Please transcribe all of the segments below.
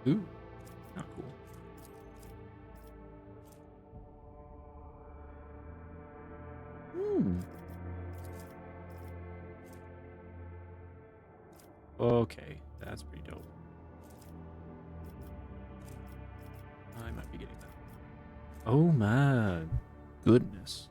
Ooh, not cool. Hmm. Okay, that's pretty dope. I might be getting that. Oh my goodness.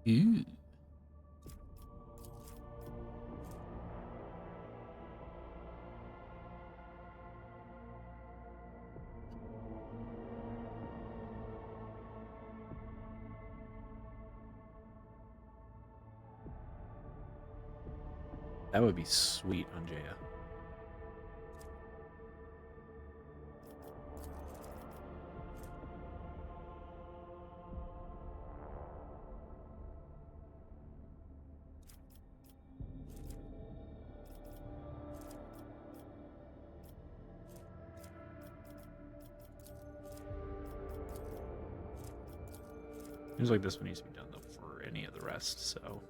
Ooh. That would be sweet on Jaya. Seems like this one needs to be done though for any of the rest, so.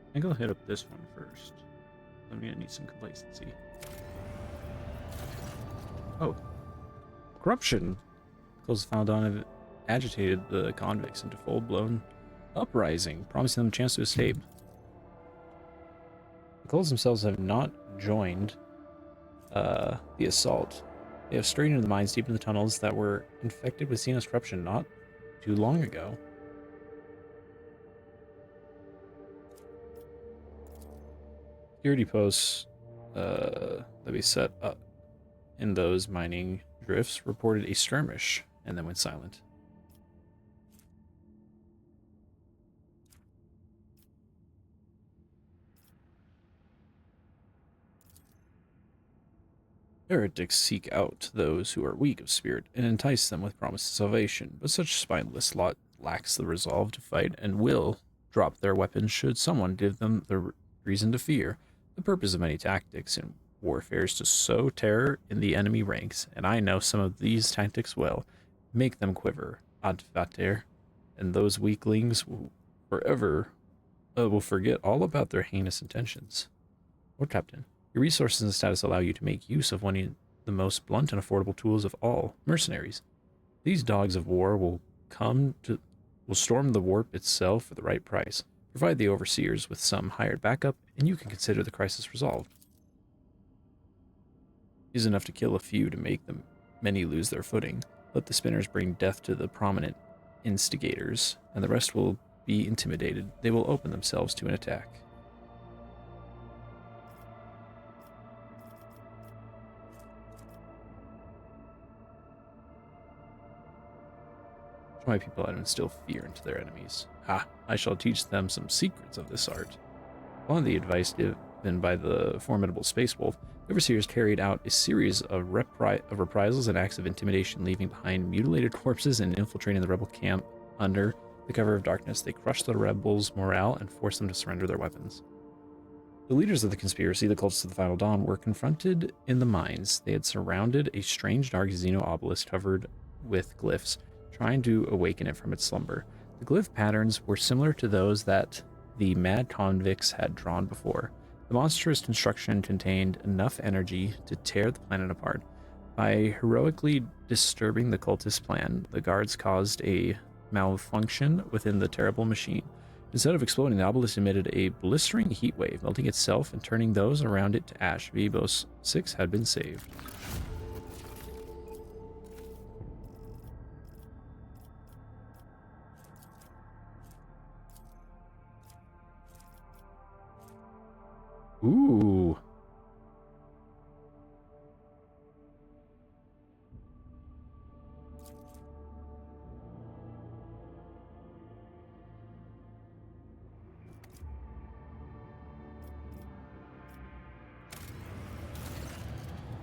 I think I'll hit up this one first. I'm gonna need some complacency. Oh, corruption. Close found on have agitated the convicts into full-blown uprising, promising them a chance to escape. The Culls themselves have not joined the assault. They have strayed into the mines deep in the tunnels that were infected with Xenos corruption not too long ago. Security posts that we set up in those mining drifts reported a skirmish and then went silent. Heretics seek out those who are weak of spirit and entice them with promise of salvation, but such spineless lot lacks the resolve to fight and will drop their weapons should someone give them the reason to fear. The purpose of many tactics in warfare is to sow terror in the enemy ranks, and I know some of these tactics well. Make them quiver, ad fater, and those weaklings will forget all about their heinous intentions. Lord Captain, your resources and status allow you to make use of one of the most blunt and affordable tools of all, mercenaries. These dogs of war will storm the warp itself for the right price. Provide the overseers with some hired backup, and you can consider the crisis resolved. is enough to kill a few to make the many lose their footing. Let the spinners bring death to the prominent instigators, and the rest will be intimidated. They will open themselves to an attack. Show my people how to instill fear into their enemies. I shall teach them some secrets of this art. Following the advice given by the formidable Space Wolf, the Overseers carried out a series of reprisals and acts of intimidation, leaving behind mutilated corpses and infiltrating the rebel camp under the cover of darkness. They crushed the rebels' morale and forced them to surrender their weapons. The leaders of the conspiracy, the cultists of the Final Dawn, were confronted in the mines. They had surrounded a strange dark Xeno obelisk covered with glyphs, trying to awaken it from its slumber. The glyph patterns were similar to those that the mad convicts had drawn before. The monstrous construction contained enough energy to tear the planet apart. By heroically disturbing the cultist plan, the guards caused a malfunction within the terrible machine. Instead of exploding, the obelisk emitted a blistering heat wave, melting itself and turning those around it to ash. Vibos 6 had been saved. Ooh.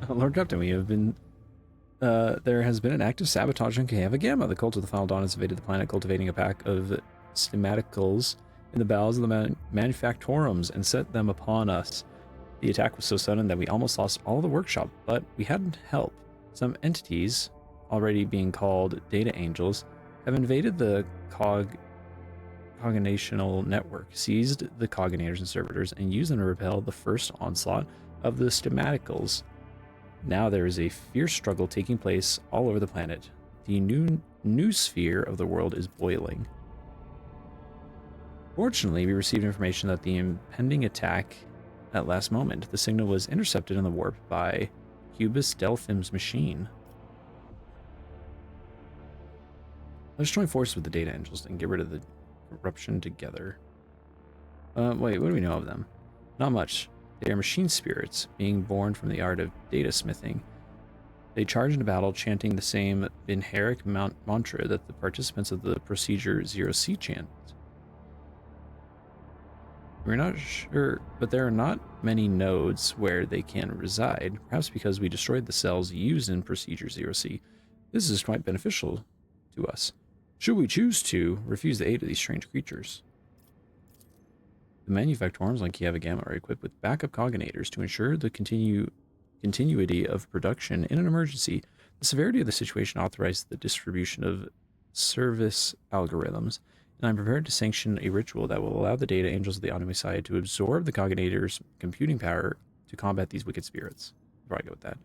Lord Captain, we have been... there has been an active sabotage on Caheva Gamma. The cult of the Final Dawn has invaded the planet, cultivating a pack of schematicals in the bowels of the manufactorums and set them upon us. The attack was so sudden that we almost lost all the workshop, but we had help. Some entities, already being called Data Angels, have invaded the cognational network, seized the cognators and servitors, and used them to repel the first onslaught of the schematicals. Now there is a fierce struggle taking place all over the planet. The new sphere of the world is boiling. Fortunately, we received information that the impending attack at last moment. The signal was intercepted in the warp by Cubus Delphim's machine. Let's join forces with the Data Angels and get rid of the corruption together. Wait, what do we know of them? Not much. They are machine spirits, being born from the art of data smithing. They charge into battle, chanting the same Binharic mantra that the participants of the procedure 0C chant. We're not sure, but there are not many nodes where they can reside, perhaps because we destroyed the cells used in Procedure 0C. This is quite beneficial to us, should we choose to refuse the aid of these strange creatures. The manufactorums like Caheva Gamma are equipped with backup cognators to ensure the continuity of production in an emergency. The severity of the situation authorized the distribution of service algorithms, and I'm prepared to sanction a ritual that will allow the Data Angels of the Omnissiah to absorb the cognators' computing power to combat these wicked spirits. I'll probably go with that.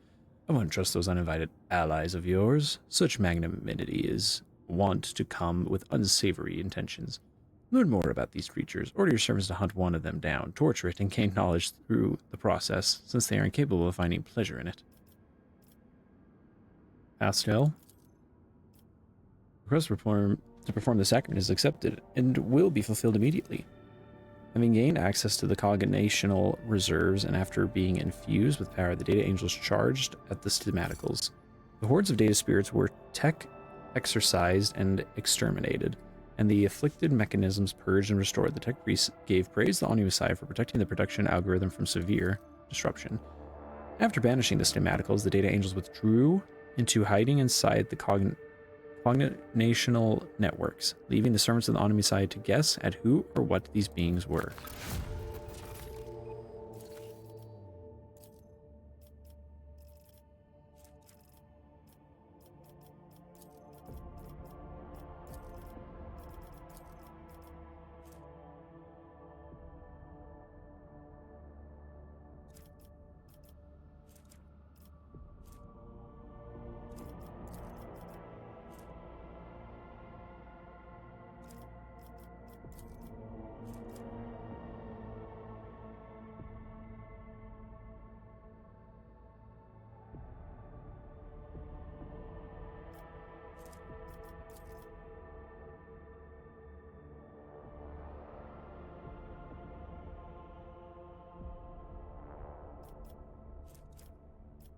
I won't trust those uninvited allies of yours. Such magnanimity is wont to come with unsavory intentions. Learn more about these creatures, order your servants to hunt one of them down, torture it, and gain knowledge through the process, since they are incapable of finding pleasure in it. Pascal. Request to perform the sacrament is accepted and will be fulfilled immediately. Having gained access to the cognational reserves and after being infused with power, the Data Angels charged at the schematicals. The hordes of data spirits were exorcised and exterminated, and the afflicted mechanisms purged and restored. The tech priests gave praise to the Omnissiah for protecting the production algorithm from severe disruption. After banishing the schematicals, the Data Angels withdrew into hiding inside the cognational networks, leaving the servants of the Omnissiah to guess at who or what these beings were.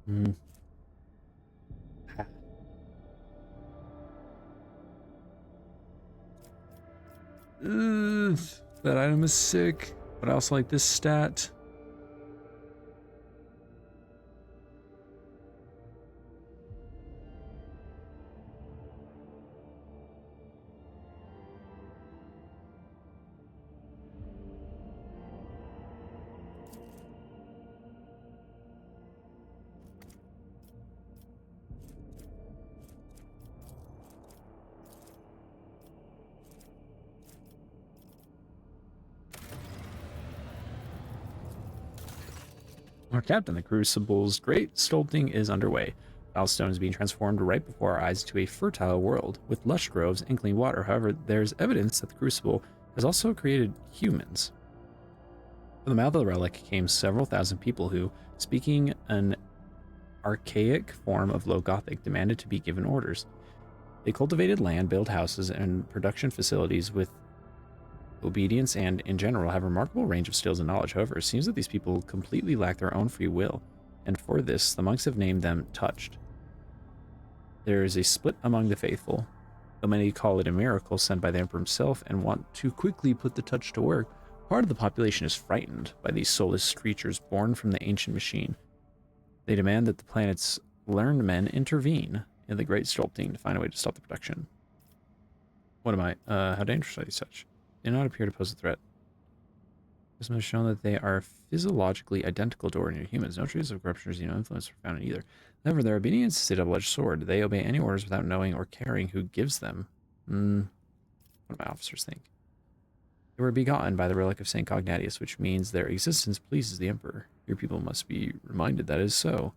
Mm. Ugh, that item is sick, but I also like this stat. Our captain, the Crucible's great sculpting is underway. Foulstone is being transformed right before our eyes to a fertile world with lush groves and clean water. However, there's evidence that the Crucible has also created humans. From the mouth of the relic came several thousand people who, speaking an archaic form of Low Gothic, demanded to be given orders. They cultivated land, built houses, and production facilities with obedience and, in general, have a remarkable range of skills and knowledge. However, it seems that these people completely lack their own free will, and for this, the monks have named them Touched. There is a split among the faithful, though many call it a miracle sent by the Emperor himself and want to quickly put the touch to work. Part of the population is frightened by these soulless creatures born from the ancient machine. They demand that the planet's learned men intervene in the great sculpting to find a way to stop the production. What am I? How dangerous are these such? They do not appear to pose a threat. This has shown that they are physiologically identical to ordinary humans. No traces of corruption or xeno-influence are found in either. However, their obedience is a double-edged sword. They obey any orders without knowing or caring who gives them. What do my officers think? They were begotten by the relic of St. Cognatius, which means their existence pleases the Emperor. Your people must be reminded that is so.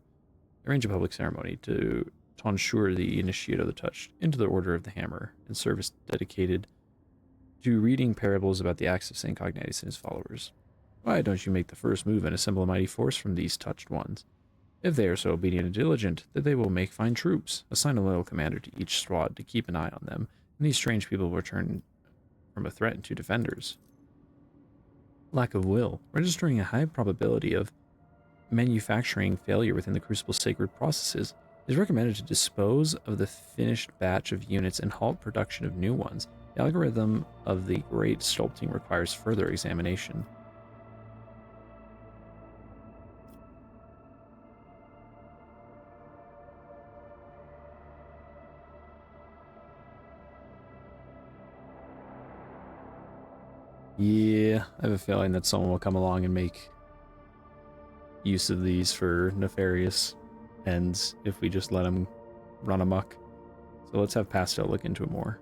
Arrange a public ceremony to tonsure the initiate of the Touched into the Order of the Hammer, and service dedicated to reading parables about the acts of St. Cognatius and his followers. Why don't you make the first move and assemble a mighty force from these touched ones? If they are so obedient and diligent, that they will make fine troops. Assign a loyal commander to each squad to keep an eye on them, and these strange people will turn from a threat into defenders. Lack of will, registering a high probability of manufacturing failure within the Crucible's sacred processes, it is recommended to dispose of the finished batch of units and halt production of new ones. The algorithm of the great sculpting requires further examination. Yeah, I have a feeling that someone will come along and make use of these for nefarious ends if we just let them run amok. So let's have Pastel look into it more.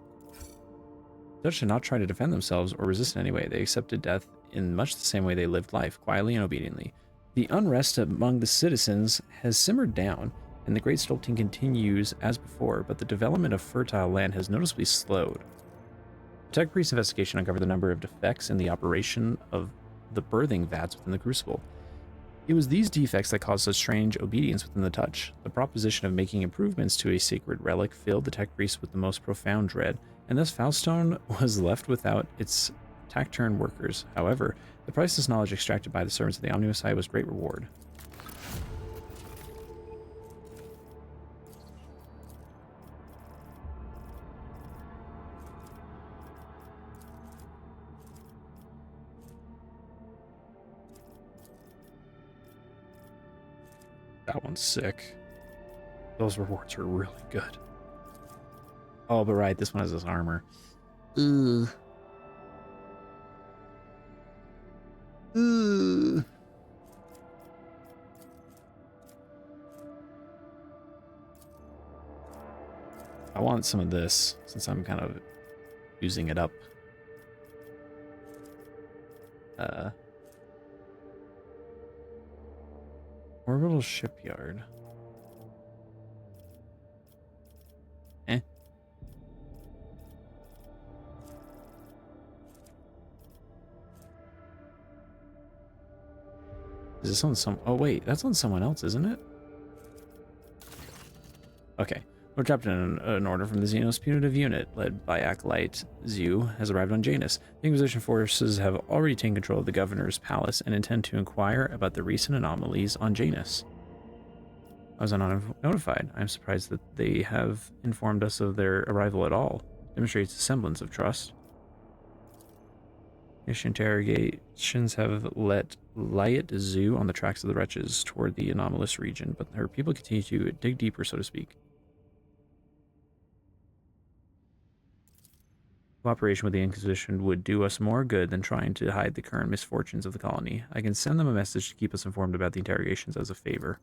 Dutch did not try to defend themselves or resist in any way. They accepted death in much the same way they lived life, quietly and obediently. The unrest among the citizens has simmered down, and the great sculpting continues as before, but the development of fertile land has noticeably slowed. The Tech Priest investigation uncovered the number of defects in the operation of the birthing vats within the Crucible. It was these defects that caused such strange obedience within the Touch. The proposition of making improvements to a sacred relic filled the Tech Priest with the most profound dread, and thus Foulstone was left without its taciturn workers. However, the priceless knowledge extracted by the servants of the Omniusi was great reward. That one's sick. Those rewards are really good. Oh, but right, this one has this armor. Ugh. Ugh. I want some of this since I'm kind of using it up. Orbital shipyard. Eh. Is this on some... Oh, wait. That's on someone else, isn't it? Okay. Lord Captain, an order from the Xenos Punitive Unit, led by Acolyte Zhu, has arrived on Janus. The Inquisition forces have already taken control of the Governor's palace and intend to inquire about the recent anomalies on Janus. I was not notified. I am surprised that they have informed us of their arrival at all. Demonstrates a semblance of trust. Initial interrogations have led Liat Zoo on the tracks of the wretches toward the anomalous region, but her people continue to dig deeper, so to speak. Cooperation with the Inquisition would do us more good than trying to hide the current misfortunes of the colony. I can send them a message to keep us informed about the interrogations as a favor.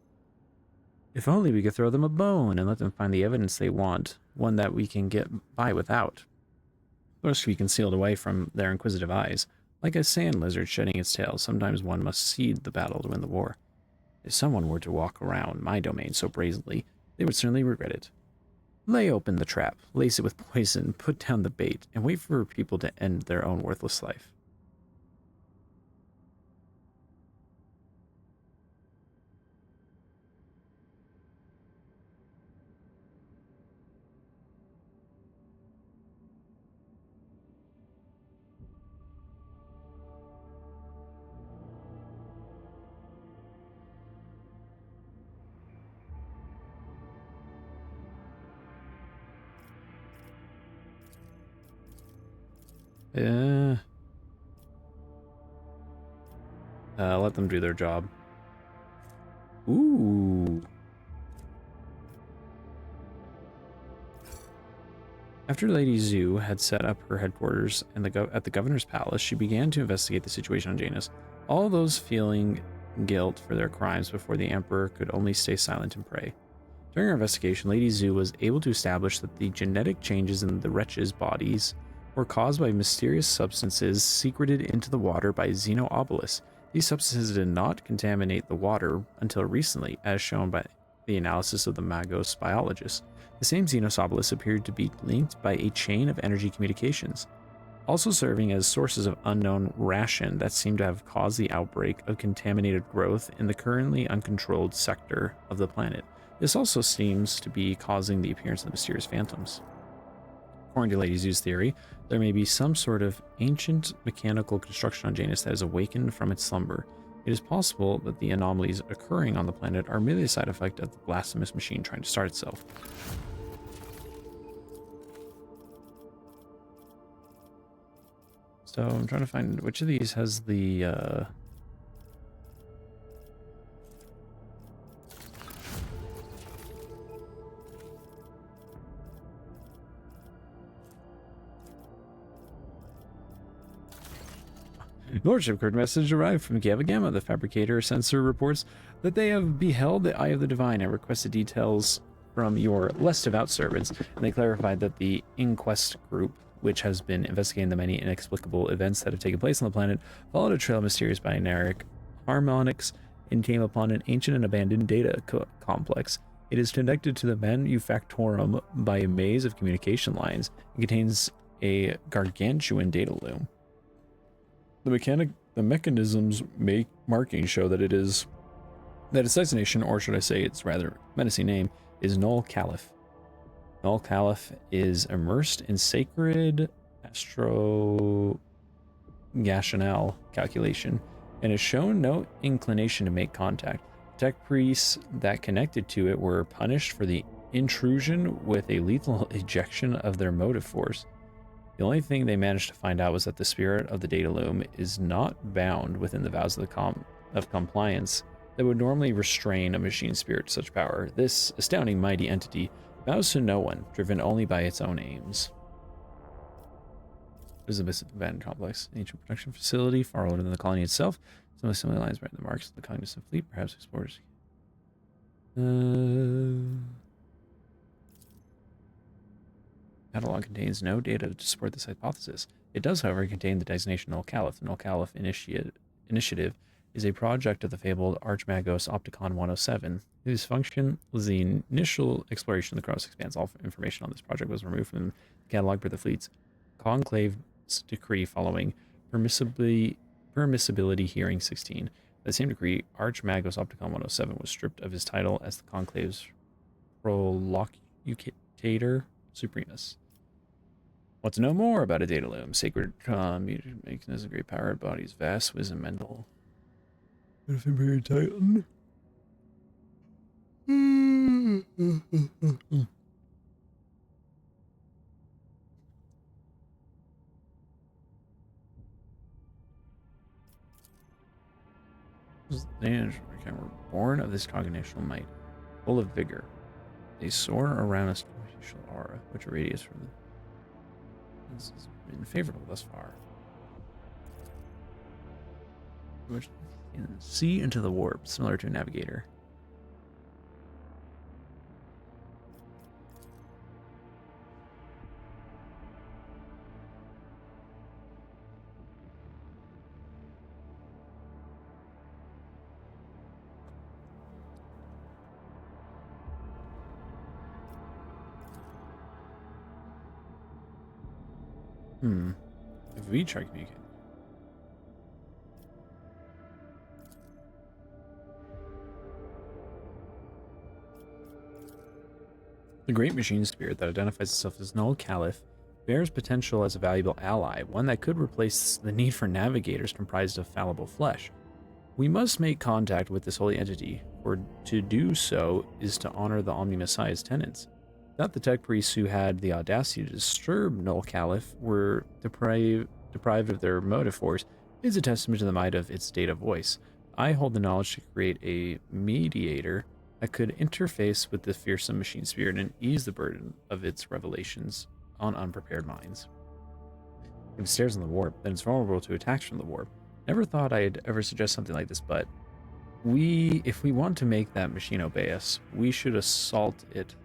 If only we could throw them a bone and let them find the evidence they want, one that we can get by without. Must be concealed away from their inquisitive eyes. Like a sand lizard shedding its tail, sometimes one must cede the battle to win the war. If someone were to walk around my domain so brazenly, they would certainly regret it. Lay open the trap, lace it with poison, put down the bait, and wait for people to end their own worthless life. Let them do their job. Ooh. After Lady Zhu had set up her headquarters at the governor's palace, she began to investigate the situation on Janus. All those feeling guilt for their crimes before the Emperor could only stay silent and pray. During her investigation, Lady Zhu was able to establish that the genetic changes in the wretches' bodies were caused by mysterious substances secreted into the water by Xenoobulus. These substances did not contaminate the water until recently, as shown by the analysis of the Magos biologists. The same Xenoobulus appeared to be linked by a chain of energy communications, also serving as sources of unknown ration that seem to have caused the outbreak of contaminated growth in the currently uncontrolled sector of the planet. This also seems to be causing the appearance of the mysterious phantoms. According to Lady Zhu's theory, there may be some sort of ancient mechanical construction on Janus that has awakened from its slumber. It is possible that the anomalies occurring on the planet are merely a side effect of the blasphemous machine trying to start itself. So I'm trying to find which of these has the Lordship, current message arrived from Gamma Gamma. The fabricator sensor reports that they have beheld the Eye of the Divine and requested details from your less devout servants. And they clarified that the Inquest group, which has been investigating the many inexplicable events that have taken place on the planet, followed a trail of mysterious binary harmonics and came upon an ancient and abandoned data complex. It is connected to the Manufactorum by a maze of communication lines and contains a gargantuan data loom. The mechanisms markings show that its designation, or should I say its rather menacing name, is Null Caliph. Null Caliph is immersed in sacred astrogational calculation and has shown no inclination to make contact. Tech priests that connected to it were punished for the intrusion with a lethal ejection of their motive force. The only thing they managed to find out was that the spirit of the data loom is not bound within the vows of compliance that would normally restrain a machine spirit to such power. This astounding mighty entity bows to no one, driven only by its own aims. Elizabeth Abandoned Complex, an ancient production facility far older than the colony itself. Some of the similar lines bear the marks of the cognizant fleet, perhaps explorers. Catalog contains no data to support this hypothesis. It does, however, contain the designation Null Caliph. The Null Caliph Initiative is a project of the fabled Archmagos Opticon 107, whose function was the initial exploration of the Kronos Expanse. All information on this project was removed from the catalog by the fleet's conclave's decree following permissibility hearing 16. By the same decree, Archmagos Opticon 107 was stripped of his title as the conclave's prolocutor supremus. Want to know more about a data loom? Sacred mechanism, great power, bodies, vast wisdom, mental. Titan. They were born of this cognitional might, full of vigor. They soar around a spiritual aura, which radiates from them. This has been favorable thus far. Which can see into the warp, similar to a navigator. If we try communicating. The great machine spirit that identifies itself as Null Caliph bears potential as a valuable ally, one that could replace the need for navigators comprised of fallible flesh. We must make contact with this holy entity, for to do so is to honor the Omni Messiah's tenets. That the tech priests who had the audacity to disturb Null Caliph were deprived of their motive force is a testament to the might of its data voice. I hold the knowledge to create a mediator that could interface with the fearsome machine spirit and ease the burden of its revelations on unprepared minds. If it stares on the warp, then it's vulnerable to attacks from the warp. Never thought I'd ever suggest something like this, but if we want to make that machine obey us, we should assault it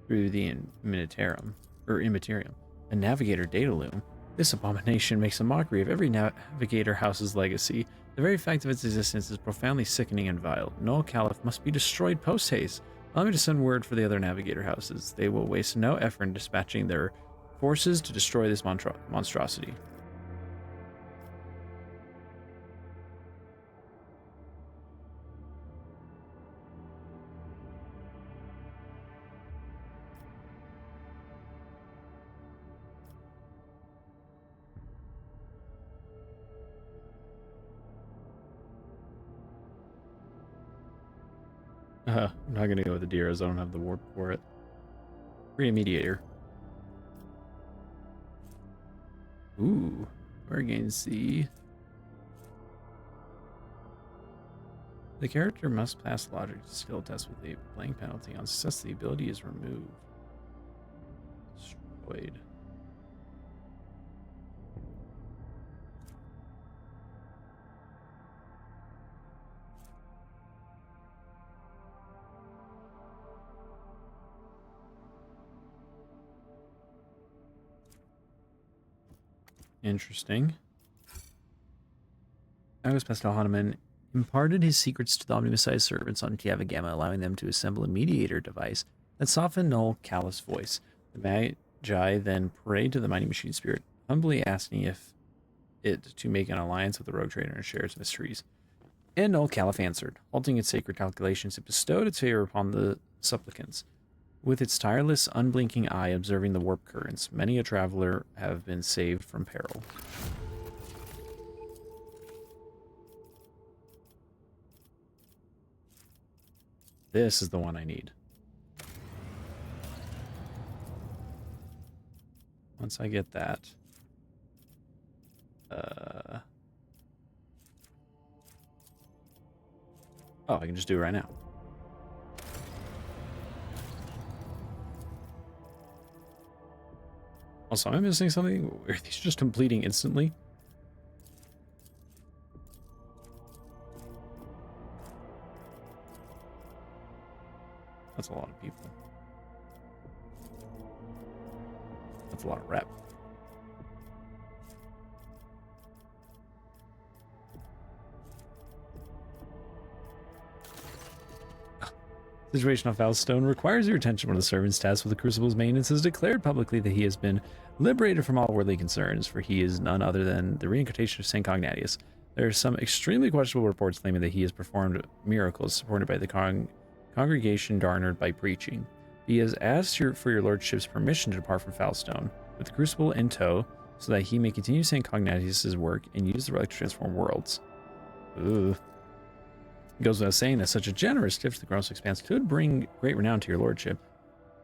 through the Immaterium, a navigator data loom. This abomination makes a mockery of every navigator house's legacy. The very fact of its existence is profoundly sickening and vile. Null Caliph must be destroyed post-haste. Allow me to send word for the other navigator houses. They will waste no effort in dispatching their forces to destroy this monstrosity. I'm not gonna go with the deer as I don't have the warp for it. Create a mediator. Ooh, we're going to see. The character must pass logic skill test with a playing penalty. On success, the ability is removed. Destroyed. Interesting. Agus Pascal Hahnemann imparted his secrets to the Omni Messiah servants on Kiava Gamma, allowing them to assemble a mediator device that softened Null Caliph's voice. The Magi then prayed to the mighty machine spirit, humbly asking it to make an alliance with the rogue trader and share its mysteries. And Null Caliph answered, halting its sacred calculations, it bestowed its favor upon the supplicants. With its tireless, unblinking eye observing the warp currents, many a traveler have been saved from peril. This is the one I need. Once I get that... Oh, I can just do it right now. Also, am I missing something? Are these just completing instantly? That's a lot of people. That's a lot of rep. The situation of Falstone requires your attention when the servant's tasked with the Crucible's maintenance has declared publicly that he has been liberated from all worldly concerns, for he is none other than the reincarnation of St. Cognatius. There are some extremely questionable reports claiming that he has performed miracles supported by the congregation garnered by preaching. He has asked for your lordship's permission to depart from Falstone, with the Crucible in tow, so that he may continue St. Cognatius' work and use the relic to transform worlds. Ooh. It goes without saying that such a generous gift to the Gross Expanse could bring great renown to your lordship,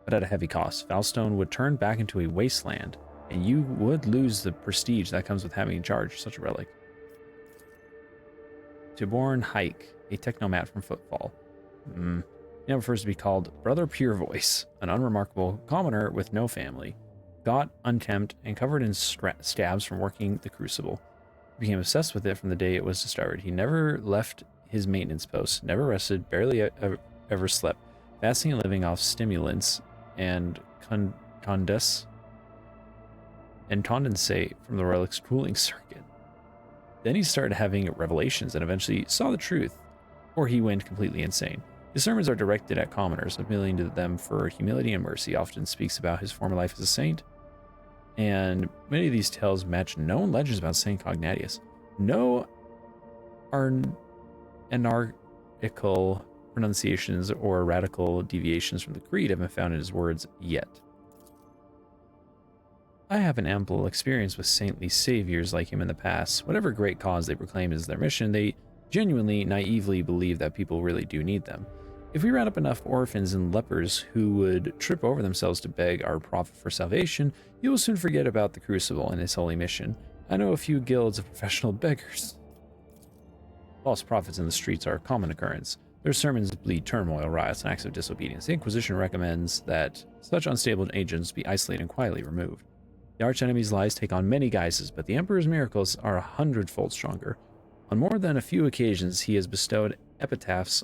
but at a heavy cost. Foulstone would turn back into a wasteland, and you would lose the prestige that comes with having in charge such a relic. Tiborn Hike, a technomat from Footfall. Now prefers to be called Brother Pure Voice, an unremarkable commoner with no family, got unkempt and covered in scabs from working the Crucible. He became obsessed with it from the day it was discovered. He never left his maintenance post, never rested, barely ever slept, fasting and living off stimulants and condensate from the relic's cooling circuit. Then he started having revelations and eventually saw the truth, or he went completely insane. His sermons are directed at commoners, appealing to them for humility and mercy. Often speaks about his former life as a saint, and many of these tales match known legends about Saint Cognatius. No anarchical pronunciations or radical deviations from the creed have been found in his words yet. I have an ample experience with saintly saviors like him in the past. Whatever great cause they proclaim is their mission, they genuinely, naively believe that people really do need them. If we round up enough orphans and lepers who would trip over themselves to beg our prophet for salvation, you will soon forget about the Crucible and his holy mission. I know a few guilds of professional beggars. False prophets in the streets are a common occurrence. Their sermons bleed turmoil, riots, and acts of disobedience. The Inquisition recommends that such unstable agents be isolated and quietly removed. The archenemy's lies take on many guises, but the Emperor's miracles are 100-fold stronger. On more than a few occasions, he has bestowed epiphanies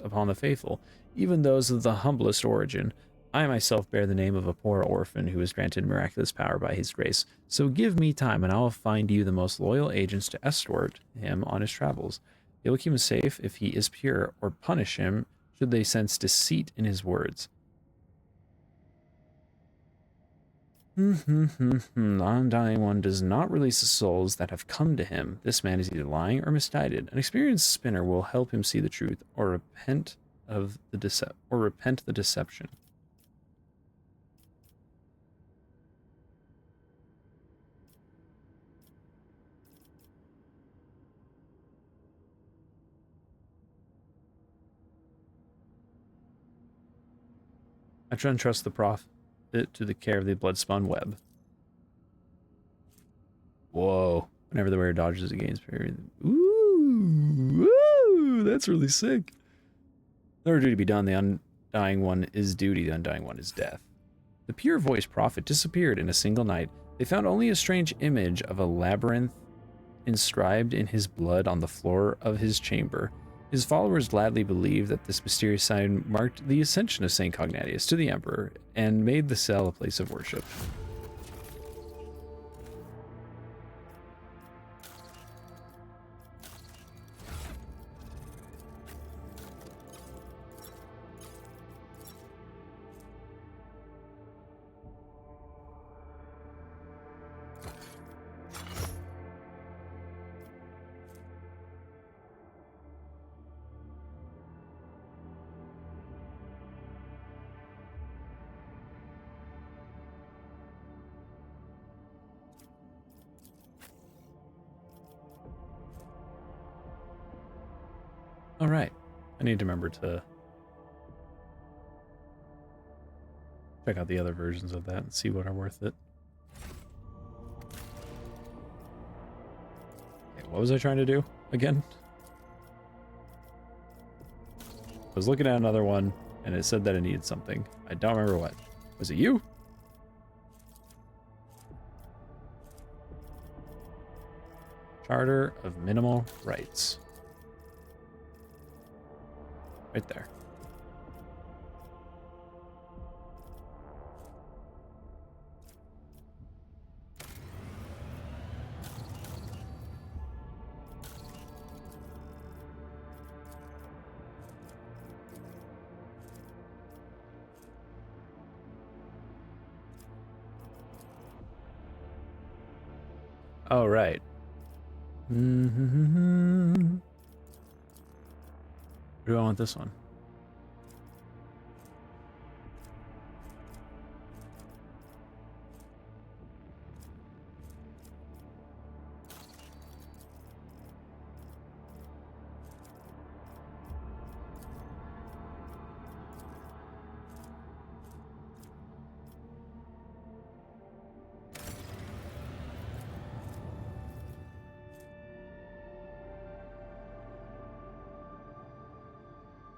upon the faithful, even those of the humblest origin. I myself bear the name of a poor orphan who was granted miraculous power by his grace. So give me time, and I will find you the most loyal agents to escort him on his travels. They will keep him safe if he is pure, or punish him should they sense deceit in his words. The Undying One does not release the souls that have come to him. This man is either lying or misguided. An experienced spinner will help him see the truth, or repent the deception. I try and trust the prophet to the care of the blood-spawn web. Whoa. Whenever the wearer dodges against period. Ooh, that's really sick. Another duty to be done. The Undying One is duty. The Undying One is death. The pure voice prophet disappeared in a single night. They found only a strange image of a labyrinth inscribed in his blood on the floor of his chamber. His followers gladly believed that this mysterious sign marked the ascension of Saint Cognatius to the Emperor and made the cell a place of worship. All right, I need to remember to check out the other versions of that and see what are worth it. Okay, what was I trying to do again? I was looking at another one and it said that it needed something. I don't remember what. Was it you? Charter of Minimal Rights. Right there. Oh, right. Where do I want this one?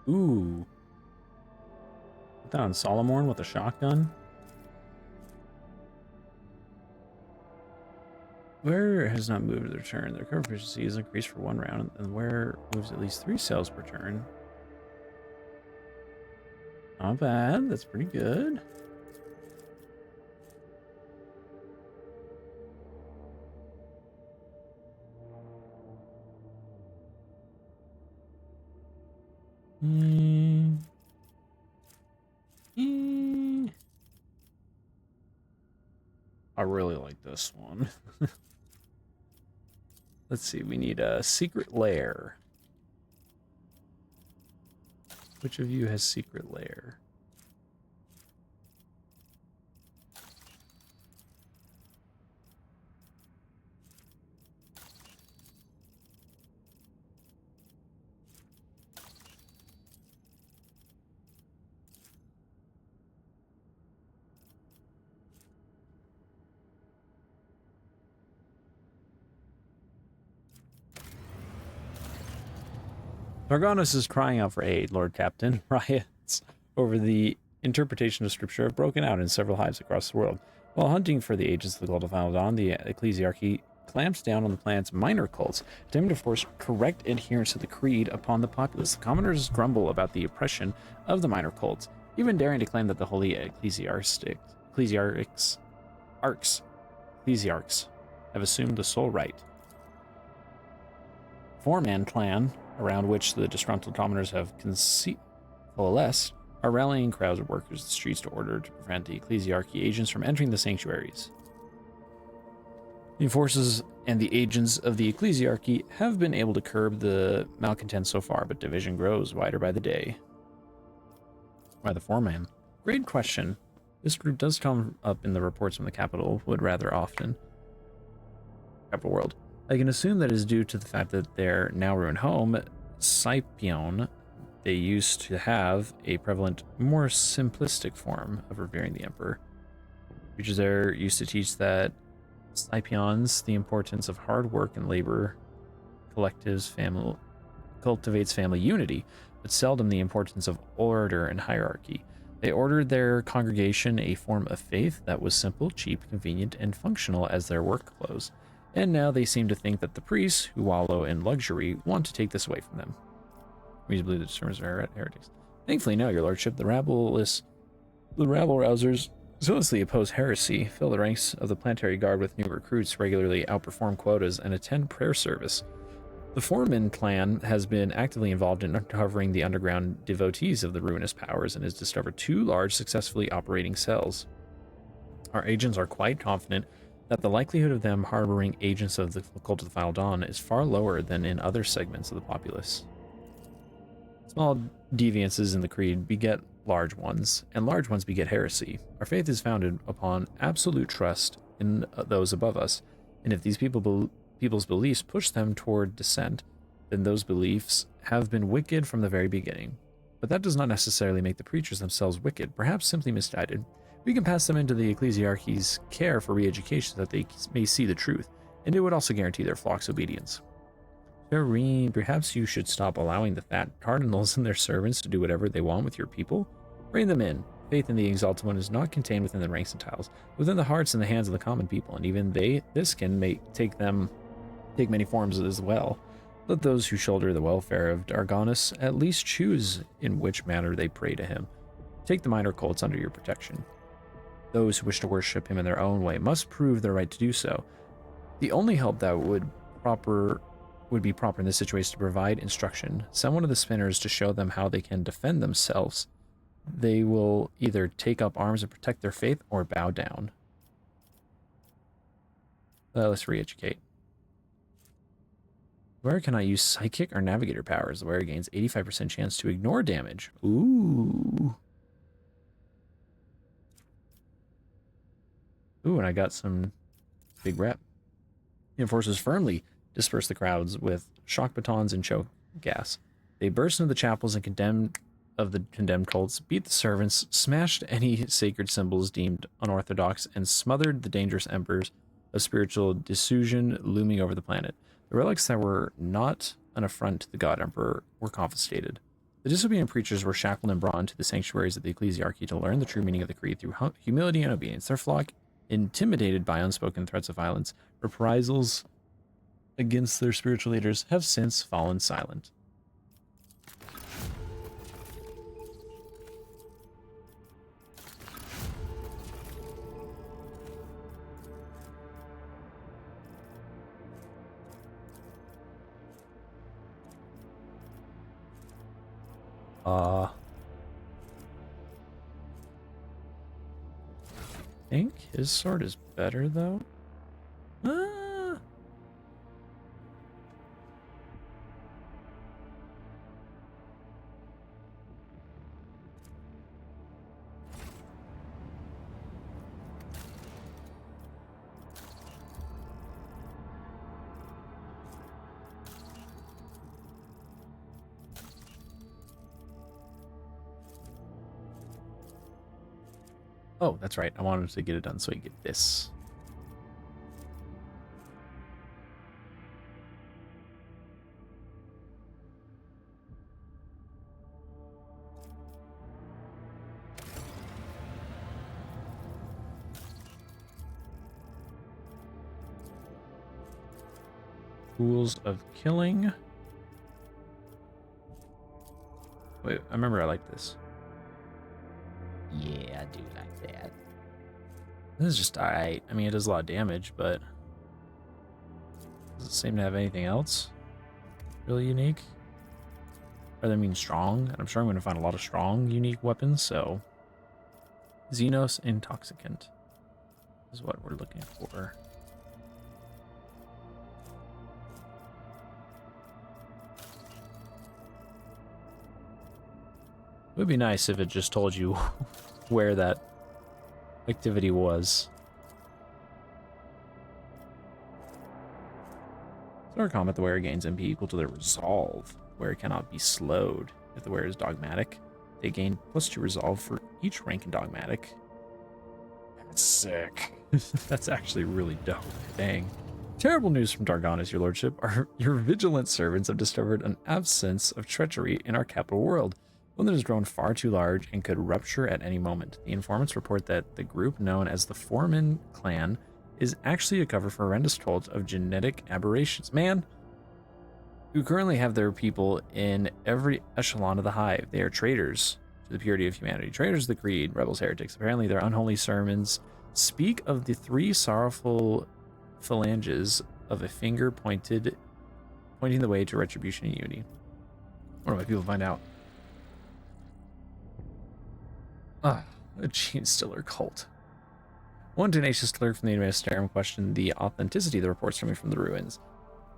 Ooh. Put that on Solomorn with a shotgun. Where has not moved their turn. Their current efficiency is increased for 1 round, and where moves at least 3 cells per turn. Not bad. That's pretty good. I really like this one. Let's see, we need a secret lair. Which of you has secret lair? Argonis is crying out for aid, Lord Captain. Riots over the interpretation of Scripture have broken out in several hives across the world. While hunting for the agents of the Cult of Aldan, the Ecclesiarchy clamps down on the planet's minor cults, attempting to force correct adherence to the creed upon the populace. The commoners grumble about the oppression of the minor cults, even daring to claim that the holy ecclesiarchs have assumed the sole right. Four-man clan, around which the disgruntled commoners have coalesced, are rallying crowds of workers in the streets to order to prevent the ecclesiarchy agents from entering the sanctuaries. The enforcers and the agents of the ecclesiarchy have been able to curb the malcontent so far, but division grows wider by the day. Why the four-man? Great question. This group does come up in the reports from the capital would rather often. Capital world. I can assume that is due to the fact that their now ruined home, Scipion, they used to have a prevalent, more simplistic form of revering the emperor. Preachers there used to teach that Scipions, the importance of hard work and labor, cultivates family unity, but seldom the importance of order and hierarchy. They ordered their congregation a form of faith that was simple, cheap, convenient, and functional as their work clothes. And now they seem to think that the priests, who wallow in luxury, want to take this away from them. We believe the discerners are heretics. Thankfully, no, your lordship, the rabble-rousers zealously oppose heresy, fill the ranks of the planetary guard with new recruits, regularly outperform quotas, and attend prayer service. The Foreman clan has been actively involved in uncovering the underground devotees of the ruinous powers and has discovered 2 large, successfully operating cells. Our agents are quite confident that the likelihood of them harboring agents of the Cult of the Final Dawn is far lower than in other segments of the populace. Small deviances in the creed beget large ones, and large ones beget heresy. Our faith is founded upon absolute trust in those above us, and if these people's beliefs push them toward descent, then those beliefs have been wicked from the very beginning. But that does not necessarily make the preachers themselves wicked, perhaps simply misguided. We can pass them into the ecclesiarchy's care for re-education so that they may see the truth, and it would also guarantee their flock's obedience. Serene, perhaps you should stop allowing the fat cardinals and their servants to do whatever they want with your people. Rein them in. Faith in the Exalted One is not contained within the ranks and tiles, within the hearts and the hands of the common people, and even this can take many forms as well. Let those who shoulder the welfare of Dargonis at least choose in which manner they pray to him. Take the minor cults under your protection. Those who wish to worship him in their own way must prove their right to do so. The only help that would be proper in this situation is to provide instruction. Send one of the spinners to show them how they can defend themselves. They will either take up arms and protect their faith or bow down. Let's re-educate. Where can I use psychic or navigator powers? The wearer gains 85% chance to ignore damage. Ooh. Ooh, and I got some big rep. The enforcers firmly disperse the crowds with shock batons and choke gas. They burst into the chapels and condemned cults, beat the servants, smashed any sacred symbols deemed unorthodox, and smothered the dangerous embers of spiritual dissuasion looming over the planet. The relics that were not an affront to the God Emperor were confiscated. The disobedient preachers were shackled and brought into the sanctuaries of the ecclesiarchy to learn the true meaning of the creed through humility and obedience. Their flock, intimidated by unspoken threats of violence, reprisals against their spiritual leaders, have since fallen silent. I think his sword is better though. Ah. Oh, that's right. I wanted to get it done so we get this. Tools of killing. Wait, I remember I like this. Yeah, I do like that. This is just alright. I mean, it does a lot of damage, but doesn't seem to have anything else really unique. Or that means strong, and I'm sure I'm going to find a lot of strong, unique weapons, so... Xenos Intoxicant is what we're looking for. It would be nice if it just told you where that activity was. So our combat, the wearer gains MP equal to their resolve. The wearer cannot be slowed. If the wearer is dogmatic, they gain +2 resolve for each rank in dogmatic. That's sick. That's actually really dope. Dang. Terrible news from Dargonis, your lordship. Your vigilant servants have discovered an absence of treachery in our capital world, one that has grown far too large and could rupture at any moment. The informants report that the group known as the Foreman clan is actually a cover for a horrendous cult of genetic aberrations. Man, who currently have their people in every echelon of the hive. They are traitors to the purity of humanity, traitors to the creed, rebels, heretics. Apparently their unholy sermons speak of the 3 sorrowful phalanges of a finger pointing the way to retribution and unity. What do my people find out? A Gene Stiller cult. One tenacious clerk from the Ministerium questioned the authenticity of the reports coming from the ruins.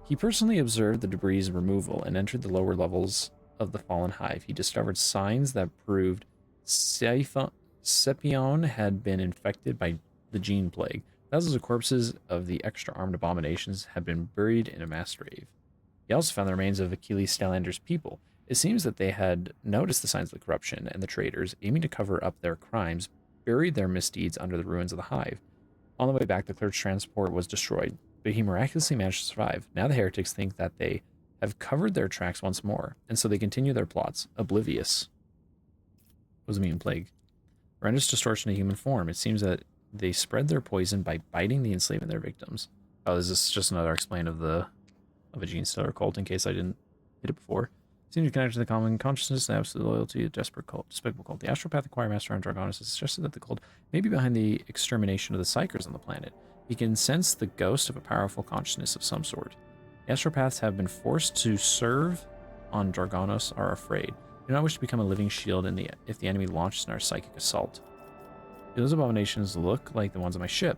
He personally observed the debris removal and entered the lower levels of the fallen hive. He discovered signs that proved Sepion had been infected by the gene plague. Thousands of corpses of the extra-armed abominations had been buried in a mass grave. He also found the remains of Achilles Stellander's people. It seems that they had noticed the signs of the corruption, and the traitors, aiming to cover up their crimes, buried their misdeeds under the ruins of the hive. On the way back, the clerk's transport was destroyed, but he miraculously managed to survive. Now the heretics think that they have covered their tracks once more, and so they continue their plots, oblivious. What does it mean, plague? Horrendous distortion of human form. It seems that they spread their poison by biting the enslavement of their victims. Oh, is this just another explain of a Gene Stiller cult, in case I didn't hit it before? Seems to connect to the common consciousness and absolute loyalty, a desperate cult, despicable cult. The astropathic choir master on Dargonis has suggested that the cult may be behind the extermination of the Psychers on the planet. He can sense the ghost of a powerful consciousness of some sort. The astropaths have been forced to serve on Dargonos, are afraid. They do not wish to become a living shield if the enemy launches an psychic assault. Do those abominations look like the ones on my ship?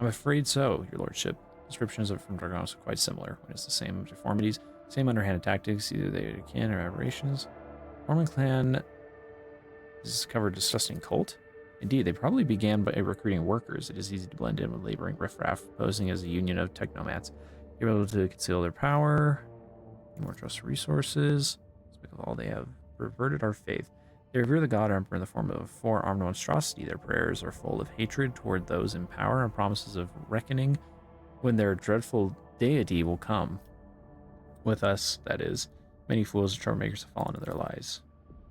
I'm afraid so, your lordship. Descriptions from Dargonos are quite similar. When it's the same deformities, same underhanded tactics, either they are kin or aberrations. Foreman clan discovered a disgusting cult. Indeed, they probably began by recruiting workers. It is easy to blend in with laboring riffraff, posing as a union of technomats. They're able to conceal their power, more trust resources. Because all they have perverted our faith. They revere the god emperor in the form of a 4-armed monstrosity. Their prayers are full of hatred toward those in power and promises of reckoning when their dreadful deity will come. With us, that is. Many fools and troublemakers have fallen in their lies.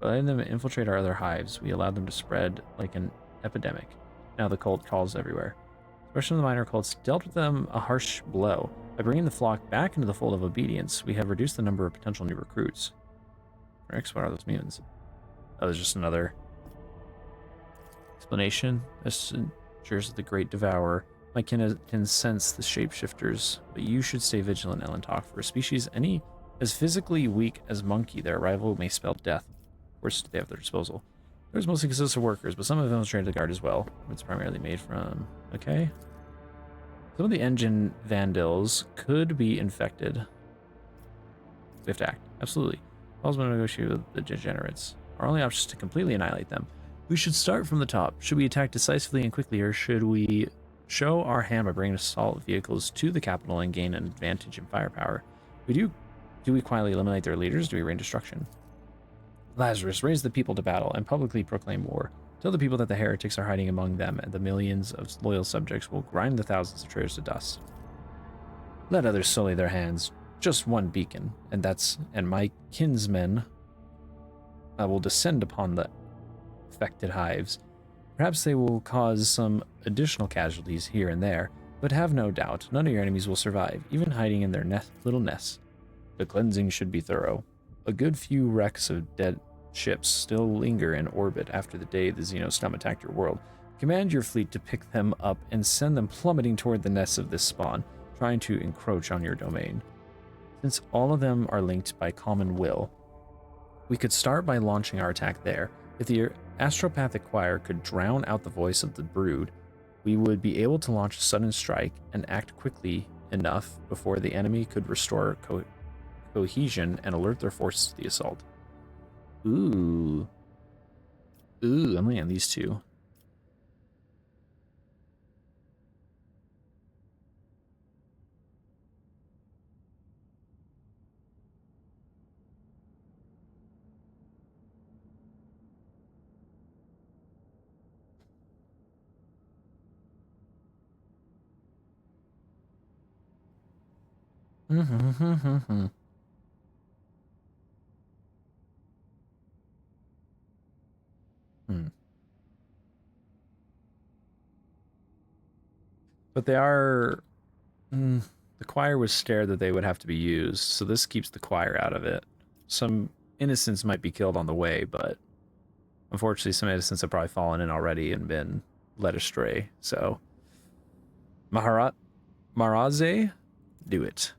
By letting them infiltrate our other hives, we allowed them to spread like an epidemic. Now the cult crawls everywhere. Especially the minor cults dealt with them a harsh blow. By bringing the flock back into the fold of obedience, we have reduced the number of potential new recruits. Rex, what are those mutants? Oh, there's just another explanation. This ensures that the Great Devourer might can sense the shapeshifters, but you should stay vigilant, Elentok. For a species any as physically weak as Monkey, their arrival may spell death. Of course, they have their disposal. There's mostly consists of workers, but some have infiltrated the guard as well. It's primarily made from... Okay. Some of the engine vandals could be infected. We have to act. Absolutely. Paul's going to negotiate with the degenerates. Our only option is to completely annihilate them. We should start from the top. Should we attack decisively and quickly, or should we show our hand by bringing assault vehicles to the capital and gain an advantage in firepower? Do we quietly eliminate their leaders? Do we rain destruction? Lazarus, raise the people to battle and publicly proclaim war. Tell the people that the heretics are hiding among them, and the millions of loyal subjects will grind the thousands of traitors to dust. Let others sully their hands. Just one beacon, and my kinsmen will descend upon the affected hives. Perhaps they will cause some additional casualties here and there, but have no doubt none of your enemies will survive, even hiding in their little nests. The cleansing should be thorough. A good few wrecks of dead ships still linger in orbit after the day the Xenostum attacked your world. Command your fleet to pick them up and send them plummeting toward the nests of this spawn, trying to encroach on your domain. Since all of them are linked by common will, we could start by launching our attack there. If the astropathic choir could drown out the voice of the brood, we would be able to launch a sudden strike and act quickly enough before the enemy could restore cohesion and alert their forces to the assault. Ooh, I'm laying these two. Hmm. But they are... the choir was scared that they would have to be used, so this keeps the choir out of it. Some innocents might be killed on the way, but unfortunately some innocents have probably fallen in already and been led astray, so... Maraze, do it.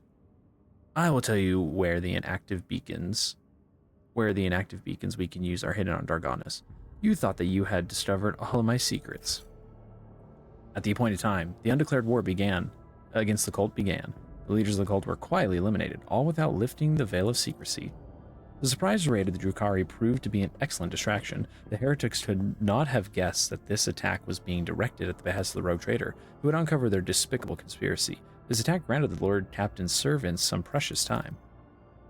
I will tell you where the inactive beacons we can use are hidden on Dargonis. You thought that you had discovered all of my secrets. At the appointed time, the undeclared war against the cult began. The leaders of the cult were quietly eliminated, all without lifting the veil of secrecy. The surprise raid of the Drukhari proved to be an excellent distraction. The heretics could not have guessed that this attack was being directed at the behest of the rogue trader, who would uncover their despicable conspiracy. This attack granted the Lord Captain's servants some precious time.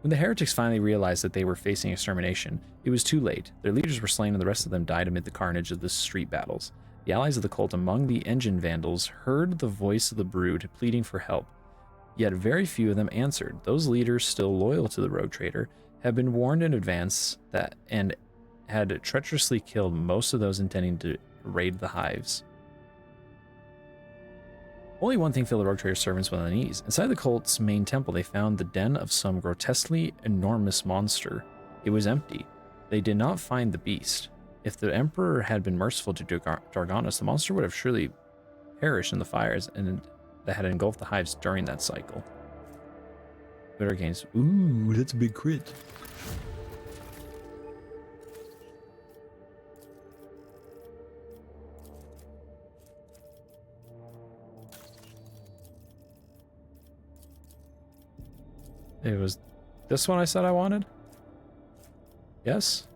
When the heretics finally realized that they were facing extermination, it was too late. Their leaders were slain and the rest of them died amid the carnage of the street battles. The allies of the cult among the engine vandals heard the voice of the brood pleading for help, yet very few of them answered. Those leaders still loyal to the rogue trader had been warned in advance and had treacherously killed most of those intending to raid the hives. Only one thing filled the rogue trader's servants with unease. Inside the cult's main temple, they found the den of some grotesquely enormous monster. It was empty. They did not find the beast. If the Emperor had been merciful to Dargonis, the monster would have surely perished in the fires that had engulfed the hives during that cycle. Better gains. Ooh, that's a big crit. It was this one I said I wanted? Yes?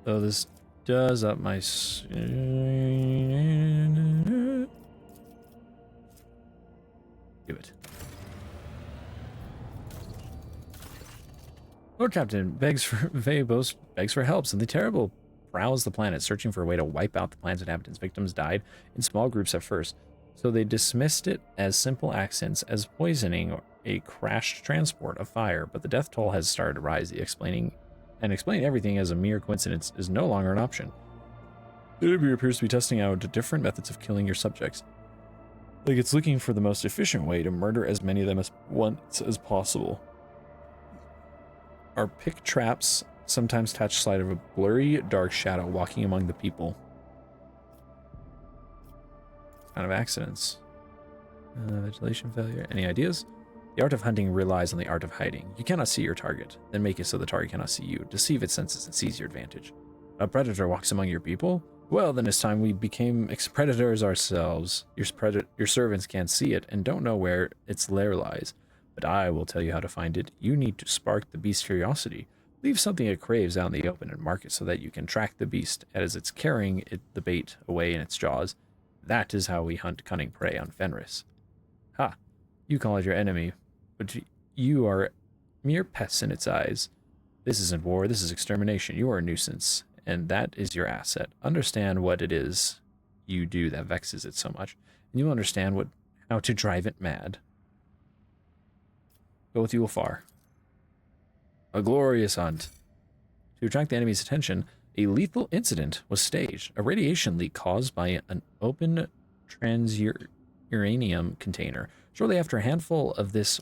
So this does up my... Do it. Lord Captain Veibos begs for help. Something terrible prowls the planet, searching for a way to wipe out the planet's inhabitants. Victims died in small groups at first, so they dismissed it as simple accidents, as poisoning or a crashed transport of fire. But the death toll has started to rise. Explaining everything as a mere coincidence is no longer an option. The enemy appears to be testing out different methods of killing your subjects. Like it's looking for the most efficient way to murder as many of them as once as possible. Our pick traps sometimes catch sight of a blurry, dark shadow walking among the people. Kind of accidents. Ventilation failure. Any ideas? The art of hunting relies on the art of hiding. You cannot see your target, then make it so the target cannot see you. Deceive its senses and seize your advantage. A predator walks among your people? Well, then it's time we became predators ourselves. Your servants can't see it and don't know where its lair lies. But I will tell you how to find it. You need to spark the beast's curiosity. Leave something it craves out in the open and mark it so that you can track the beast as it's carrying the bait away in its jaws. That is how we hunt cunning prey on Fenris. Ha! You call it your enemy, but you are mere pests in its eyes. This isn't war, this is extermination. You are a nuisance, and that is your asset. Understand what it is you do that vexes it so much, and you'll understand how to drive it mad. Go with you far. A glorious hunt. To attract the enemy's attention, a lethal incident was staged. A radiation leak caused by an open transuranium container. Shortly after, a handful of this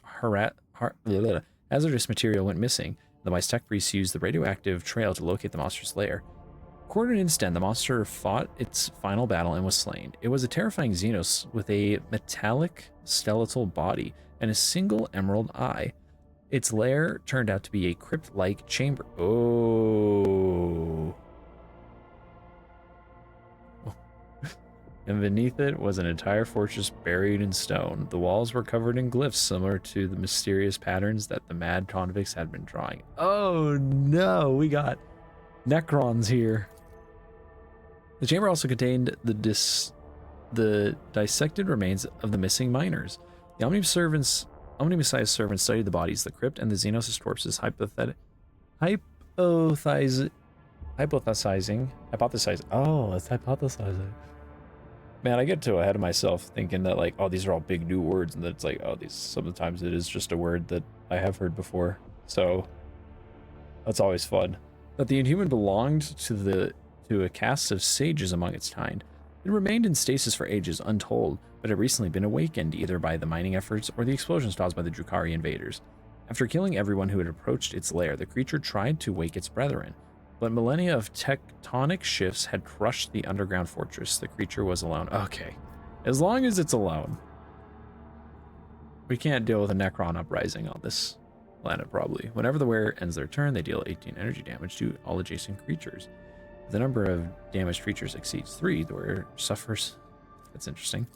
hazardous material went missing. The Mystech priests used the radioactive trail to locate the monster's lair. Quartered in Sten, the monster fought its final battle and was slain. It was a terrifying Xenos with a metallic skeletal body and a single emerald eye. Its lair turned out to be a crypt-like chamber. Oh. And beneath it was an entire fortress buried in stone. The walls were covered in glyphs similar to the mysterious patterns that the mad convicts had been drawing. Oh no, we got Necrons here. The chamber also contained the dissected remains of the missing miners. The Omni-Messiah's servants studied the bodies, the crypt, and the Xenos' corpses, hypothesizing. Oh, it's hypothesizing. Man, I get too ahead of myself thinking that, like, oh, these are all big new words, and that it's like, oh, these sometimes it is just a word that I have heard before. So that's always fun. That the Inhuman belonged to a caste of sages among its kind. It remained in stasis for ages, untold, but had recently been awakened either by the mining efforts or the explosions caused by the Drukhari invaders. After killing everyone who had approached its lair, the creature tried to wake its brethren. But millennia of tectonic shifts had crushed the underground fortress. The creature was alone. Okay, as long as it's alone. We can't deal with a Necron uprising on this planet, probably. Whenever the wearer ends their turn, they deal 18 energy damage to all adjacent creatures. If the number of damaged creatures exceeds 3, the wearer suffers. That's interesting.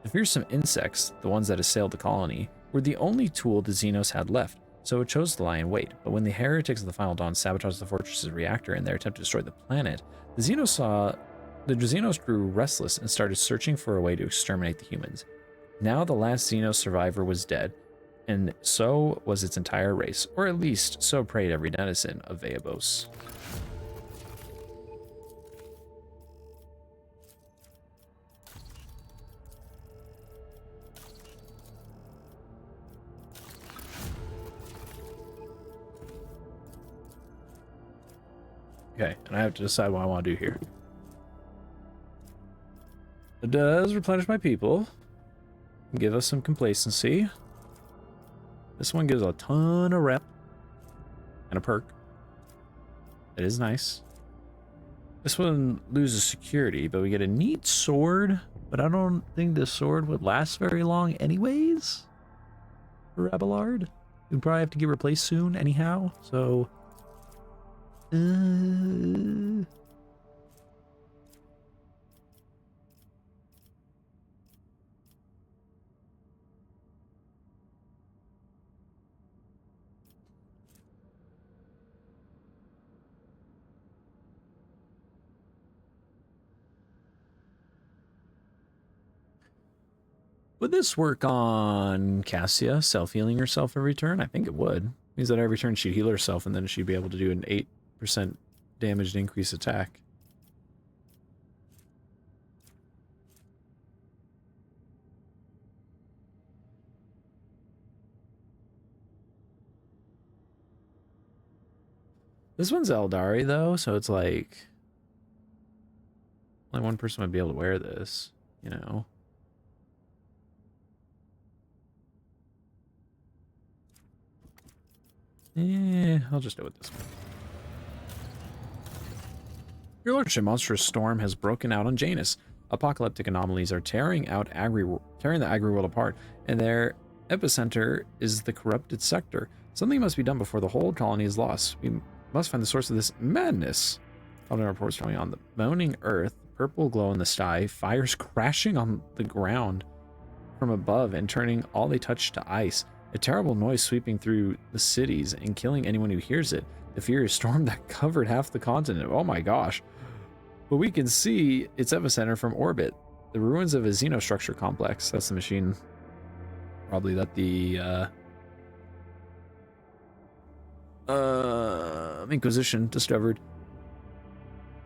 The fearsome insects, the ones that assailed the colony, were the only tool the Xenos had left, so it chose to lie in wait. But when the heretics of the Final Dawn sabotaged the fortress's reactor in their attempt to destroy the planet, the Xenos grew restless and started searching for a way to exterminate the humans. Now the last Xenos survivor was dead, and so was its entire race, or at least so prayed every denizen of Veibos. Okay, and I have to decide what I want to do here. It does replenish my people. Give us some complacency. This one gives a ton of rep. And a perk. It is nice. This one loses security, but we get a neat sword. But I don't think this sword would last very long anyways. For Abelard. We'd probably have to get replaced soon anyhow, so... Would this work on Cassia, self-healing herself every turn? I think it would. Means that every turn she'd heal herself, and then she'd be able to do an 8% damaged increase attack. This one's Eldari, though, so it's like... only one person would be able to wear this, you know? Yeah, I'll just go with this one. Your Lordship, monstrous storm has broken out on Janus. Apocalyptic anomalies are tearing the Agri world apart, and their epicenter is the corrupted sector. Something must be done before the whole colony is lost. We must find the source of this madness. Following reports going on the moaning earth, purple glow in the sky, fires crashing on the ground from above and turning all they touch to ice. A terrible noise sweeping through the cities and killing anyone who hears it. The furious storm that covered half the continent. Oh my gosh. But we can see its epicenter from orbit. The ruins of a xenostructure complex. That's the machine. Probably that the Inquisition discovered.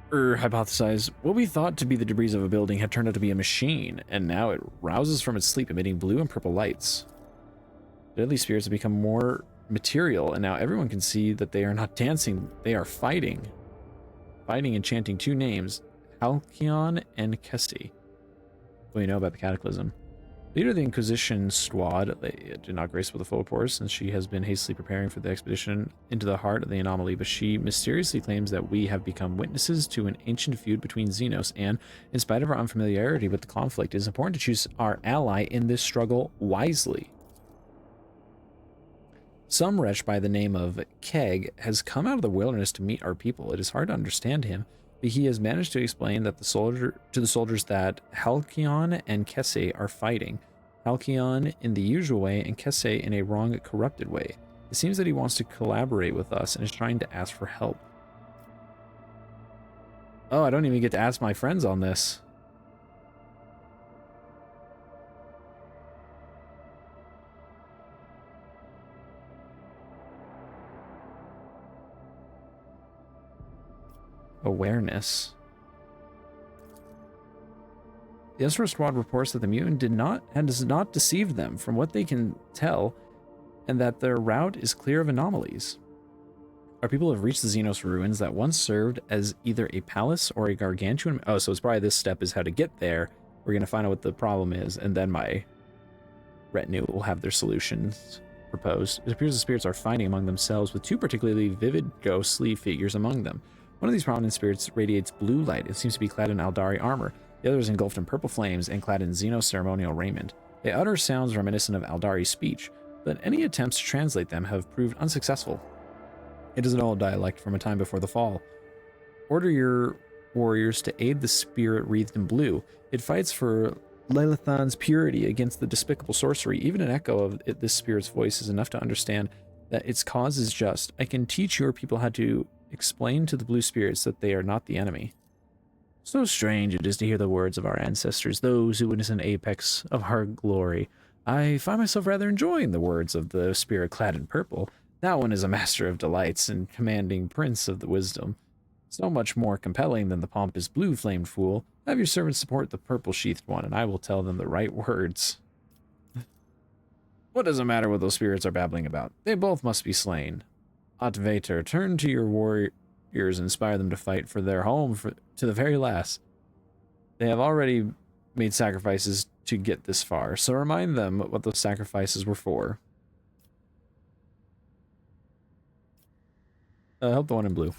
Hypothesized. What we thought to be the debris of a building had turned out to be a machine, and now it rouses from its sleep, emitting blue and purple lights. Deadly spirits have become more material, and now everyone can see that they are not dancing, they are fighting. Fighting and chanting two names, Halcyon and Kesti. What do you know about the Cataclysm? Leader of the Inquisition squad did not grace with a full report, since she has been hastily preparing for the expedition into the heart of the anomaly, but she mysteriously claims that we have become witnesses to an ancient feud between Xenos, and in spite of our unfamiliarity with the conflict, it is important to choose our ally in this struggle wisely. Some wretch by the name of Keg has come out of the wilderness to meet our people. It is hard to understand him, but he has managed to explain that to the soldiers that Halcyon and Kesse are fighting. Halcyon in the usual way and Kesse in a wrong, corrupted way. It seems that he wants to collaborate with us and is trying to ask for help. Oh, I don't even get to ask my friends on this. Awareness. The Esper squad reports that the mutant does not deceive them from what they can tell, and that their route is clear of anomalies. Our people have reached the Xenos ruins that once served as either a palace or a gargantuan... Oh, so it's probably this step is how to get there. We're going to find out what the problem is, and then my retinue will have their solutions proposed. It appears the spirits are fighting among themselves, with two particularly vivid ghostly figures among them. One of these prominent spirits radiates blue light. It seems to be clad in Aeldari armor. The other is engulfed in purple flames and clad in Xeno ceremonial raiment. They utter sounds reminiscent of Aeldari speech, but any attempts to translate them have proved unsuccessful. It is an old dialect from a time before the fall. Order your warriors to aid the spirit wreathed in blue. It fights for Lelithan's purity against the despicable sorcery. Even an echo of this spirit's voice is enough to understand that its cause is just. I can teach your people how to explain to the blue spirits that they are not the enemy. So strange it is to hear the words of our ancestors, those who witnessed an apex of our glory. I find myself rather enjoying the words of the spirit clad in purple. That one is a master of delights and commanding prince of the wisdom. So much more compelling than the pompous blue-flamed fool. Have your servants support the purple-sheathed one, and I will tell them the right words. What does it matter what those spirits are babbling about? They both must be slain. Atvater, turn to your warriors and inspire them to fight for their home to the very last. They have already made sacrifices to get this far, so remind them what those sacrifices were for. Help the one in blue.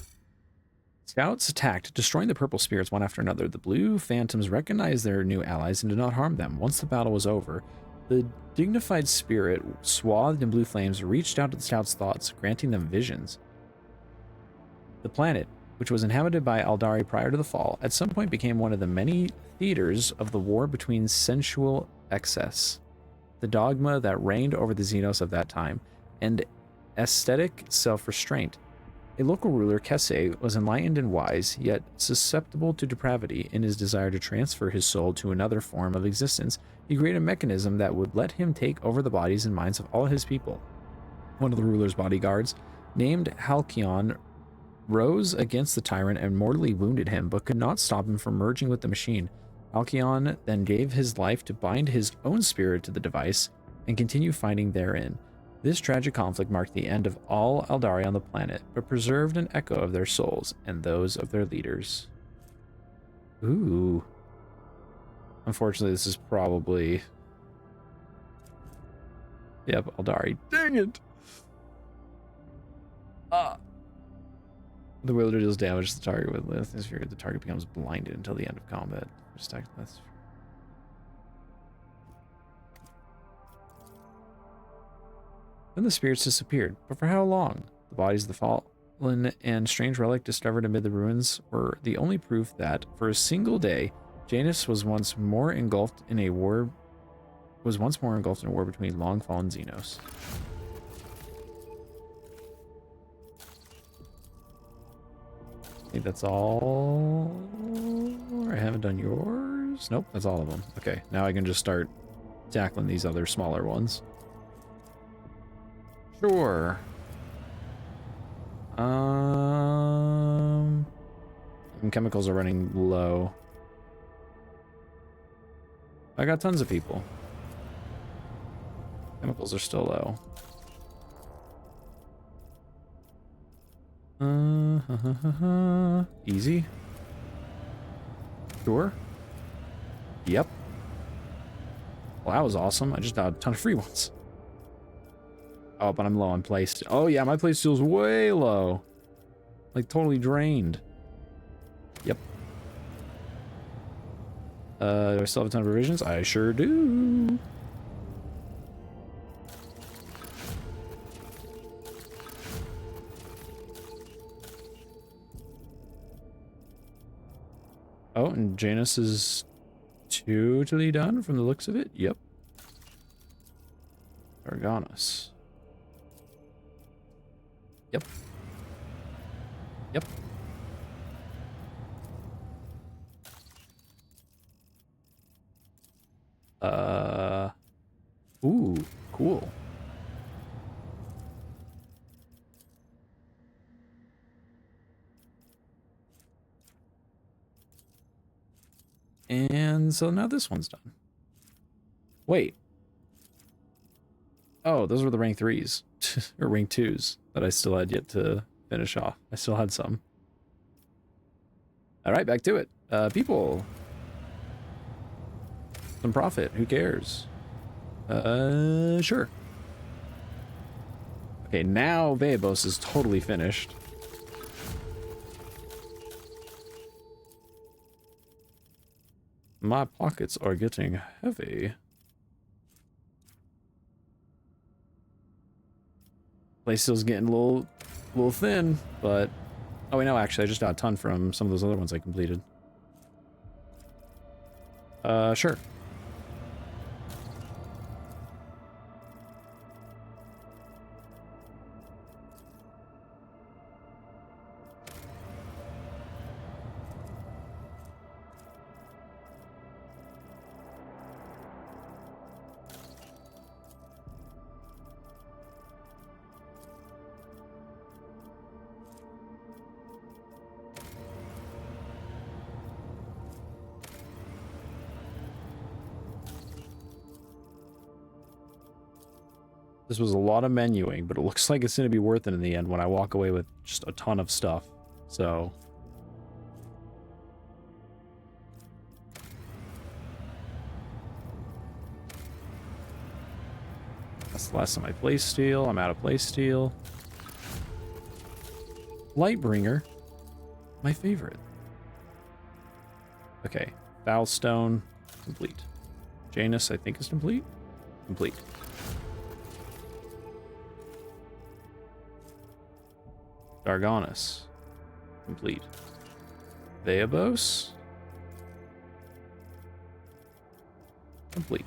Scouts attacked, destroying the purple spirits one after another. The blue phantoms recognized their new allies and did not harm them. Once the battle was over, the dignified spirit, swathed in blue flames, reached out to the scouts' thoughts, granting them visions. The planet, which was inhabited by Aeldari prior to the fall, at some point became one of the many theaters of the war between sensual excess, the dogma that reigned over the Xenos of that time, and aesthetic self-restraint. A local ruler, Kesse, was enlightened and wise, yet susceptible to depravity. In his desire to transfer his soul to another form of existence, he created a mechanism that would let him take over the bodies and minds of all his people. one of the ruler's bodyguards, named Halcyon, rose against the tyrant and mortally wounded him, but could not stop him from merging with the machine. Halcyon then gave his life to bind his own spirit to the device and continue fighting therein. This tragic conflict marked the end of all Eldari on the planet, but preserved an echo of their souls and those of their leaders. Ooh. Unfortunately, this is probably... Yep, Eldari. Dang it! The wielder deals damage to the target with Lith's Fury. The target becomes blinded until the end of combat. Then the spirits disappeared. But for how long? The bodies of the fallen and strange relic discovered amid the ruins were the only proof that, for a single day, Janus was once more engulfed in a war between long-fallen Xenos. I think that's all. I haven't done yours. Nope, that's all of them. Okay, now I can just start tackling these other smaller ones. Sure. Chemicals are running low. I got tons of people. Chemicals are still low. Easy. Sure. Yep. Well, that was awesome. I just got a ton of free ones. Oh, but I'm low on place. Oh yeah, my place steel's way low. Like totally drained. Yep. Do I still have a ton of provisions? I sure do. Oh, and Janus is totally done from the looks of it. Yep. Argonis. Yep. Yep. Ooh, cool. And so now this one's done. Wait. Oh, those were the rank 3s. Or rank 2s that I still had yet to finish off. I still had some. Alright, back to it. People. Some profit. Who cares? Sure. Okay, now Veabos is totally finished. My pockets are getting heavy. Playstill's getting a little thin, but... Oh, wait, no, actually, I just got a ton from some of those other ones I completed. Sure. This was a lot of menuing, but it looks like it's going to be worth it in the end when I walk away with just a ton of stuff. So... that's the last of my playsteel. I'm out of playsteel. Lightbringer. My favorite. Okay. Foulstone. Complete. Janus, I think, is complete. Complete. Dargonis. Complete. Veabos. Complete.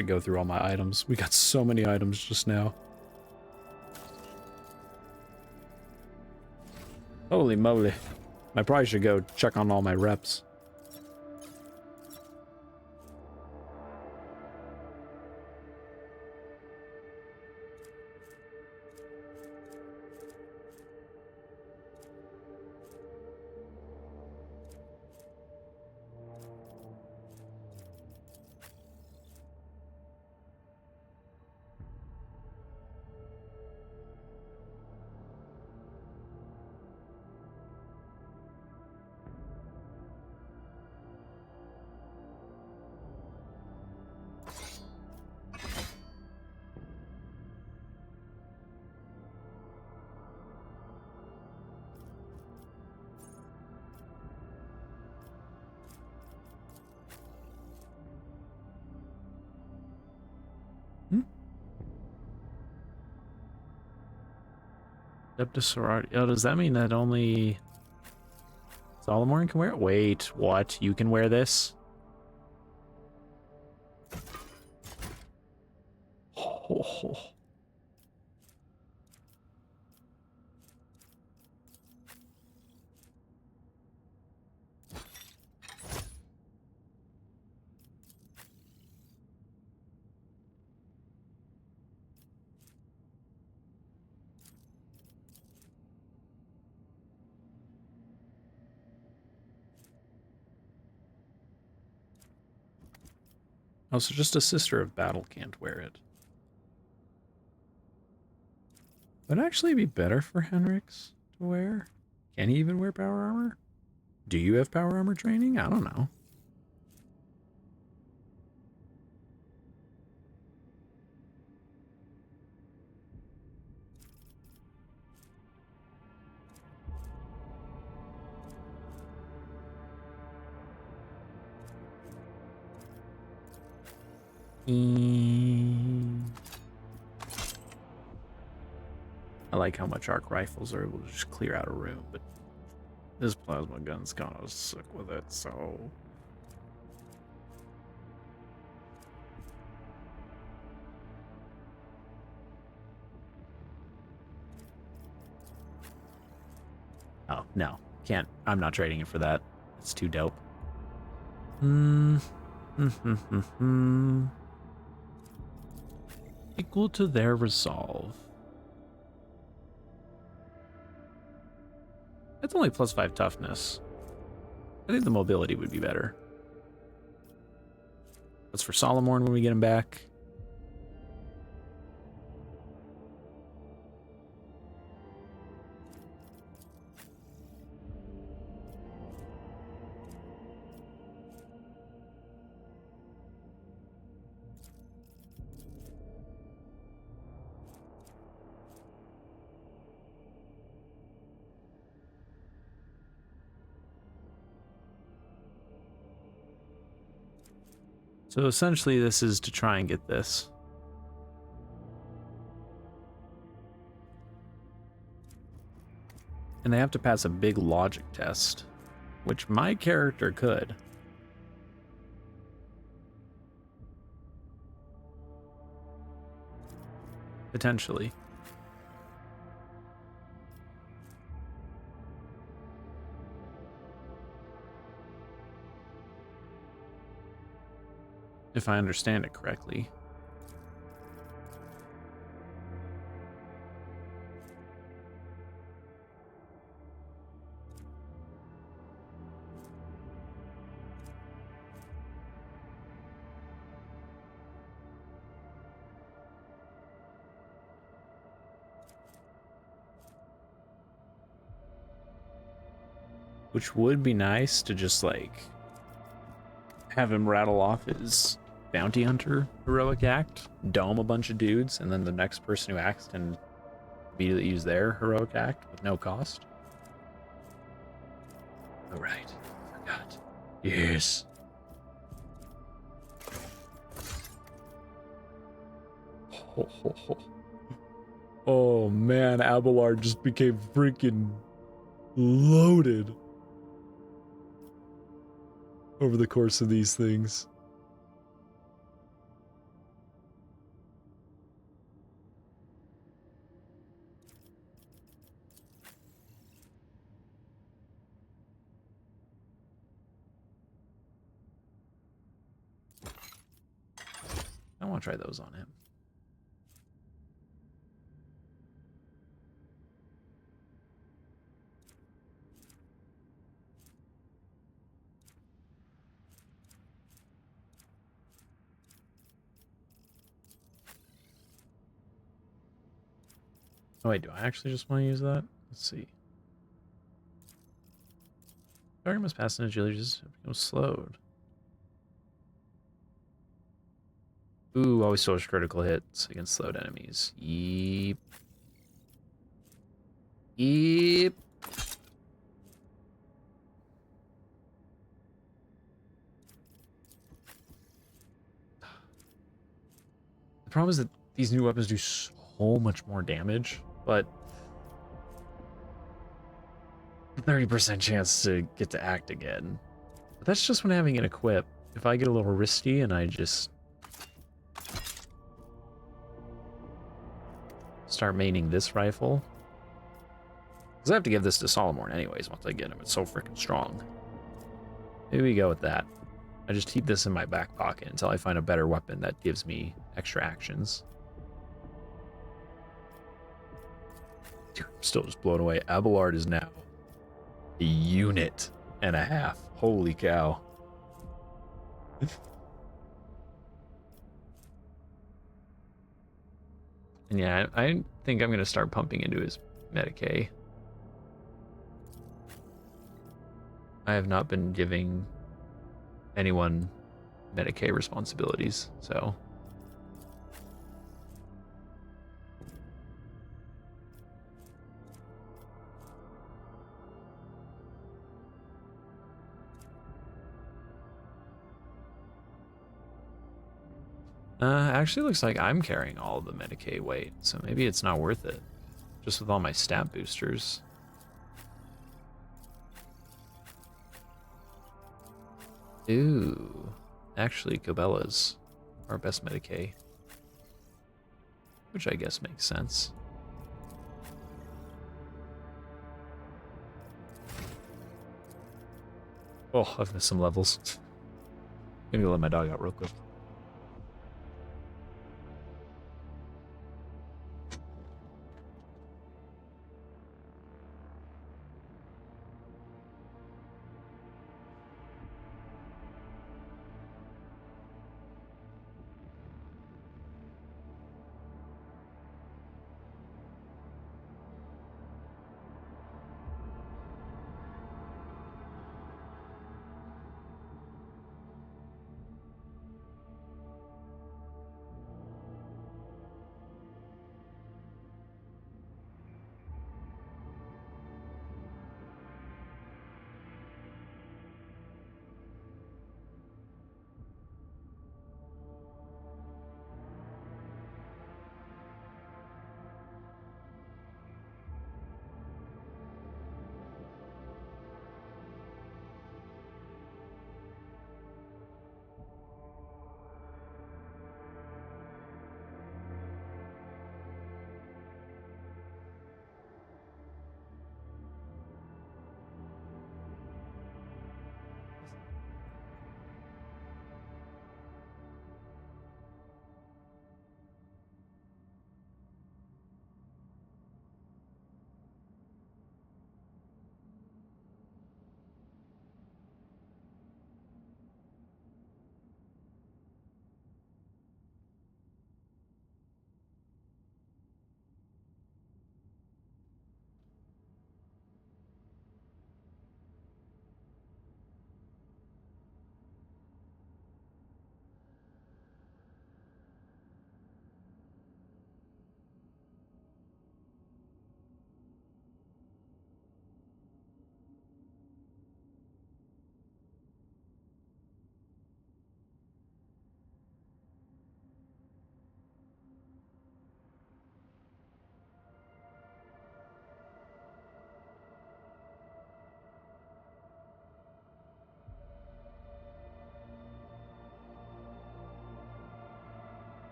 to go through all my items. We got so many items just now. Holy moly. I probably should go check on all my reps. Adeptus Sorority. Oh, does that mean that only Solomon can wear it? Wait, what? You can wear this? Oh. Oh, so just a Sister of Battle can't wear it. Would it actually be better for Henrix to wear? Can he even wear power armor? Do you have power armor training? I don't know. I like how much arc rifles are able to just clear out a room, but this plasma gun's kind of sick with it, so... Oh, no. Can't. I'm not trading it for that. It's too dope. Equal to their resolve. That's only +5 toughness. I think the mobility would be better. That's for Solomon when we get him back. So essentially this is to try and get this. And they have to pass a big logic test, which my character could. Potentially. If I understand it correctly. Which would be nice to just, like, have him rattle off his bounty hunter heroic act, dome a bunch of dudes, and then the next person who acts can immediately use their heroic act with no cost. Oh, right. Forgot. Yes. Oh, man, Abelard just became freaking loaded over the course of these things. want to try those on him. Oh wait, do I actually just want to use that? Let's see. Target must pass an agility just become slowed. Ooh, always source critical hits against slowed enemies. Yeep. Yeep. The problem is that these new weapons do so much more damage, but 30% chance to get to act again. But that's just when having an equip. If I get a little risky and I just start maining this rifle, because I have to give this to Solomon anyways once I get him. It's so freaking strong. Maybe we go with that. I just keep this in my back pocket until I find a better weapon that gives me extra actions. Dude, I'm still just blown away. Abelard is now a unit and a half. Holy cow. And yeah, I think I'm going to start pumping into his Medicae. I have not been giving anyone Medicae responsibilities, so... actually looks like I'm carrying all of the Medicae weight, so maybe it's not worth it. Just with all my stat boosters. Ooh. Actually, Cabela's our best Medicae. Which I guess makes sense. Oh, I've missed some levels. Gonna go let my dog out real quick.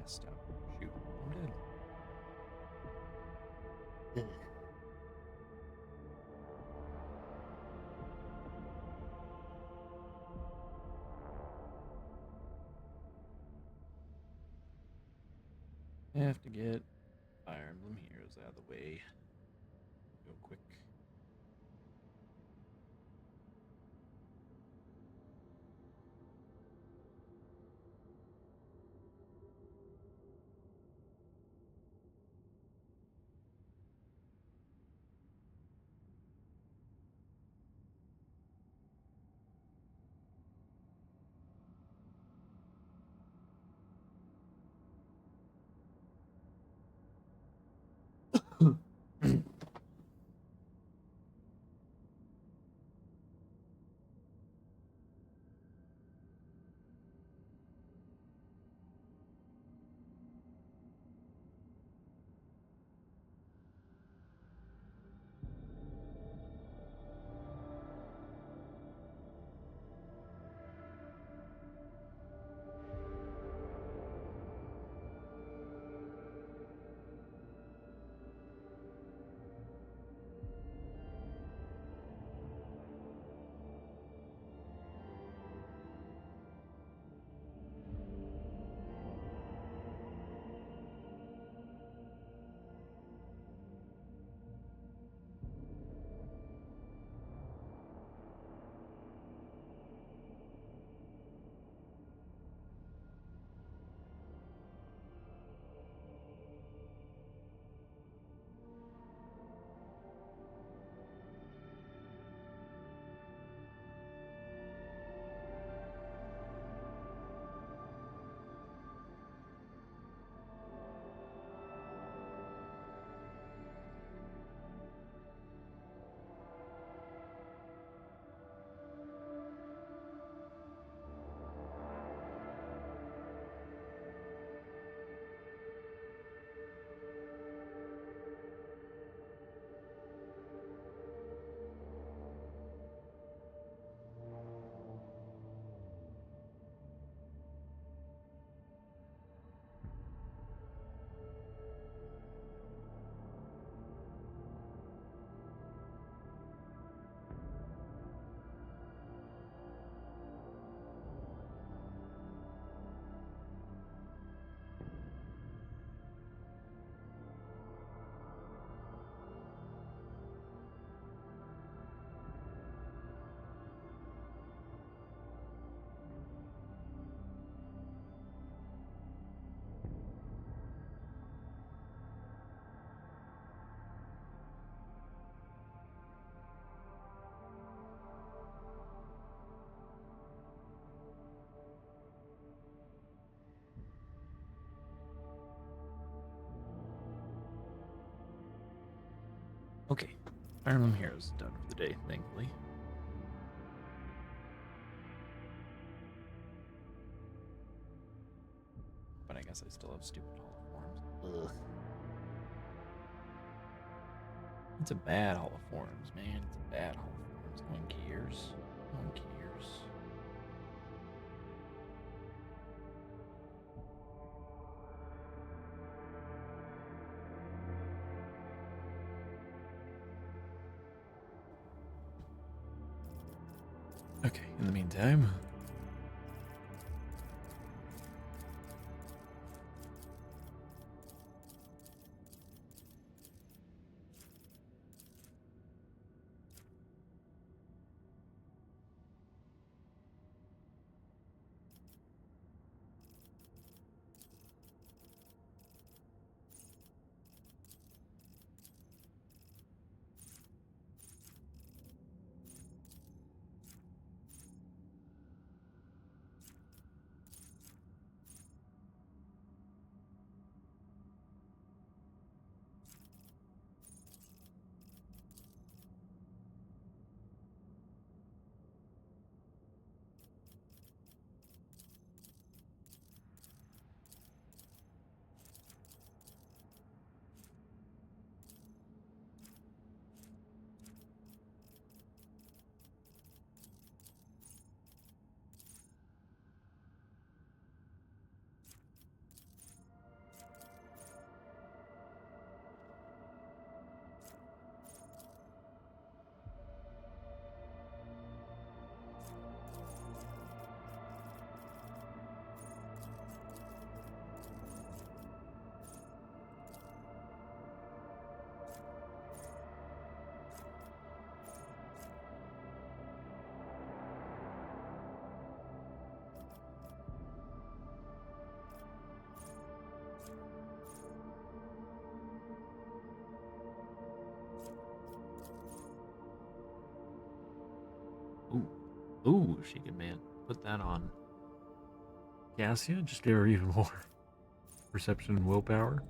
passed out. Shoot, I'm dead. I have to get Fire Emblem Heroes out of the way. Real quick. Okay, Fire Emblem Heroes is done for the day, thankfully. But I guess I still have stupid Hall of Forms. Ugh. It's a bad Hall of Forms, man. It's a bad Hall of Forms. No one cares. No one cares. Okay, in the meantime, Ooh, ooh, Shaken Man. Put that on Cassia. Just give her even more perception and willpower.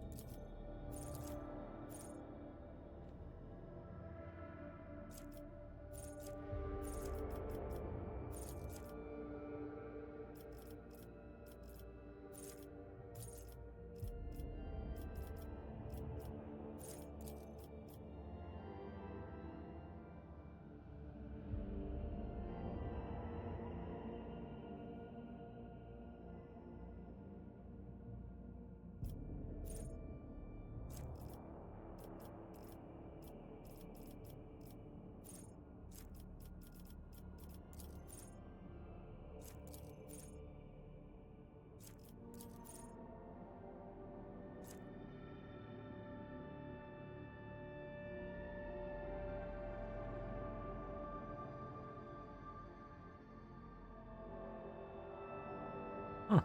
Huh.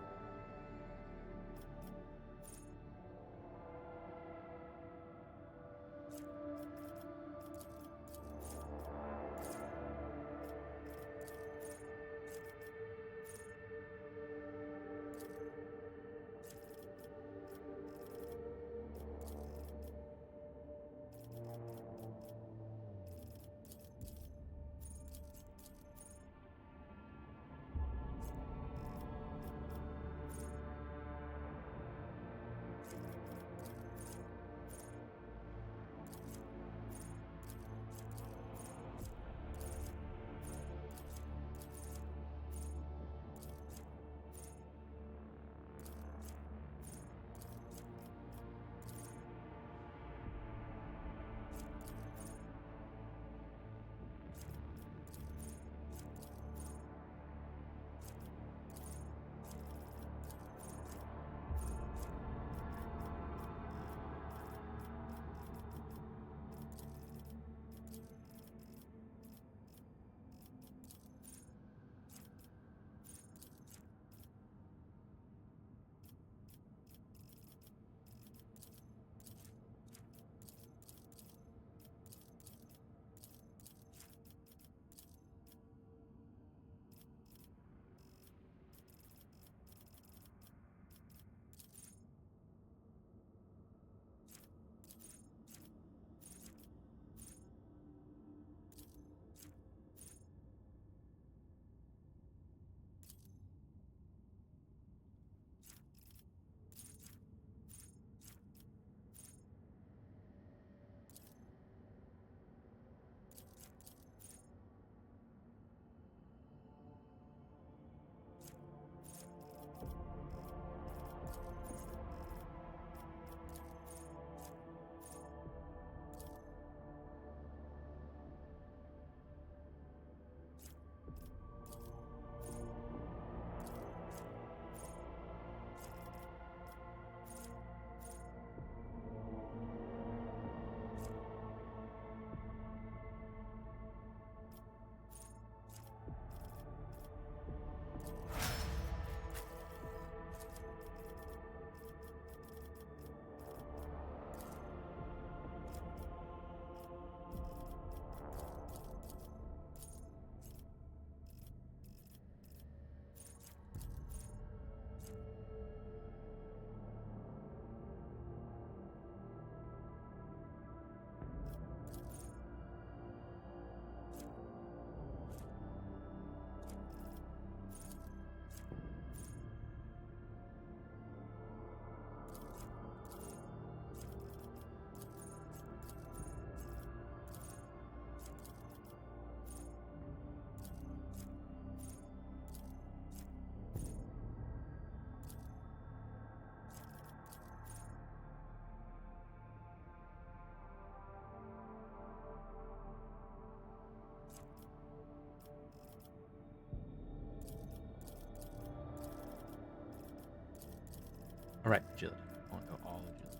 All right, agility. I want to go all agility.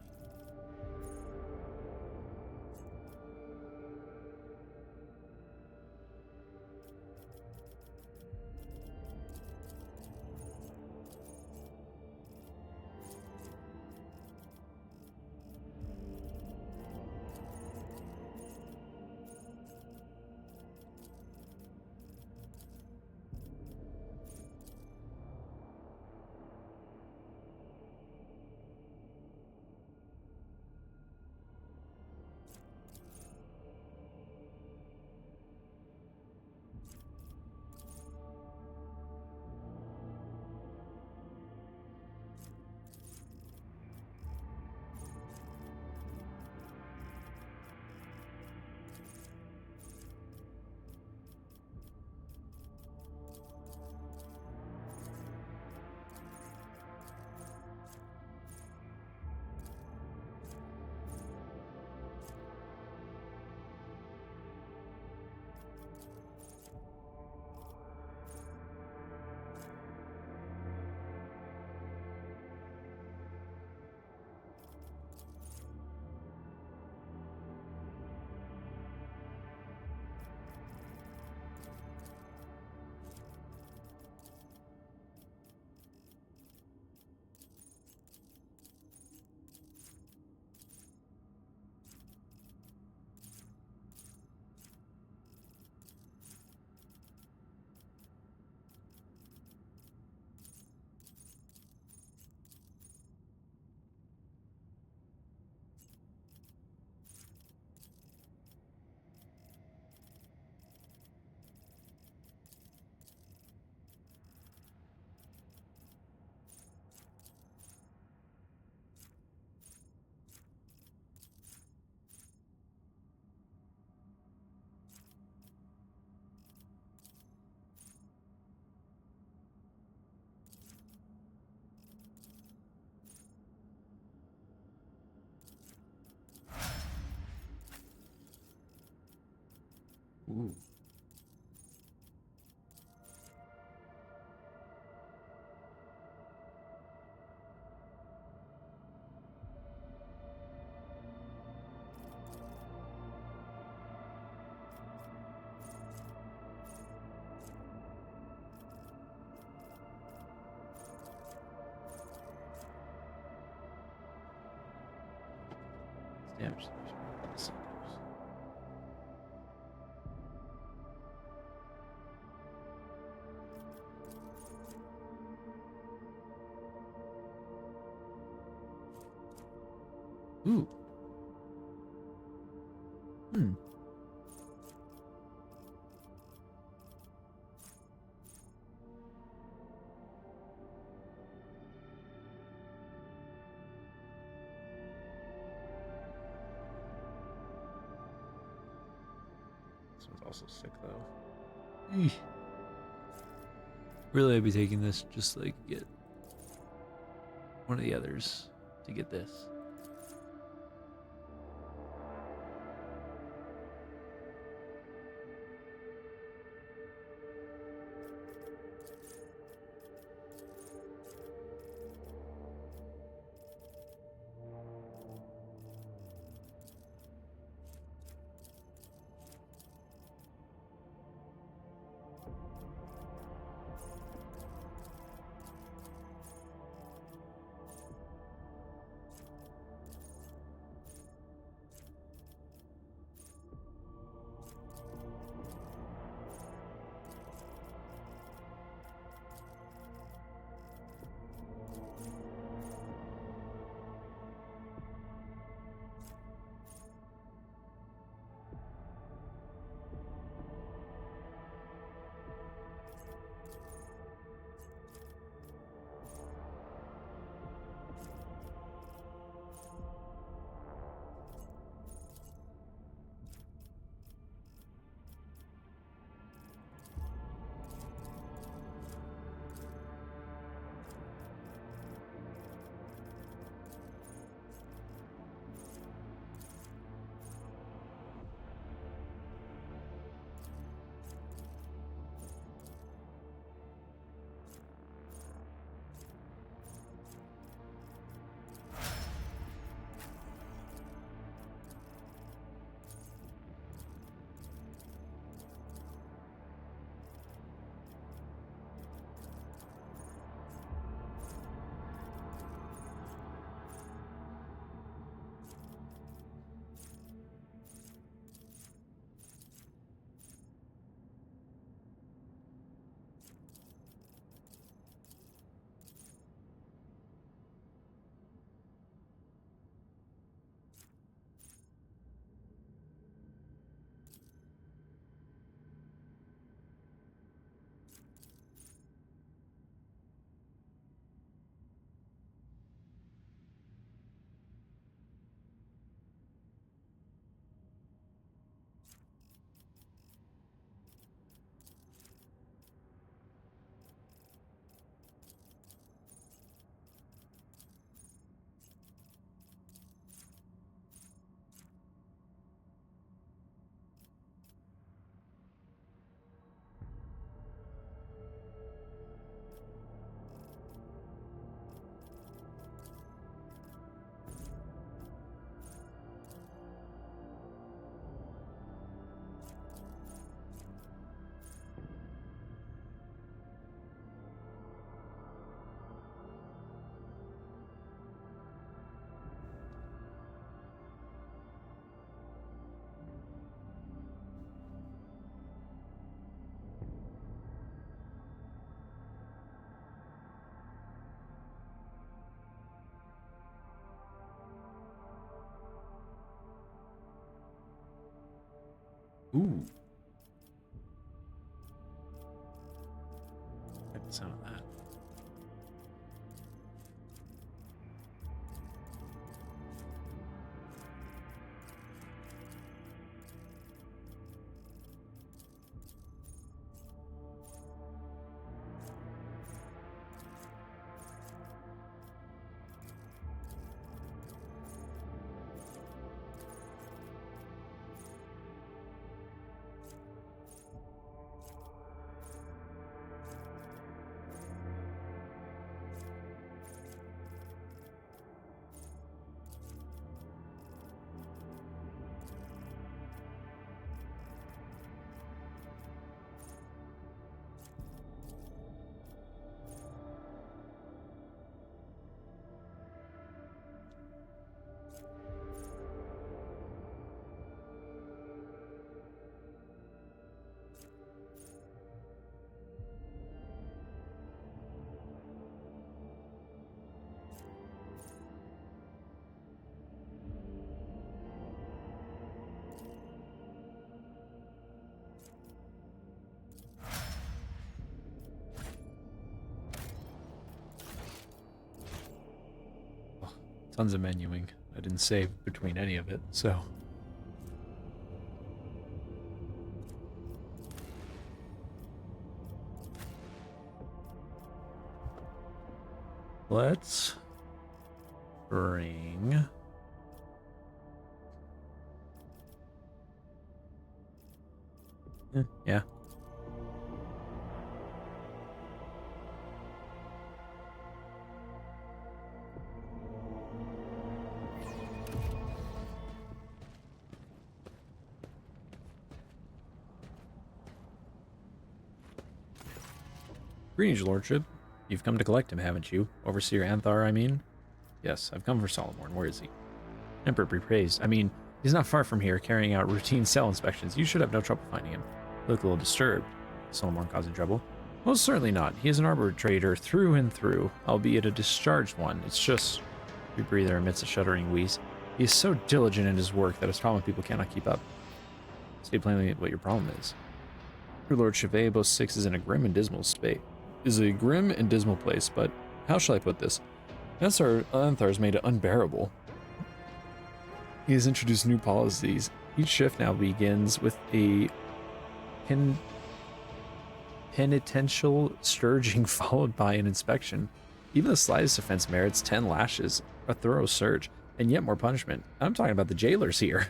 Ooh. Damage. Ooh. Hmm. This one's also sick though. Eesh. Really, I'd be taking this just so I could get one of the others to get this. Ooh. I like the sound of that. Tons of menuing. I didn't save between any of it, so. Let's bring... Yeah. Greetings, your lordship. You've come to collect him, haven't you? Overseer Anthar, I mean? Yes, I've come for Solomorn. Where is he? Emperor be praised. I mean, he's not far from here, carrying out routine cell inspections. You should have no trouble finding him. You look a little disturbed. Solomorn causing trouble? Most certainly not. He is an arbitrator through and through, albeit a discharged one. It's just... The breather emits a shuddering wheeze. He is so diligent in his work that his common people cannot keep up. State plainly what your problem is. Your lordship, Erebos 6 is in a grim and dismal state. Is a grim and dismal place, but how shall I put this? Anthar's made it unbearable. He has introduced new policies. Each shift now begins with a penitential scourging followed by an inspection. Even the slightest offense merits 10 lashes, a thorough search, and yet more punishment. I'm talking about the jailers here.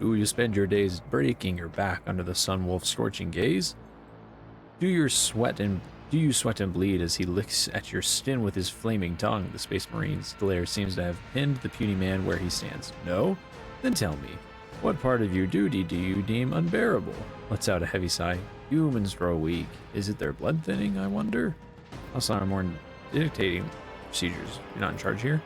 Ooh, you spend your days breaking your back under the sun wolf's scorching gaze? Do you sweat and bleed as he licks at your skin with his flaming tongue? The Space Marine's glare seems to have pinned the puny man where he stands. No? Then tell me, what part of your duty do you deem unbearable? Lets out a heavy sigh. Humans grow weak. Is it their blood thinning, I wonder? Solomorn dictating procedures. You're not in charge here?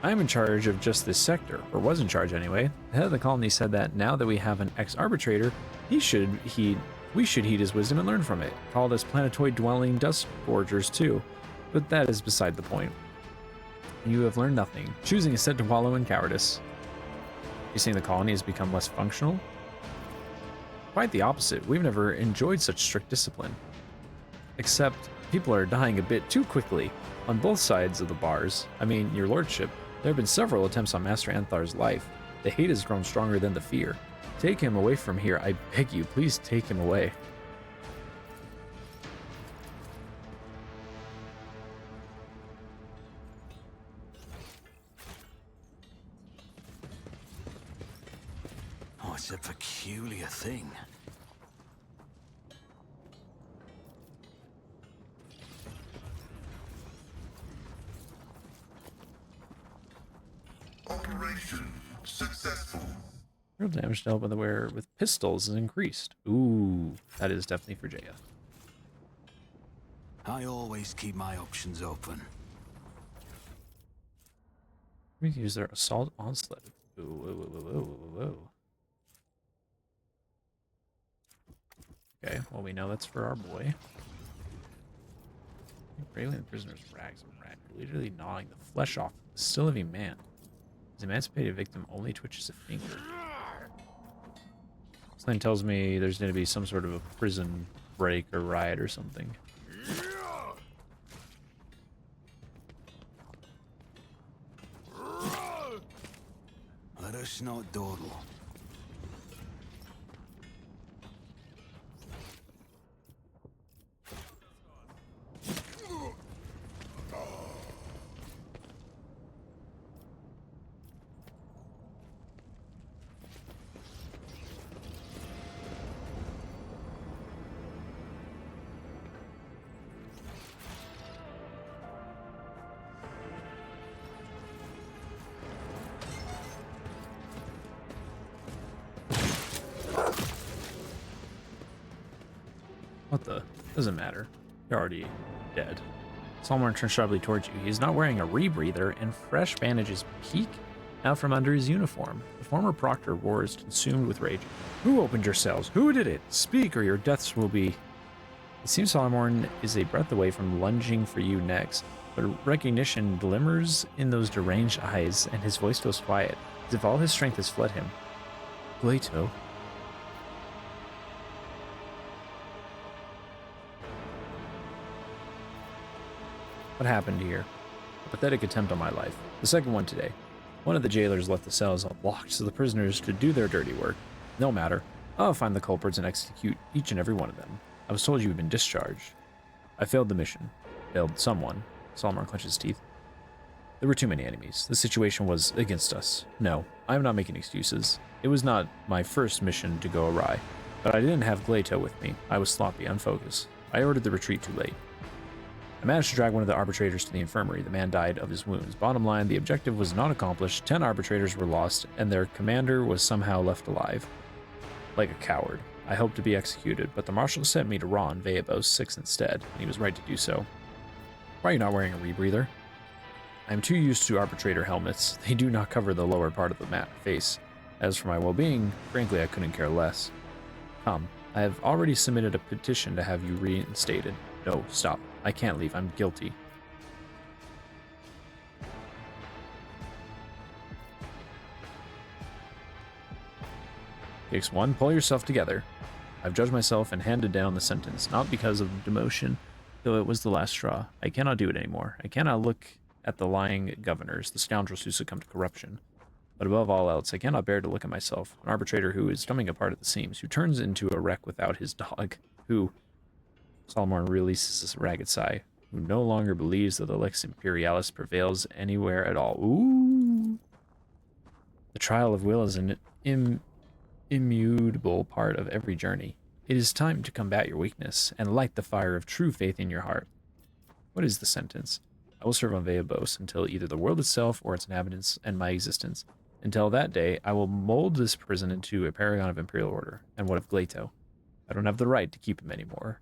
I'm in charge of just this sector, or was in charge anyway. The head of the colony said that now that we have an ex-arbitrator, we should heed his wisdom and learn from it. Call us planetoid-dwelling dust gorgers too. But that is beside the point. You have learned nothing. Choosing is said to wallow in cowardice. You saying the colony has become less functional? Quite the opposite. We've never enjoyed such strict discipline. Except people are dying a bit too quickly on both sides of the bars. I mean, your lordship, there have been several attempts on Master Anthar's life. The hate has grown stronger than the fear. Take him away from here, I beg you. Please take him away. Oh, it's a peculiar thing. Operation successful. Real damage dealt by the wearer with pistols is increased. Ooh, that is definitely for Jaya. I always keep my options open. We can use their assault onslaught. Ooh, whoa, whoa, whoa, whoa, whoa, whoa. Okay, well we know that's for our boy. Bravely the prisoner's rags and rat, literally gnawing the flesh off the still living man. His emancipated victim only twitches a finger. Something tells me there's going to be some sort of a prison break or riot or something. Let us not dawdle. What the? Doesn't matter. You're already dead. Solomon turns sharply towards you. He's not wearing a rebreather, and fresh bandages peek out from under his uniform. The former proctor roars, consumed with rage. Who opened your cells? Who did it? Speak, or your deaths will be... It seems Solomon is a breath away from lunging for you next, but recognition glimmers in those deranged eyes, and his voice goes quiet, as if all his strength has fled him. Plato. What happened here? A pathetic attempt on my life. The second one today. One of the jailers left the cells unlocked so the prisoners could do their dirty work. No matter. I'll find the culprits and execute each and every one of them. I was told you had been discharged. I failed the mission. Failed someone. Solomon clenched his teeth. There were too many enemies. The situation was against us. No, I am not making excuses. It was not my first mission to go awry. But I didn't have Glato with me. I was sloppy, unfocused. I ordered the retreat too late. I managed to drag one of the arbitrators to the infirmary. The man died of his wounds. Bottom line, the objective was not accomplished. 10 arbitrators were lost, and their commander was somehow left alive. Like a coward. I hoped to be executed, but the marshal sent me to Ron Veabos 6 instead, and he was right to do so. Why are you not wearing a rebreather? I am too used to arbitrator helmets. They do not cover the lower part of the face. As for my well-being, frankly, I couldn't care less. Come, I have already submitted a petition to have you reinstated. No, stop. I can't leave. I'm guilty. Case 1, pull yourself together. I've judged myself and handed down the sentence, not because of demotion, though it was the last straw. I cannot do it anymore. I cannot look at the lying governors, the scoundrels who succumb to corruption. But above all else, I cannot bear to look at myself, an arbitrator who is coming apart at the seams, who turns into a wreck without his dog, who... Solomon releases a ragged sigh, who no longer believes that the Lex Imperialis prevails anywhere at all. Ooh! The trial of will is an immutable part of every journey. It is time to combat your weakness and light the fire of true faith in your heart. What is the sentence? I will serve on Veabos until either the world itself or its inhabitants end my existence. Until that day, I will mold this prison into a paragon of Imperial order. And what of Glato? I don't have the right to keep him anymore.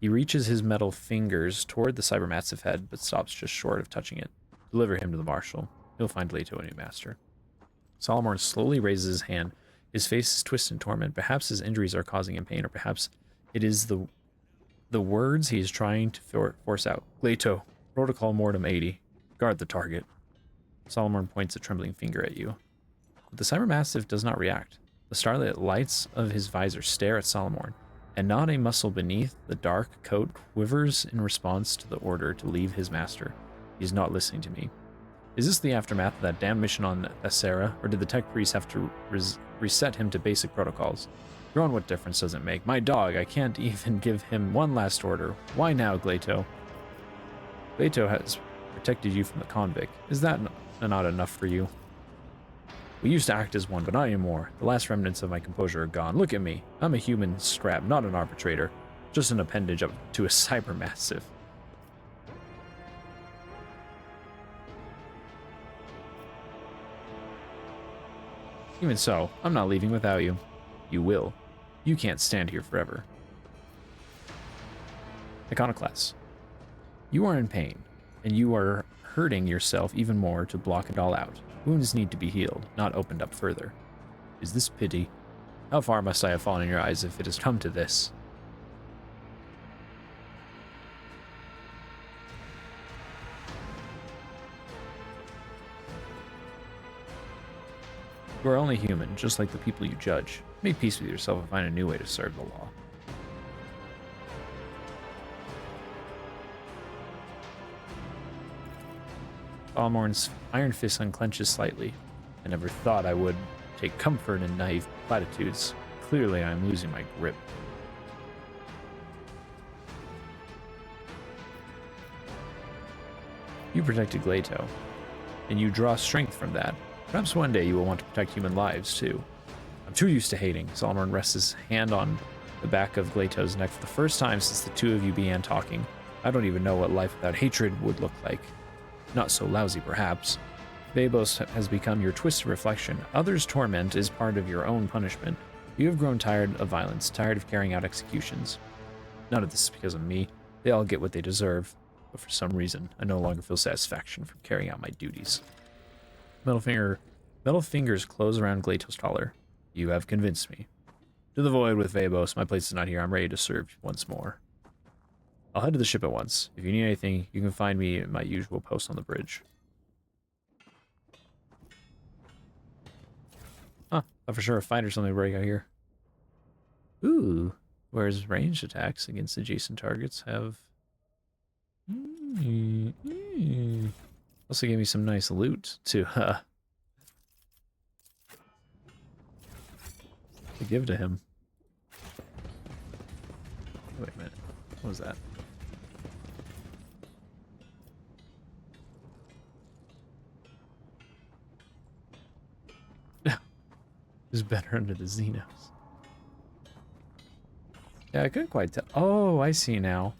He reaches his metal fingers toward the cybermassive head, but stops just short of touching it. Deliver him to the marshal. He'll find Glato a new master. Solomon slowly raises his hand. His face is twisted in torment. Perhaps his injuries are causing him pain, or perhaps it is the words he is trying to force out. Glato, Protocol Mortem 80. Guard the target. Solomon points a trembling finger at you. But the cybermassive does not react. The starlit lights of his visor stare at Solomon, and not a muscle beneath the dark coat quivers in response to the order to leave his master. He is not listening to me. Is this the aftermath of that damn mission on Thessera, or did the tech priest have to reset him to basic protocols? Grown, what difference does it make? My dog, I can't even give him one last order. Why now, Glato? Glato has protected you from the convict. Is that not enough for you? We used to act as one, but not anymore. The last remnants of my composure are gone. Look at me. I'm a human scrap, not an arbitrator. Just an appendage up to a cybermassive. Even so, I'm not leaving without you. You will. You can't stand here forever. Iconoclast. You are in pain, and you are hurting yourself even more to block it all out. Wounds need to be healed, not opened up further. Is this pity? How far must I have fallen in your eyes if it has come to this? You are only human, just like the people you judge. Make peace with yourself and find a new way to serve the law. Balmorn's iron fist unclenches slightly. I never thought I would take comfort in naive platitudes. Clearly, I am losing my grip. You protected Glato, and you draw strength from that. Perhaps one day you will want to protect human lives, too. I'm too used to hating. Solomon rests his hand on the back of Glato's neck for the first time since the two of you began talking. I don't even know what life without hatred would look like. Not so lousy, perhaps. Veabos has become your twisted reflection. Others' torment is part of your own punishment. You have grown tired of violence, tired of carrying out executions. None of this is because of me. They all get what they deserve. But for some reason, I no longer feel satisfaction from carrying out my duties. Metal fingers close around Glato's collar. You have convinced me. To the void with Veabos. My place is not here. I'm ready to serve once more. I'll head to the ship at once. If you need anything, you can find me at my usual post on the bridge. Huh. Thought for sure a fight or something would break out here. Ooh. Whereas ranged attacks against adjacent targets have... Also gave me some nice loot to give to him. Wait a minute. What was that? Who's better under the Xenos? Yeah, I couldn't quite tell. Oh, I see now.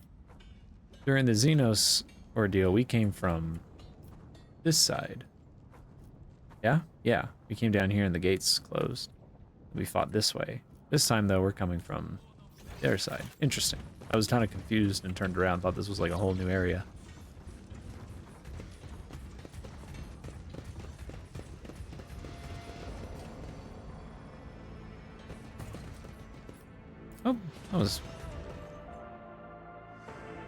During the Xenos ordeal, we came from this side. Yeah? Yeah. We came down here and the gates closed. We fought this way. This time, though, we're coming from the other side. Interesting. I was kind of confused and turned around, thought this was like a whole new area. Oh, that was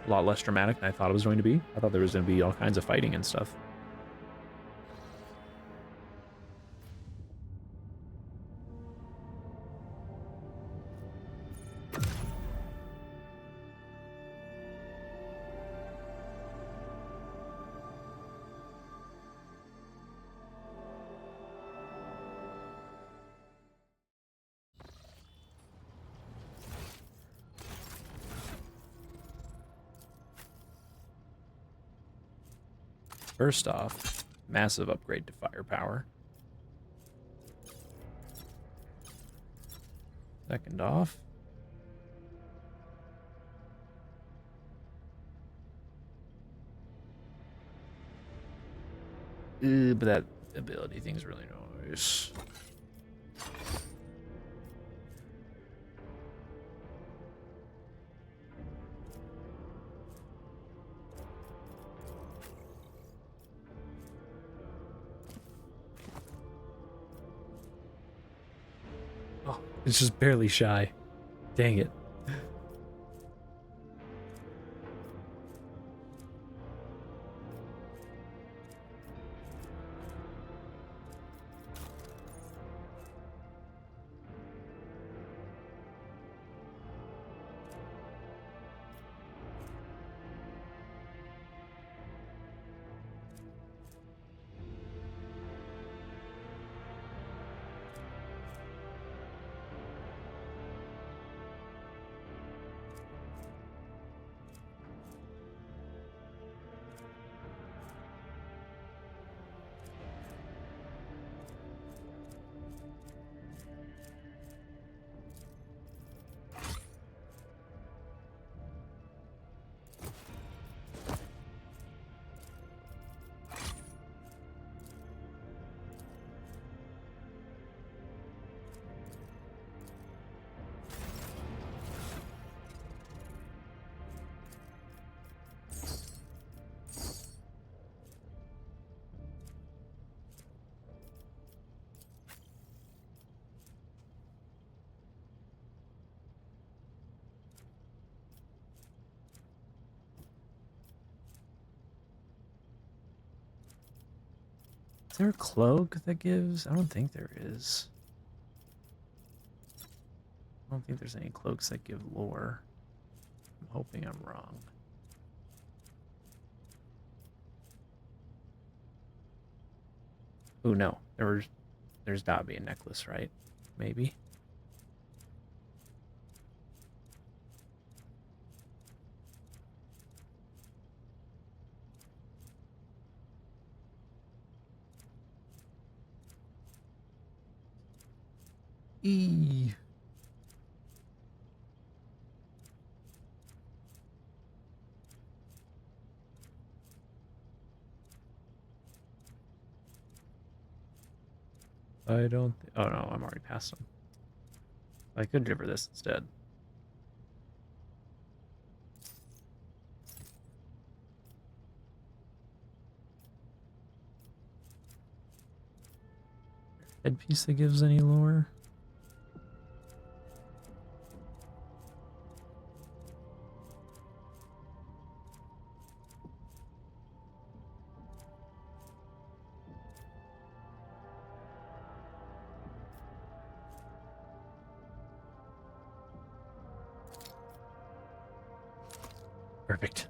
a lot less dramatic than I thought it was going to be. I thought there was going to be all kinds of fighting and stuff. First off, massive upgrade to firepower. Second off, but that ability thing's really nice. Oh, it's just barely shy. Dang it. Is there a cloak that gives? I don't think there is. I don't think there's any cloaks that give lore. I'm hoping I'm wrong. Oh no, there's gotta be a necklace, right? Maybe. E. I don't. Oh no, I'm already past them. I could deliver this instead. Headpiece that gives any lore? Perfect.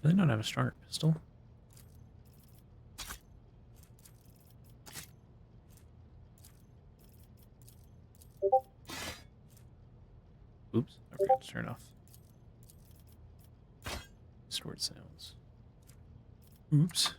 Do they not have a stronger pistol? Oops, I forgot to turn off stored sounds. Oops.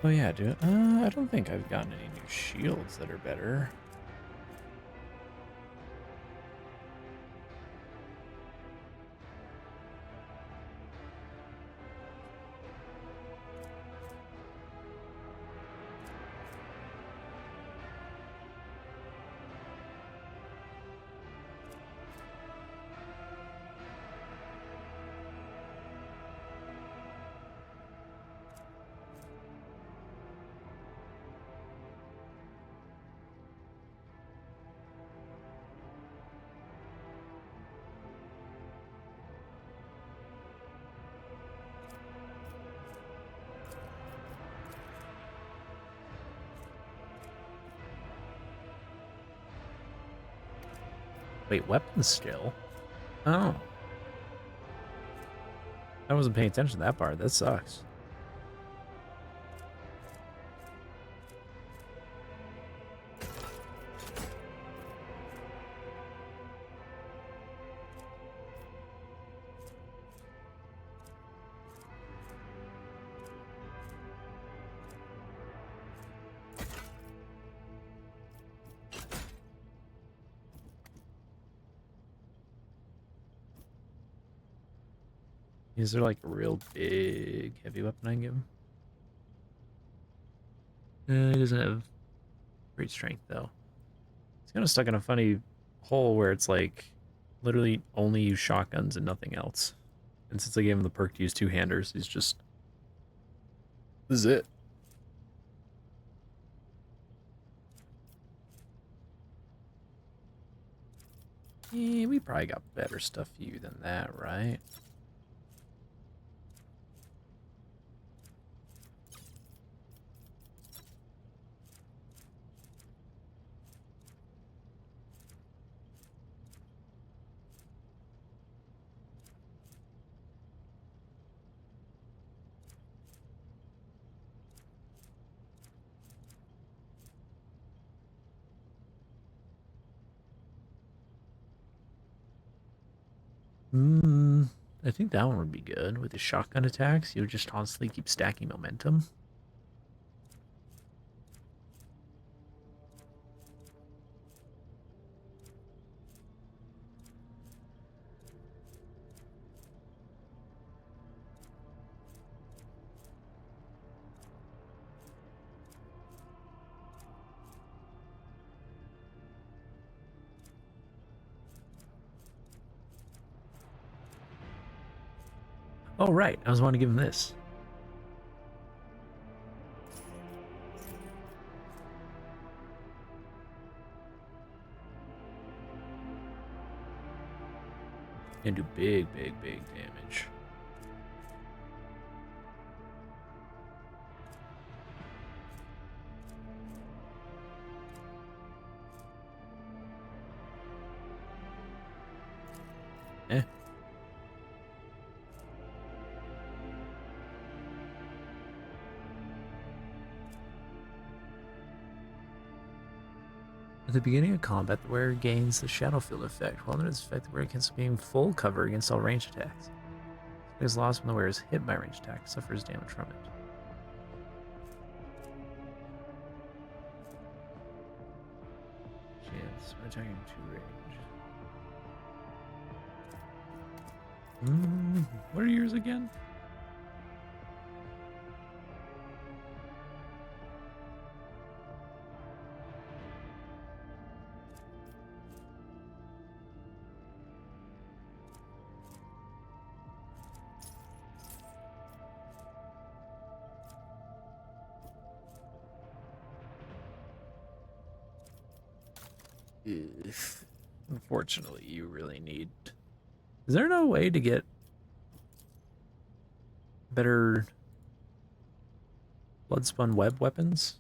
Oh yeah, dude. I don't think I've gotten any new shields that are better. Wait, weapons still? Oh. I wasn't paying attention to that part. That sucks. Is there like a real big heavy weapon I can give him? He doesn't have great strength though. He's kind of stuck in a funny hole where it's like literally only use shotguns and nothing else. And since I gave him the perk to use two-handers, he's just... This is it. Yeah, we probably got better stuff for you than that, right? Hmm. I think that one would be good. With the shotgun attacks, you would just constantly keep stacking momentum. Oh, right. I was wanting to give him this. And do big, big, big damage. Eh. At the beginning of combat, the wearer gains the Shadow Field effect. While under this effect, the wearer can gain full cover against all ranged attacks. It is lost when the wearer is hit by a ranged attack, suffers damage from it. Chance when attacking two range. What are yours again? Unfortunately, you really need... Is there no way to get better Bloodspun web weapons?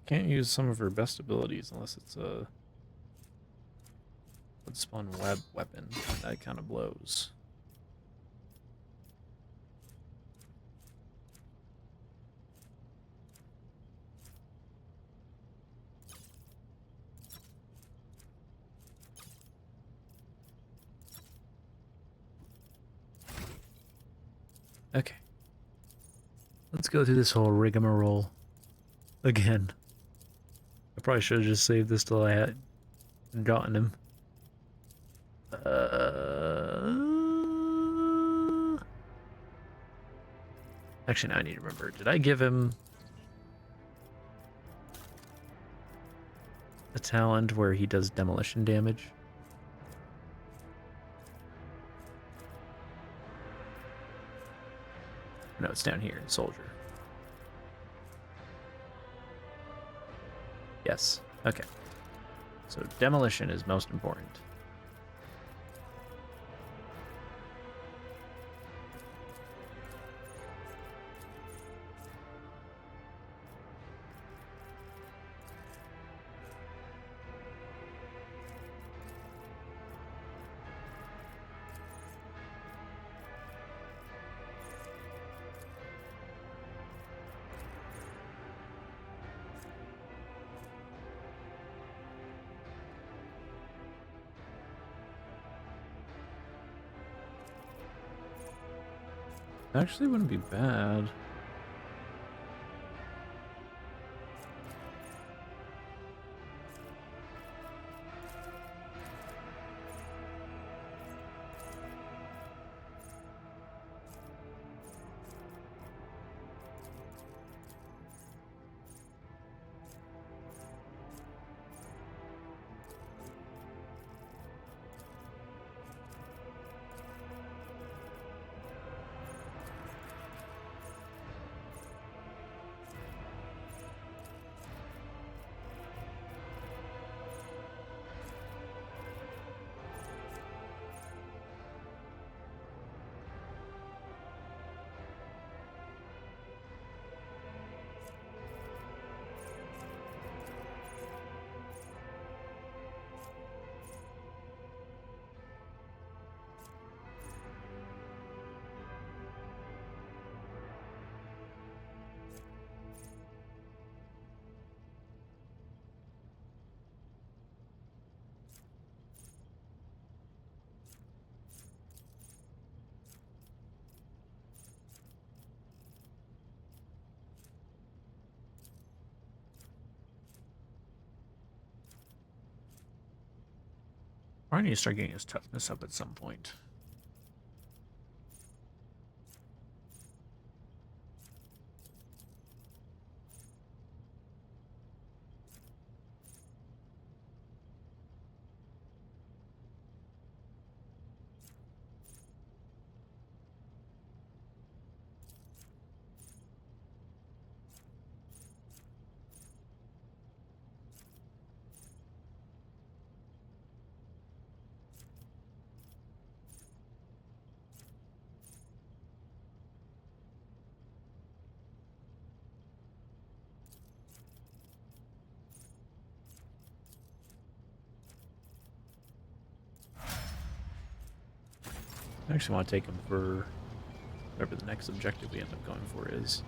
Can't use some of her best abilities unless it's a Bloodspun web weapon. That kind of blows. Okay. Let's go through this whole rigmarole again. I probably should have just saved this till I had gotten him. Actually, now I need to remember. Did I give him a talent where he does demolition damage? No, it's down here in Soldier. Yes. Okay. So demolition is most important. Actually wouldn't be bad. I need to start getting his toughness up at some point. I actually want to take him for whatever the next objective we end up going for is.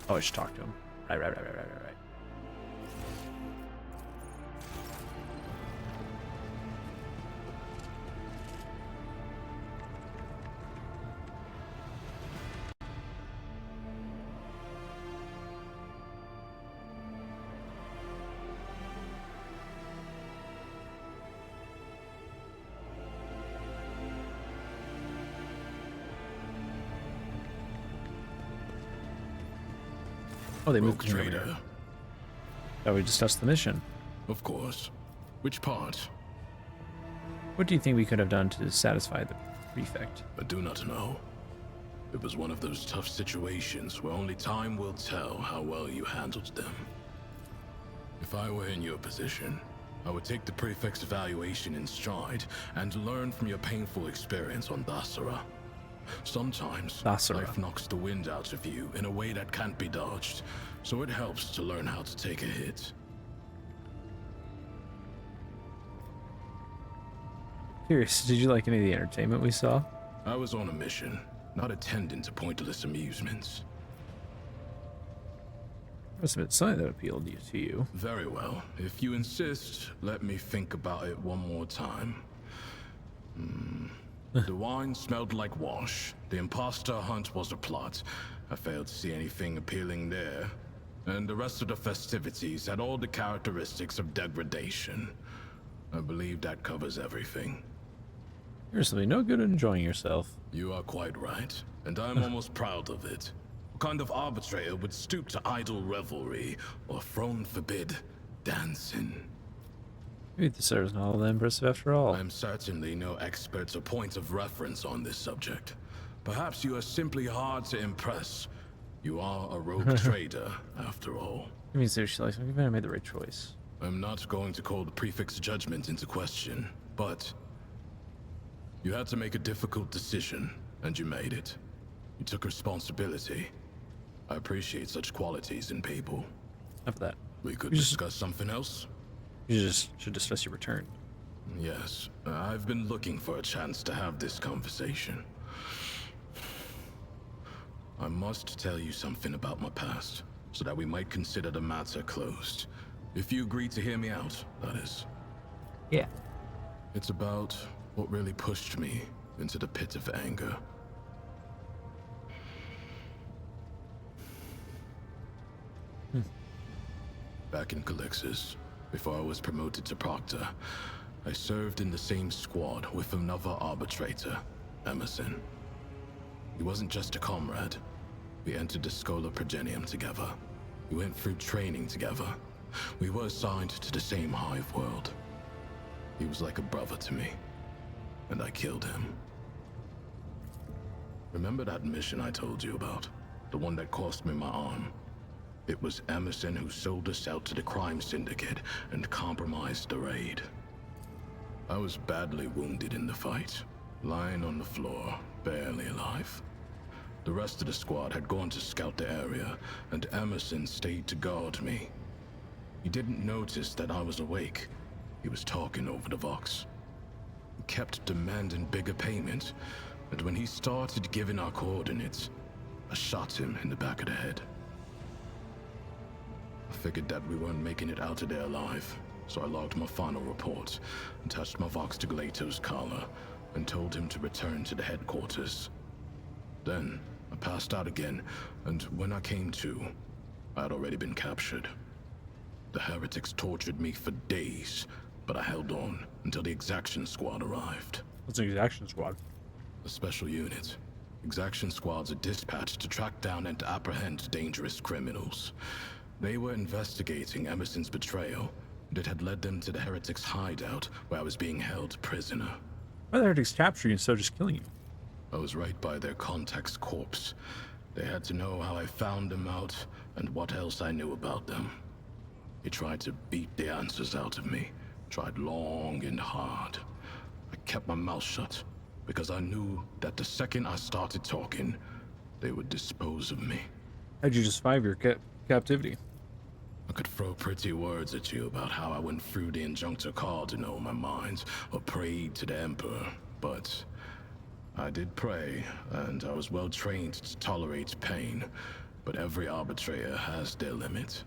Oh, I should talk to him. Right. Oh, they moved Rogue the trainer. trader. Oh, we discussed the mission. Of course. Which part? What do you think we could have done to satisfy the prefect? I do not know. It was one of those tough situations where only time will tell how well you handled them. If I were in your position, I would take the prefect's evaluation in stride and learn from your painful experience on Dasara. Sometimes, Dasara. life knocks the wind out of you in a way that can't be dodged, so it helps to learn how to take a hit. Curious, did you like any of the entertainment we saw? I was on a mission, not attending to pointless amusements. Must have been something that appealed to you. Very well. If you insist, let me think about it one more time. The wine smelled like wash. The imposter hunt was a plot. I failed to see anything appealing there. And the rest of the festivities had all the characteristics of degradation. I believe that covers everything. You're simply no good at enjoying yourself. You are quite right, and I'm almost proud of it. What kind of arbitrator would stoop to idle revelry, or throne forbid, dancing? Maybe the server's not all that impressive after all. I am certainly no expert or point of reference on this subject. Perhaps you are simply hard to impress. You are a rogue trader, after all. I mean, seriously, like, we might have made the right choice. I'm not going to call the prefect's judgment into question, but you had to make a difficult decision, and you made it. You took responsibility. I appreciate such qualities in people. Enough of that. We could You just- discuss something else? You just should discuss your return. Yes, I've been looking for a chance to have this conversation. I must tell you something about my past, so that we might consider the matter closed. If you agree to hear me out, that is. Yeah. It's about what really pushed me into the pit of anger. Back in Calixis, before I was promoted to Proctor, I served in the same squad with another arbitrator, Emerson. He wasn't just a comrade. We entered the Schola Progenium together. We went through training together. We were assigned to the same hive world. He was like a brother to me, and I killed him. Remember that mission I told you about? The one that cost me my arm? It was Emerson who sold us out to the crime syndicate and compromised the raid. I was badly wounded in the fight, lying on the floor, barely alive. The rest of the squad had gone to scout the area, and Emerson stayed to guard me. He didn't notice that I was awake. He was talking over the Vox. He kept demanding bigger payment, and when he started giving our coordinates, I shot him in the back of the head. I figured that we weren't making it out of there alive, so I logged my final report, attached my Vox to Glato's collar, and told him to return to the headquarters. Then, I passed out again, and when I came to, I had already been captured. The heretics tortured me for days, but I held on until the Exaction Squad arrived. What's an exaction squad? A special unit. Exaction squads are dispatched to track down and apprehend dangerous criminals. They were investigating Emerson's betrayal, and it had led them to the heretics' hideout, where I was being held prisoner. Why the heretics capture you instead of just killing you? I was right by their contact's corpse. They had to know how I found them out and what else I knew about them. He tried to beat the answers out of me, tried long and hard. I kept my mouth shut because I knew that the second I started talking, they would dispose of me. How'd you just survive your captivity? I could throw pretty words at you about how I went through the Injunctor Call to know my minds, or prayed to the Emperor, but I did pray, and I was well trained to tolerate pain, but every arbitrator has their limit.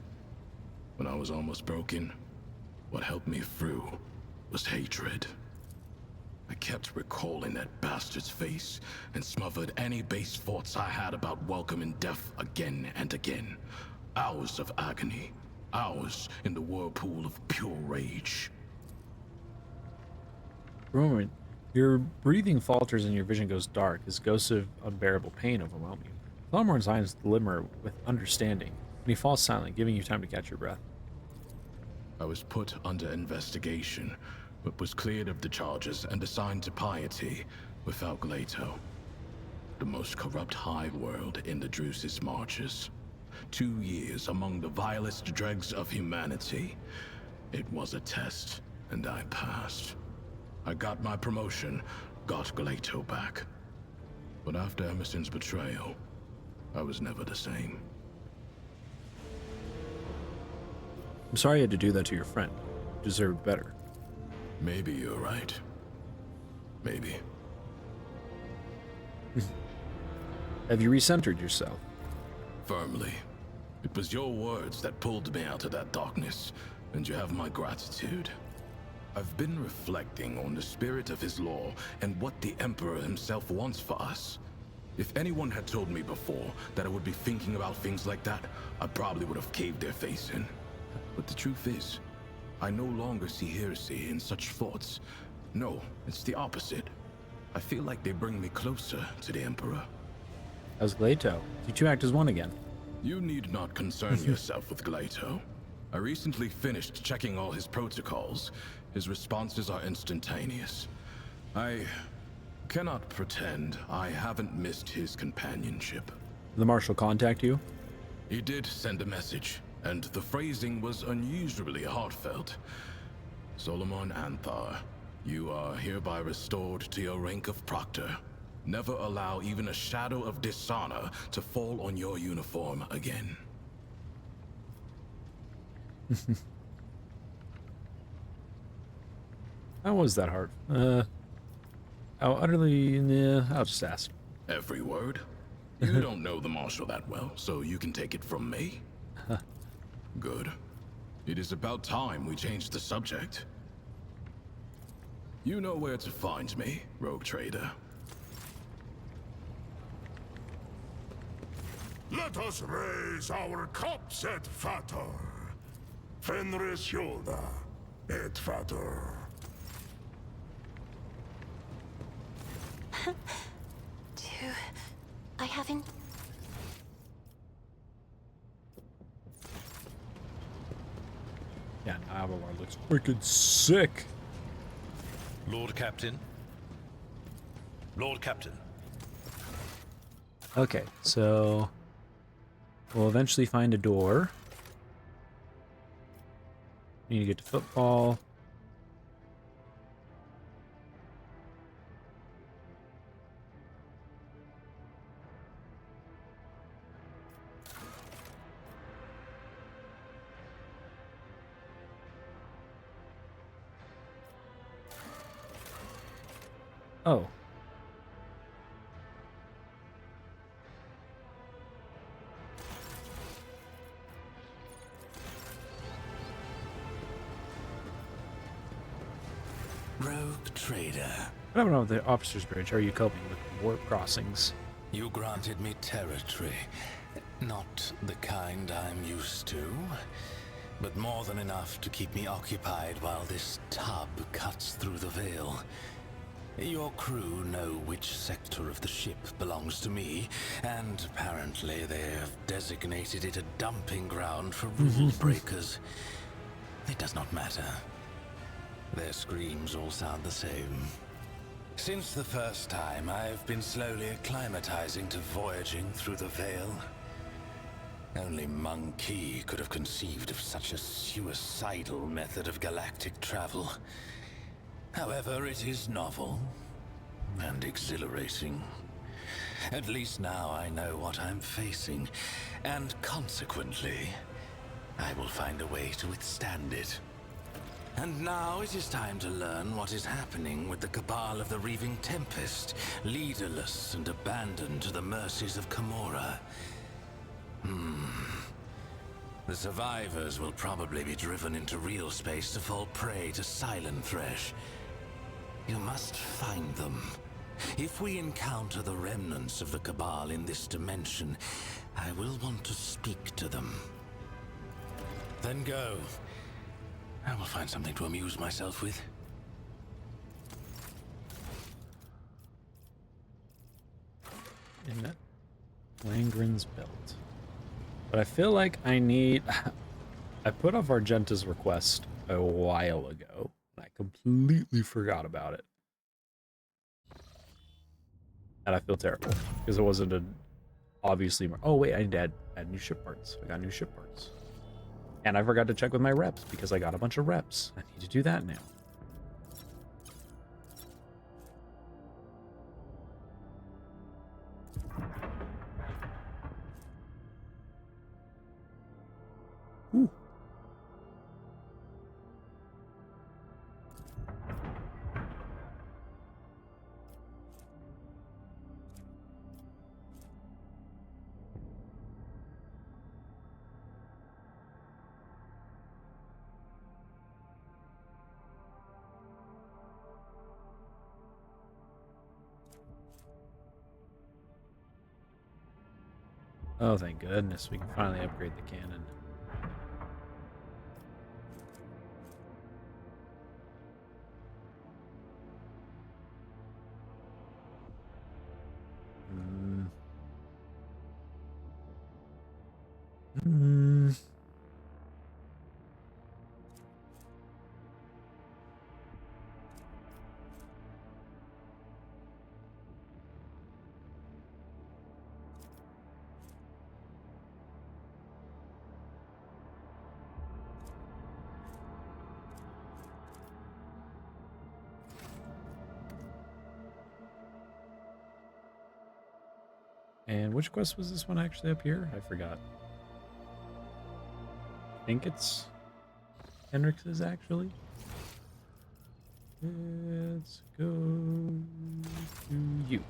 When I was almost broken, what helped me through was hatred. I kept recalling that bastard's face and smothered any base thoughts I had about welcoming death again and again. Hours of agony, hours in the whirlpool of pure rage. For a moment, your breathing falters and your vision goes dark as ghosts of unbearable pain overwhelm you. Thalmorn's eyes glimmer with understanding, and he falls silent, giving you time to catch your breath. I was put under investigation, but was cleared of the charges and assigned to piety without Gleito. The most corrupt hive world in the Drusis marches. 2 years among the vilest dregs of humanity. It was a test, and I passed. I got my promotion, got Gleito back. But after Emerson's betrayal, I was never the same. I'm sorry you had to do that to your friend. You deserved better. Maybe you're right. Maybe. Have you recentered yourself? Firmly. It was your words that pulled me out of that darkness, and you have my gratitude. I've been reflecting on the spirit of his law and what the Emperor himself wants for us. If anyone had told me before that I would be thinking about things like that, I probably would have caved their face in. But the truth is, I no longer see heresy in such thoughts. No, it's the opposite. I feel like they bring me closer to the Emperor. How's Gleito? You two act as one again. You need not concern yourself with Gleito. I recently finished checking all his protocols. His responses are instantaneous. I cannot pretend I haven't missed his companionship. Did the Marshal contact you? He did send a message, and the phrasing was unusually heartfelt. Solomon Anthar, you are hereby restored to your rank of Proctor. Never allow even a shadow of dishonor to fall on your uniform again. How was that hard? How utterly... I'll just ask. Every word? You don't know the Marshal that well, so you can take it from me. Good. It is about time we changed the subject. You know where to find me, rogue trader. Let us raise our cups at Fator. Fenris Yoda et Fator. I haven't... Yeah, Avalon looks freaking sick. Lord Captain. Lord Captain. Okay, so we'll eventually find a door. Need to get to football. Oh. Rogue trader. What happened on the officer's bridge? How are you coping with warp crossings? You granted me territory. Not the kind I'm used to, but more than enough to keep me occupied while this tub cuts through the veil. Your crew know which sector of the ship belongs to me, and apparently they have designated it a dumping ground for rule breakers. It does not matter. Their screams all sound the same. Since the first time, I've been slowly acclimatizing to voyaging through the Veil. Only Meng Qi could have conceived of such a suicidal method of galactic travel. However, it is novel and exhilarating. At least now I know what I'm facing, and consequently, I will find a way to withstand it. And now it is time to learn what is happening with the Cabal of the Reaving Tempest, leaderless and abandoned to the mercies of Kamora. The survivors will probably be driven into real space to fall prey to Silent Thresh. You must find them. If we encounter the remnants of the Cabal in this dimension, I will want to speak to them. Then go. I will find something to amuse myself with. In that Langren's belt. But I feel like I need... I put off Argenta's request a while ago, and I completely forgot about it. And I feel terrible, because it wasn't a... Obviously... Oh, wait, I need to add new ship parts. I got new ship parts. And I forgot to check with my reps, because I got a bunch of reps. I need to do that now. Ooh. Oh, thank goodness. We can finally upgrade the cannon. And which quest was this one actually up here? I forgot. I think it's Henrix's actually. Let's go to you.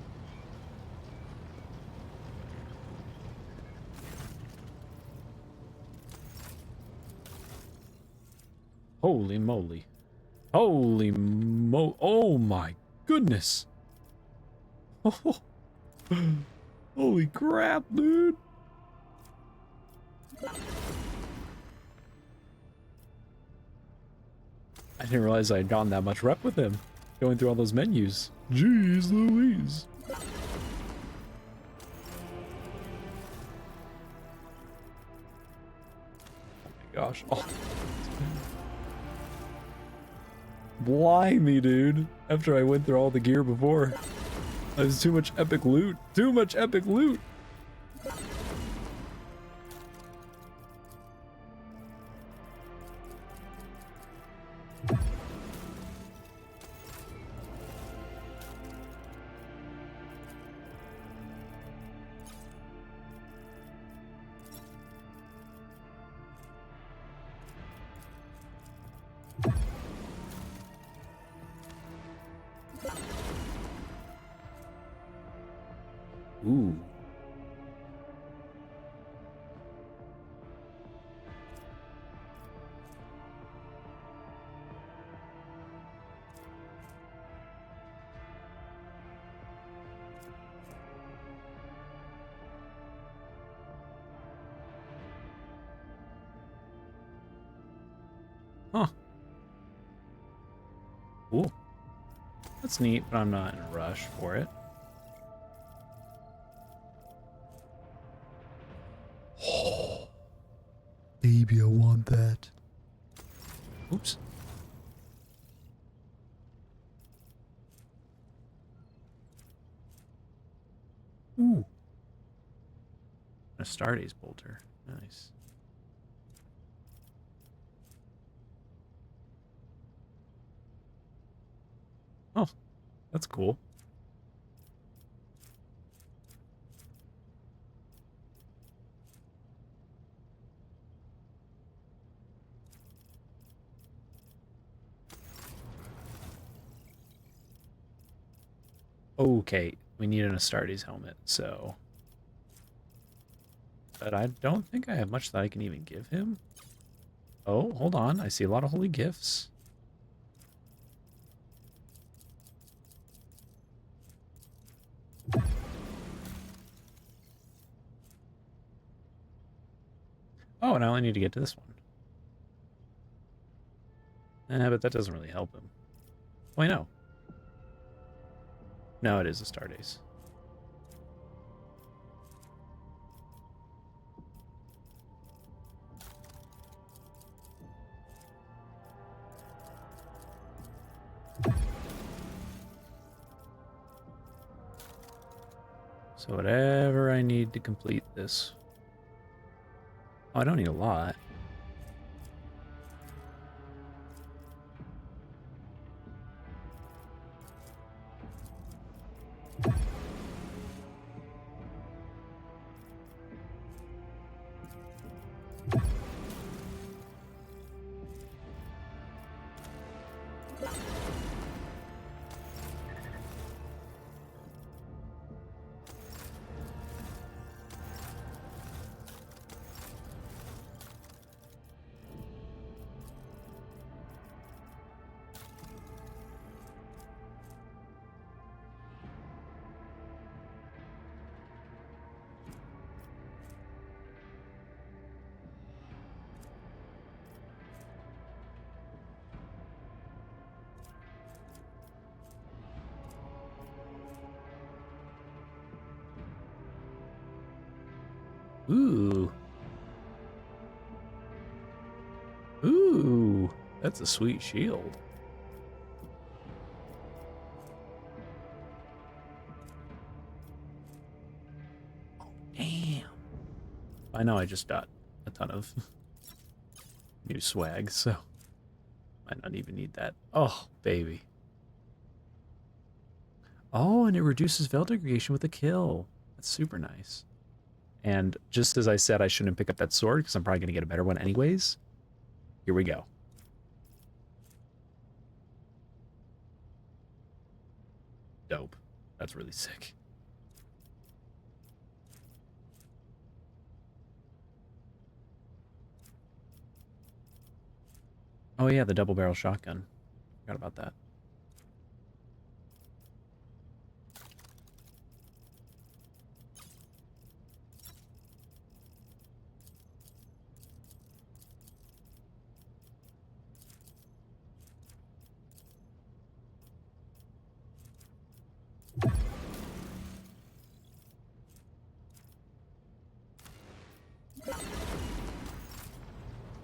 Holy moly. Holy oh my goodness. Oh. Holy crap, dude. I didn't realize I had gotten that much rep with him, going through all those menus. Jeez Louise. Oh my gosh. Oh. Blimey, dude. After I went through all the gear before. There's too much epic loot. Too much epic loot. Ooh. Huh. Cool. That's neat, but I'm not in a rush for it. Baby, I want that. Oops. Astartes bolter. Nice. Oh, that's cool. Okay, we need an Astartes helmet, so... But I don't think I have much that I can even give him. Oh, hold on. I see a lot of holy gifts. Oh, and I only need to get to this one. But that doesn't really help him. Wait, no. No, it is Astartes. So whatever I need to complete this. Oh, I don't need a lot. Ooh. Ooh. That's a sweet shield. Oh, damn. I know I just got a ton of new swag, so might not even need that. Oh, baby. Oh, and it reduces veil degradation with a kill. That's super nice. And just as I said, I shouldn't pick up that sword because I'm probably going to get a better one anyways. Here we go. Dope. That's really sick. Oh yeah, the double barrel shotgun. Forgot about that.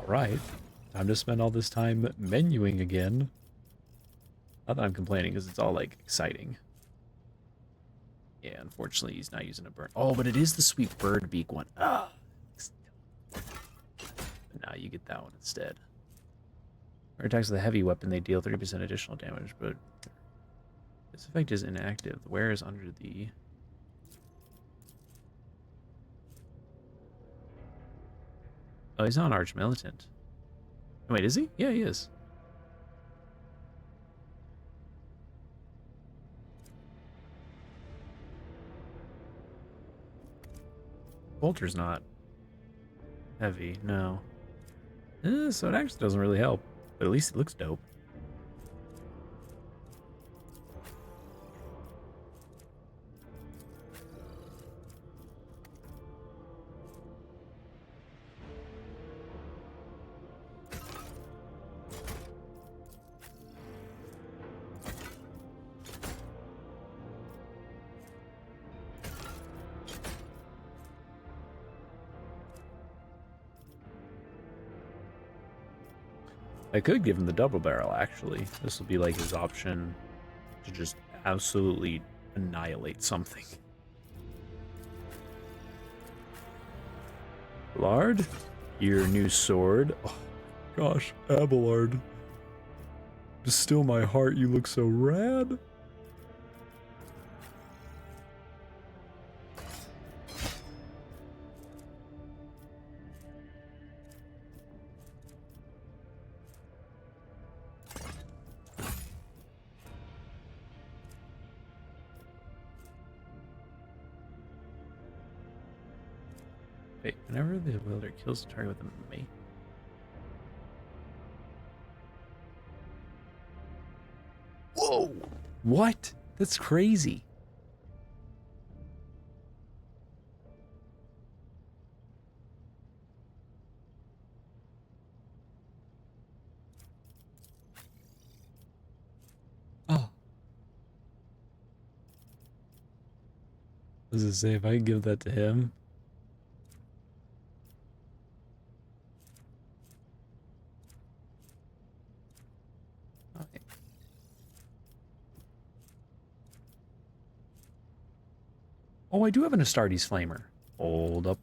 Alright. Time to spend all this time menuing again. Not that I'm complaining, because it's all, like, exciting. Yeah, unfortunately, he's not using a burn. Oh, but it is the sweet bird beak one. Ah! But now you get that one instead. For attacks with a heavy weapon, they deal 30% additional damage, but this effect is inactive. The wearer is under the... Oh, he's not Arch Militant. Wait, is he? Yeah, he is. Bolter's not heavy, no. So it actually doesn't really help, but at least it looks dope. I could give him the double barrel, actually. This will be like his option to just absolutely annihilate something. Abelard, your new sword. Oh, gosh, Abelard. Just still my heart, you look so rad. Wait, whenever the wielder kills the target with a mate. Whoa! What? That's crazy. Oh. What does it say if I give that to him? Okay. Oh, I do have an Astartes Flamer. Hold up.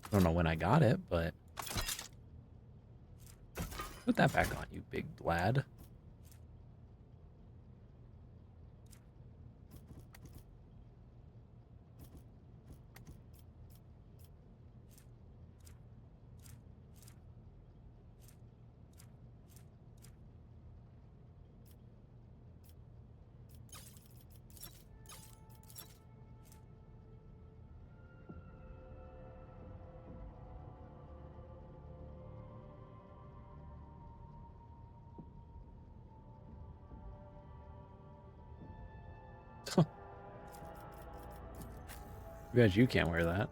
I don't know when I got it, but put that back on, you big lad. Too bad you can't wear that.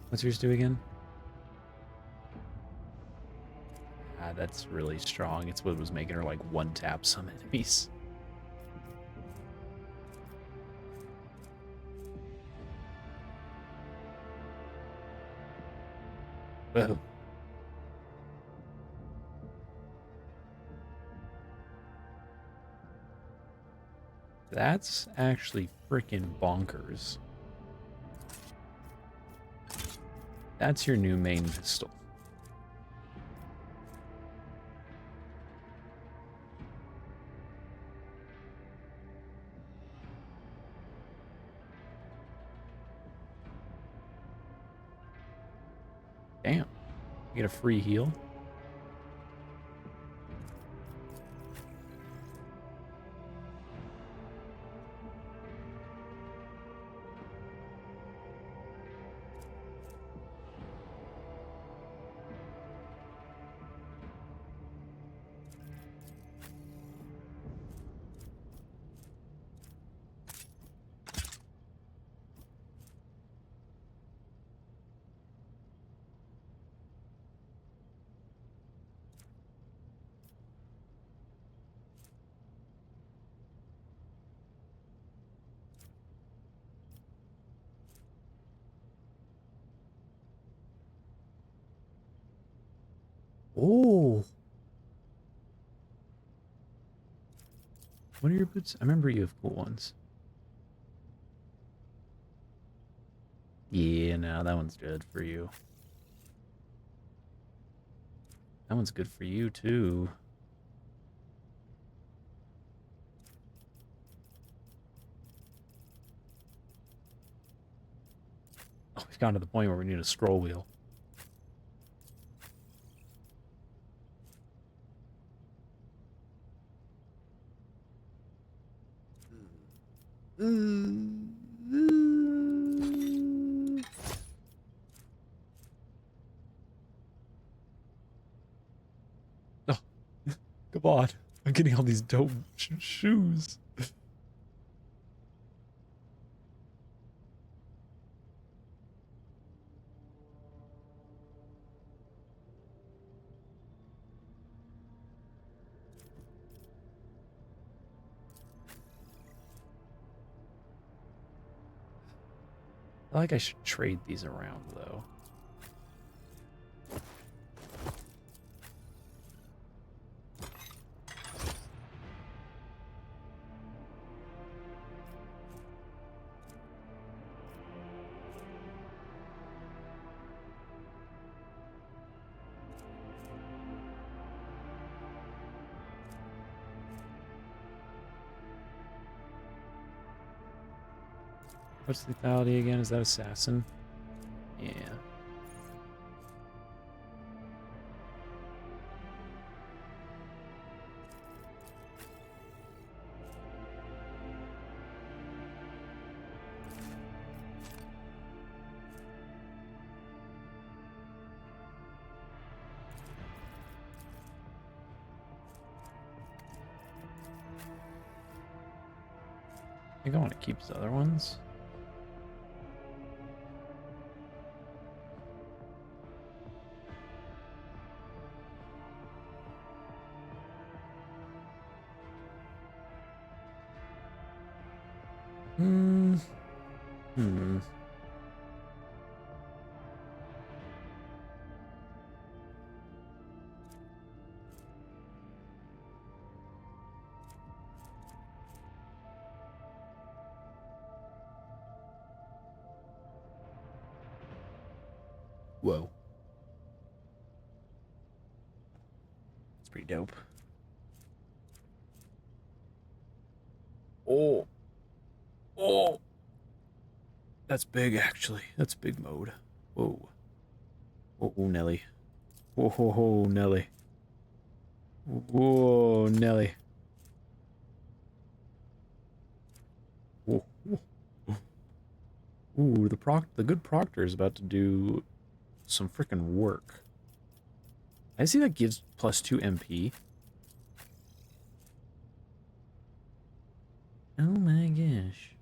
What's yours do again? Ah, that's really strong. It's what was making her like one tap some enemies. Whoa. That's actually freaking bonkers. That's your new main pistol. Damn. You get a free heal. Oh. What are your boots? I remember you have cool ones. Yeah, no, that one's good for you. That one's good for you, too. Oh, we've gotten to the point where we need a scroll wheel. Oh, come on. I'm getting all these dope shoes. I feel like I should trade these around, though. What's lethality again? Is that assassin? Yeah. I think I want to keep the other ones. Hmm. Hmm. Whoa. It's pretty dope. Oh. Oh. That's big, actually. That's big mode. Whoa. Whoa, Nelly. Whoa, whoa, whoa, Nelly. Whoa, Nelly. Whoa, whoa. Ooh, the good proctor is about to do some freaking work. I see that gives +2 MP. Oh my gosh.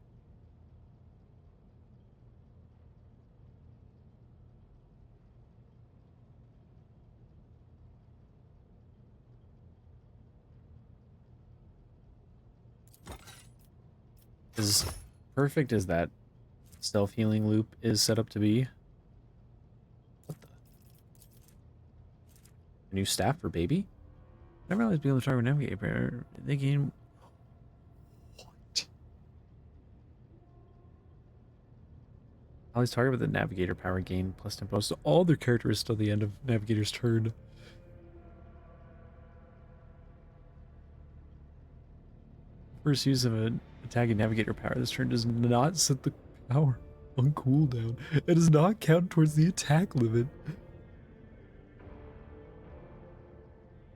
As perfect as that stealth healing loop is set up to be. What the? A new staff for baby? I never realized being able to target navigate, but they gain. What? Always target with the navigator power gain plus 10 plus to all their characteristics till the end of navigator's turn. First use of an attacking navigator power this turn does not set the power on cooldown. It does not count towards the attack limit.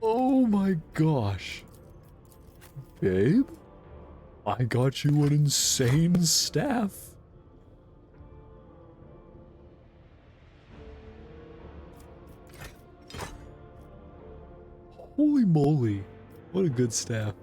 Oh my gosh. Babe? I got you an insane staff. Holy moly. What a good staff.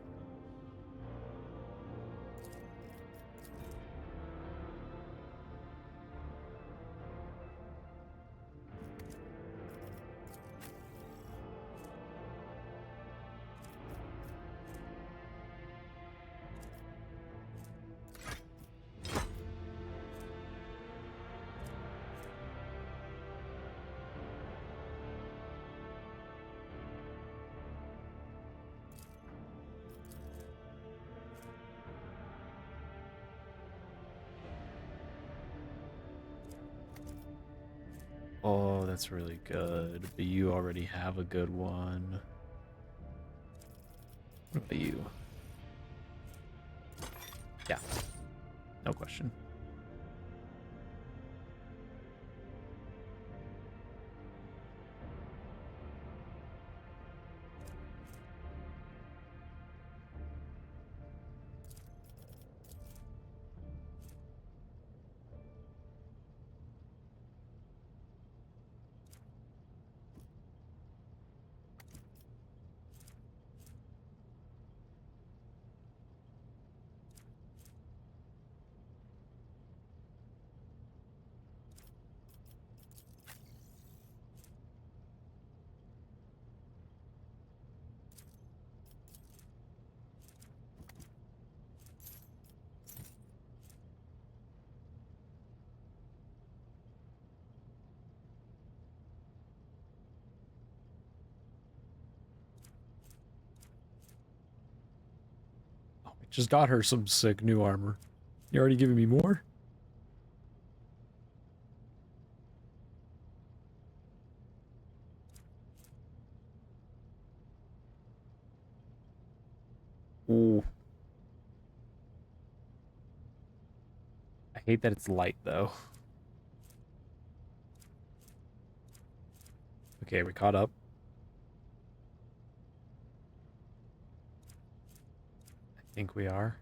Oh, that's really good. But you already have a good one. What about you? Yeah. No question. Oh, we just got her some sick new armor. You already giving me more? Ooh. I hate that it's light, though. Okay, we caught up. I think we are.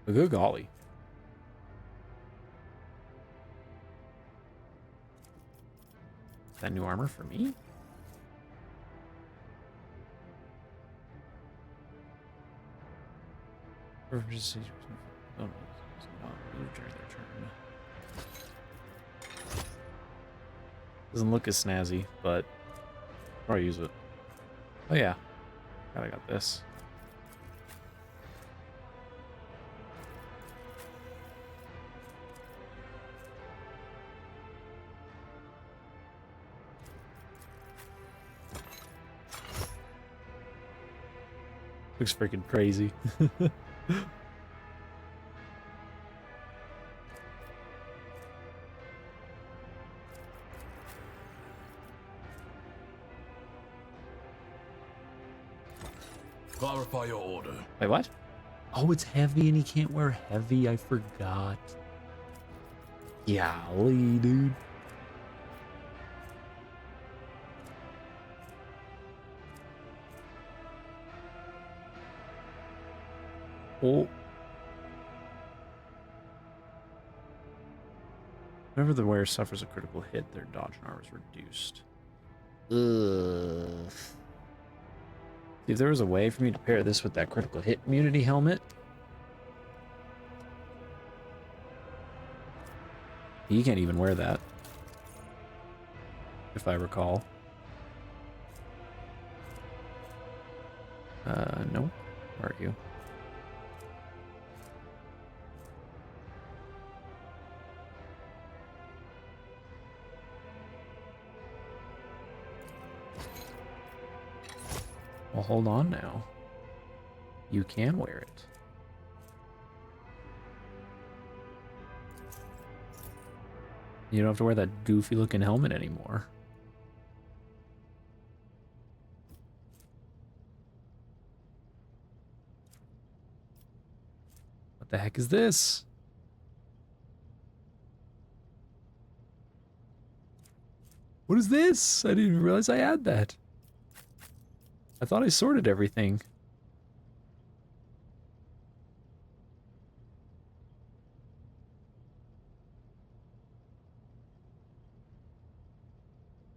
But good golly. Is that new armor for me? Oh, no, it's not. During their turn. Doesn't look as snazzy, but I'll probably use it. Oh yeah, God, I got this. Looks freaking crazy. Clarify your order. Wait, what? Oh, it's heavy and he can't wear heavy. I forgot. Golly, dude. Oh. Whenever the wearer suffers a critical hit, their dodge and armor is reduced. Ugh. If there was a way for me to pair this with that critical hit immunity helmet. He can't even wear that. If I recall. No. Where are you? Well, hold on now. You can wear it. You don't have to wear that goofy looking helmet anymore. What the heck is this? What is this? I didn't even realize I had that. I thought I sorted everything.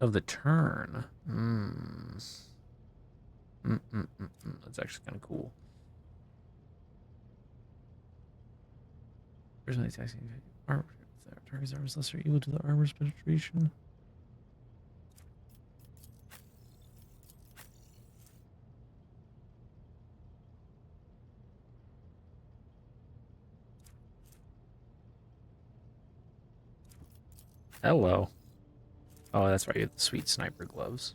Of the turn. That's actually kind of cool. Personally attacking armor. Target's armor is lesser equal to the armor's penetration. Hello. Oh, that's right. You have the sweet sniper gloves.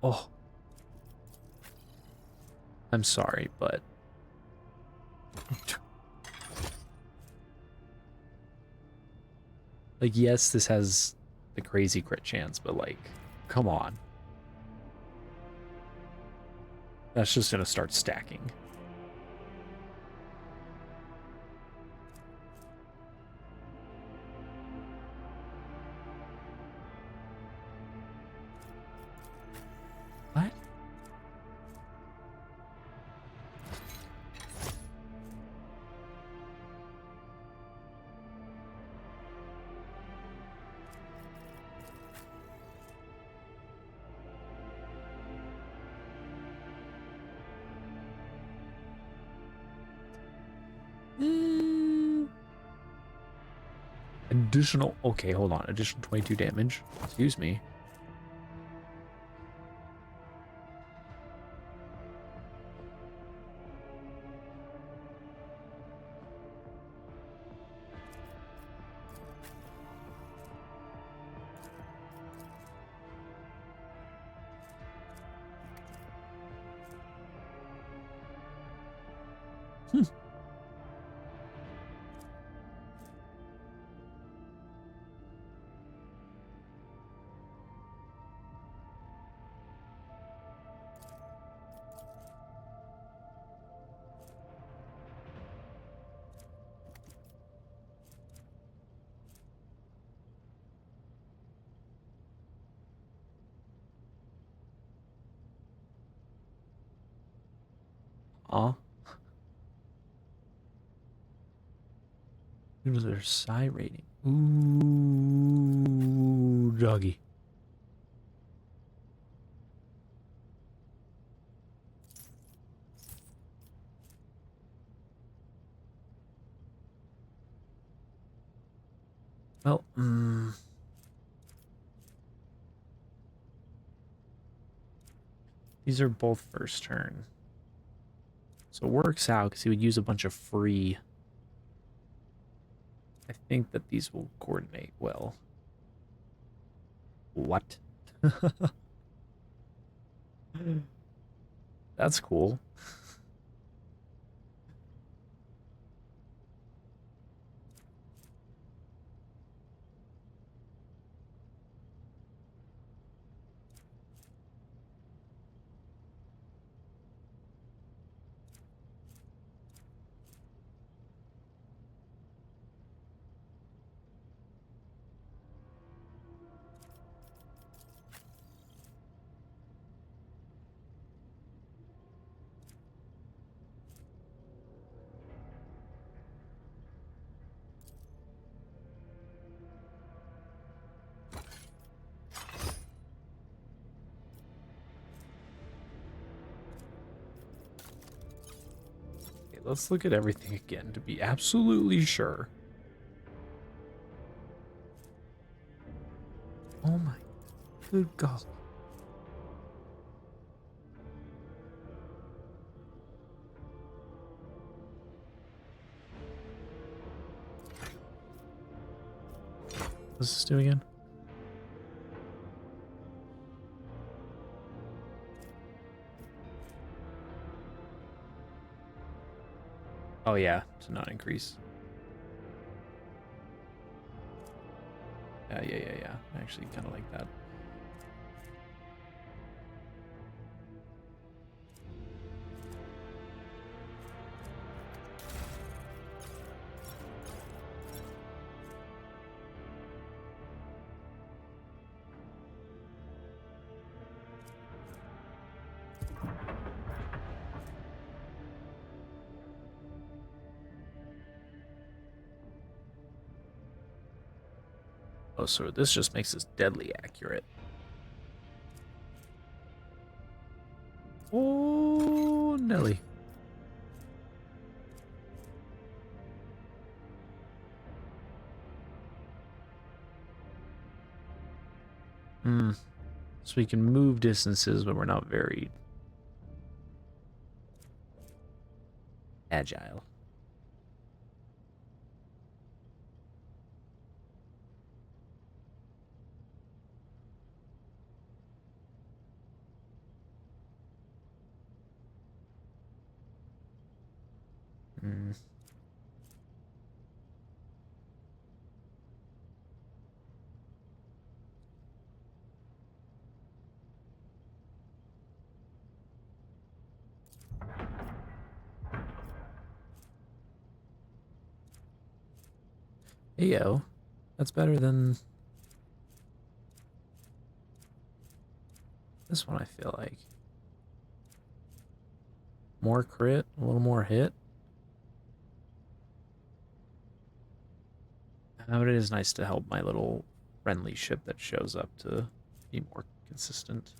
Oh. I'm sorry, but... like, yes, this has the crazy crit chance, but, like, come on. That's just gonna start stacking. What? Additional... okay, hold on. Additional 22 damage. Excuse me. Aw. What is their psi rating? Ooh, doggy. Well, these are both first turn. So it works out because he would use a bunch of free. I think that these will coordinate well. What? That's cool. Okay, let's look at everything again to be absolutely sure. Oh my good God. What's this do again? Oh yeah, to not increase. Yeah. I actually kind of like that. Oh, so this just makes us deadly accurate. Oh, Nelly. So we can move distances, but we're not very agile. Hey, yo, that's better than this one, I feel like. More crit, a little more hit. But it is nice to help my little friendly ship that shows up to be more consistent.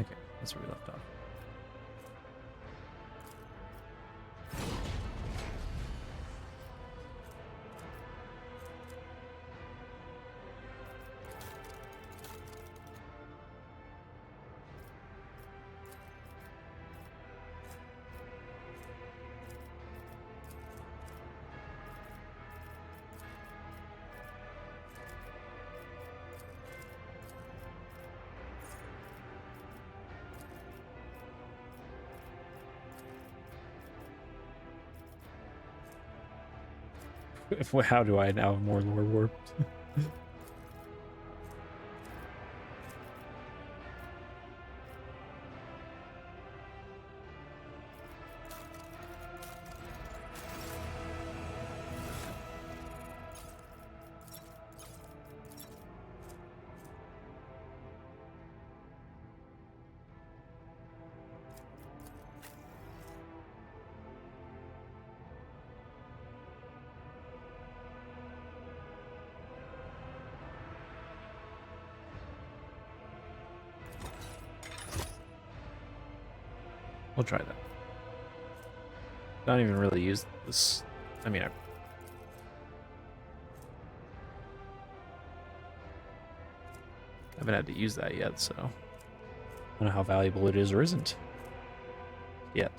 Okay, that's where we left off. How do I now have more lore warped? We'll try that. Don't even really use this. I mean, I haven't had to use that yet, so I don't know how valuable it is or isn't yet.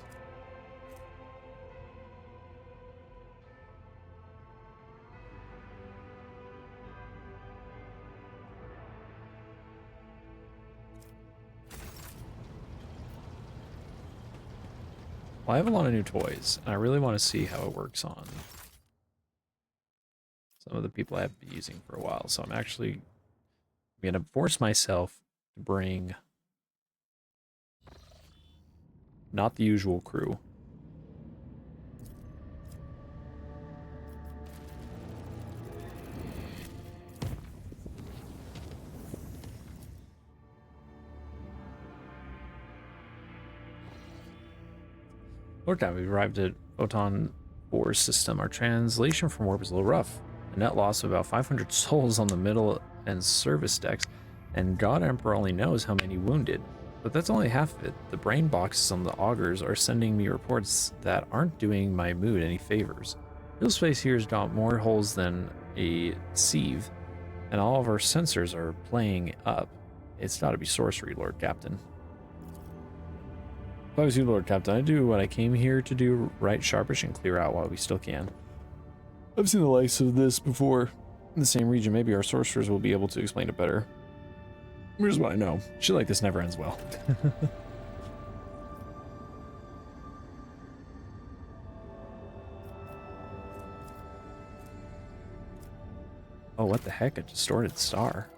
Well, I have a lot of new toys, and I really want to see how it works on some of the people I have been using for a while. So I'm actually going to force myself to bring not the usual crew. Lord time, we've arrived at Photon 4 system. Our translation from warp is a little rough. A net loss of about 500 souls on the middle and service decks, and God Emperor only knows how many wounded. But that's only half of it. The brain boxes on the augers are sending me reports that aren't doing my mood any favors. Real space here has got more holes than a sieve, and all of our sensors are playing up. It's gotta be sorcery, Lord Captain. If I was you, Lord Captain, I'd do what I came here to do, right sharpish and clear out while we still can. I've seen the likes of this before in the same region. Maybe our sorcerers will be able to explain it better. Here's what I know. Shit like this never ends well. Oh, what the heck? A distorted star.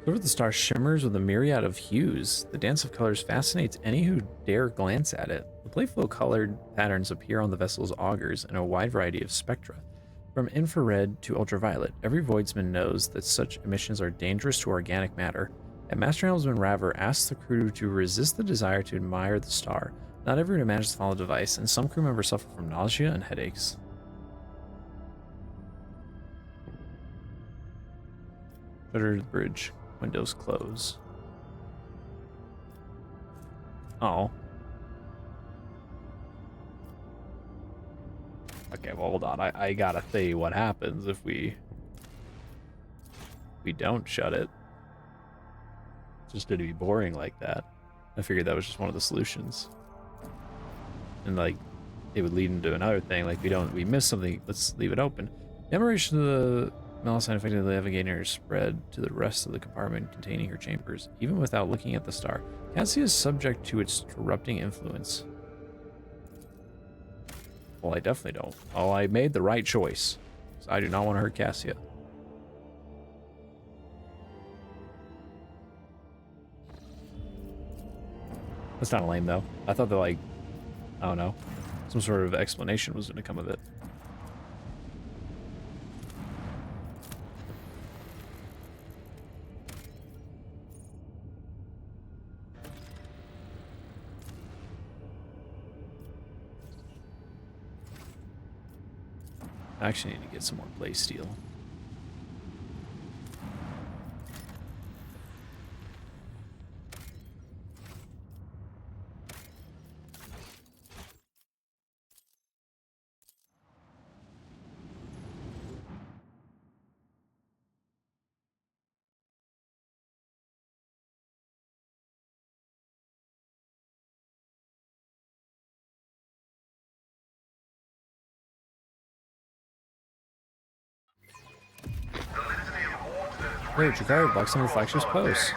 Over the star shimmers with a myriad of hues. The dance of colors fascinates any who dare glance at it. The playful colored patterns appear on the vessel's augers in a wide variety of spectra. From infrared to ultraviolet, every voidsman knows that such emissions are dangerous to organic matter. And Master Helmsman Raver asks the crew to resist the desire to admire the star. Not everyone manages to follow the device, and some crew members suffer from nausea and headaches. Shuttered bridge. Windows close. Oh. Okay, well, hold on. I gotta see what happens if we don't shut it. It's just gonna be boring like that. I figured that was just one of the solutions. And like, it would lead into another thing. Like, we miss something. Let's leave it open. The emanation of the Melusine affected the navigator spread to the rest of the compartment containing her chambers. Even without looking at the star, Cassia is subject to its corrupting influence. Well, I definitely don't. Oh, I made the right choice. I do not want to hurt Cassia. That's not lame, though. I thought that, like, I don't know, some sort of explanation was going to come of it. I actually need to get some more play steel. There, Jakar blocks some of the flagship's posts.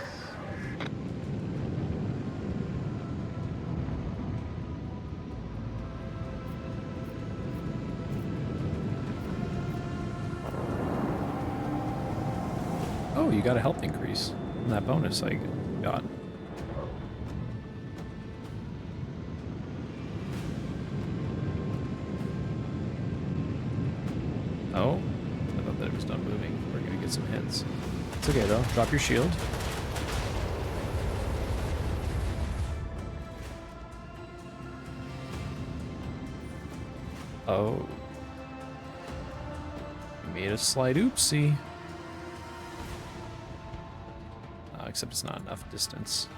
Oh, you got a health increase from that bonus I got. Oh, I thought that it was done moving. We're gonna get some hits. It's okay though. Drop your shield. Oh. You made a slight oopsie. Except it's not enough distance.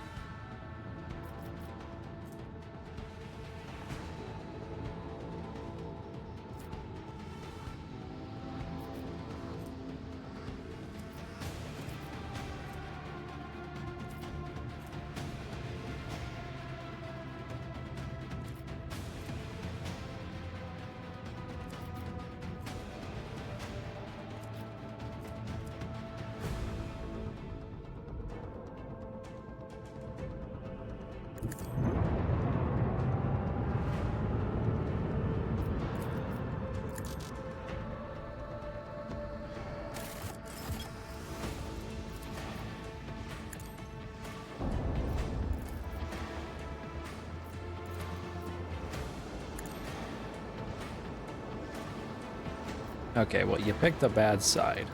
Okay, well, you picked the bad side.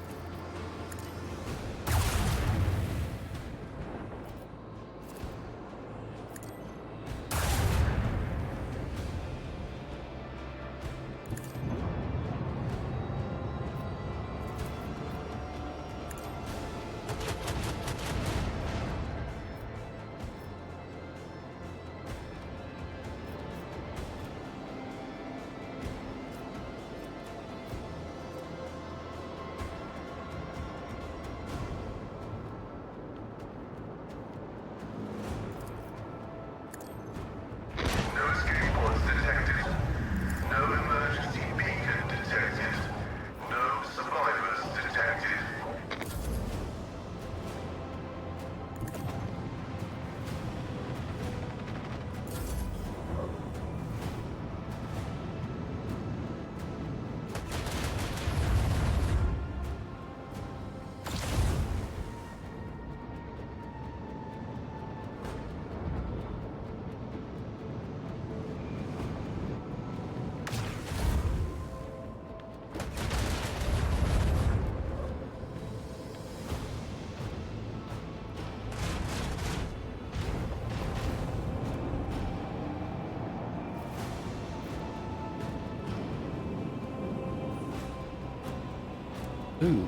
Ooh.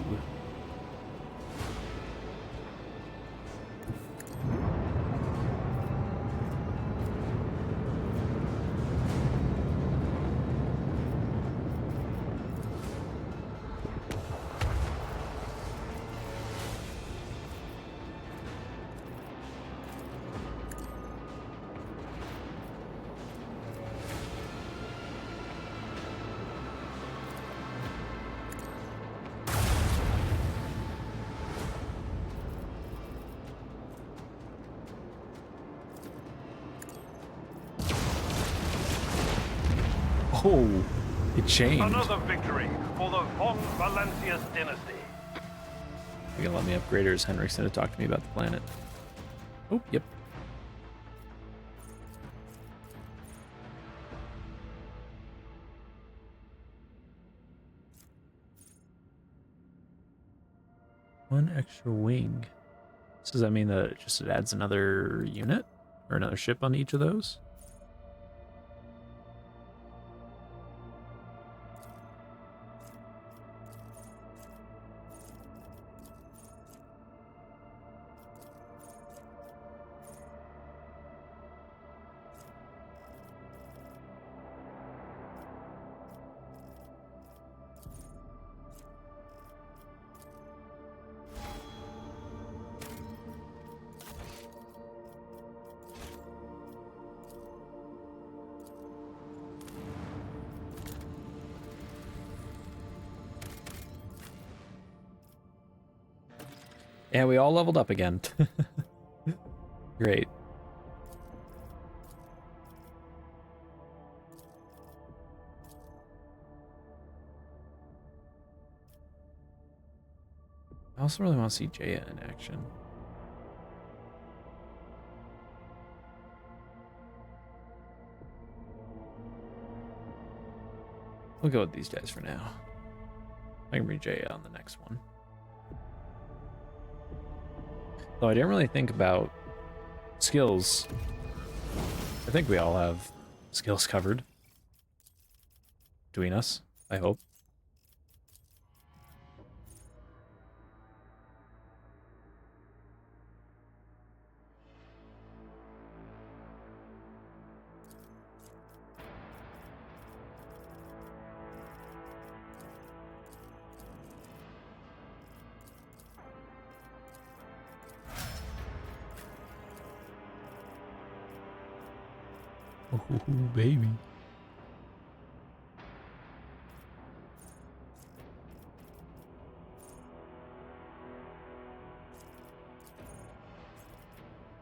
Oh, it changed. Another victory for the von Valancius dynasty. You're gonna let me upgrade her as Henriksen to talk to me about the planet. Oh, yep. One extra wing. So does that mean that it adds another unit or another ship on each of those? And we all leveled up again. Great. I also really want to see Jaya in action. We'll go with these guys for now. I can bring Jaya on the next one. Though I didn't really think about skills. I think we all have skills covered. Between us, I hope. Oh, baby.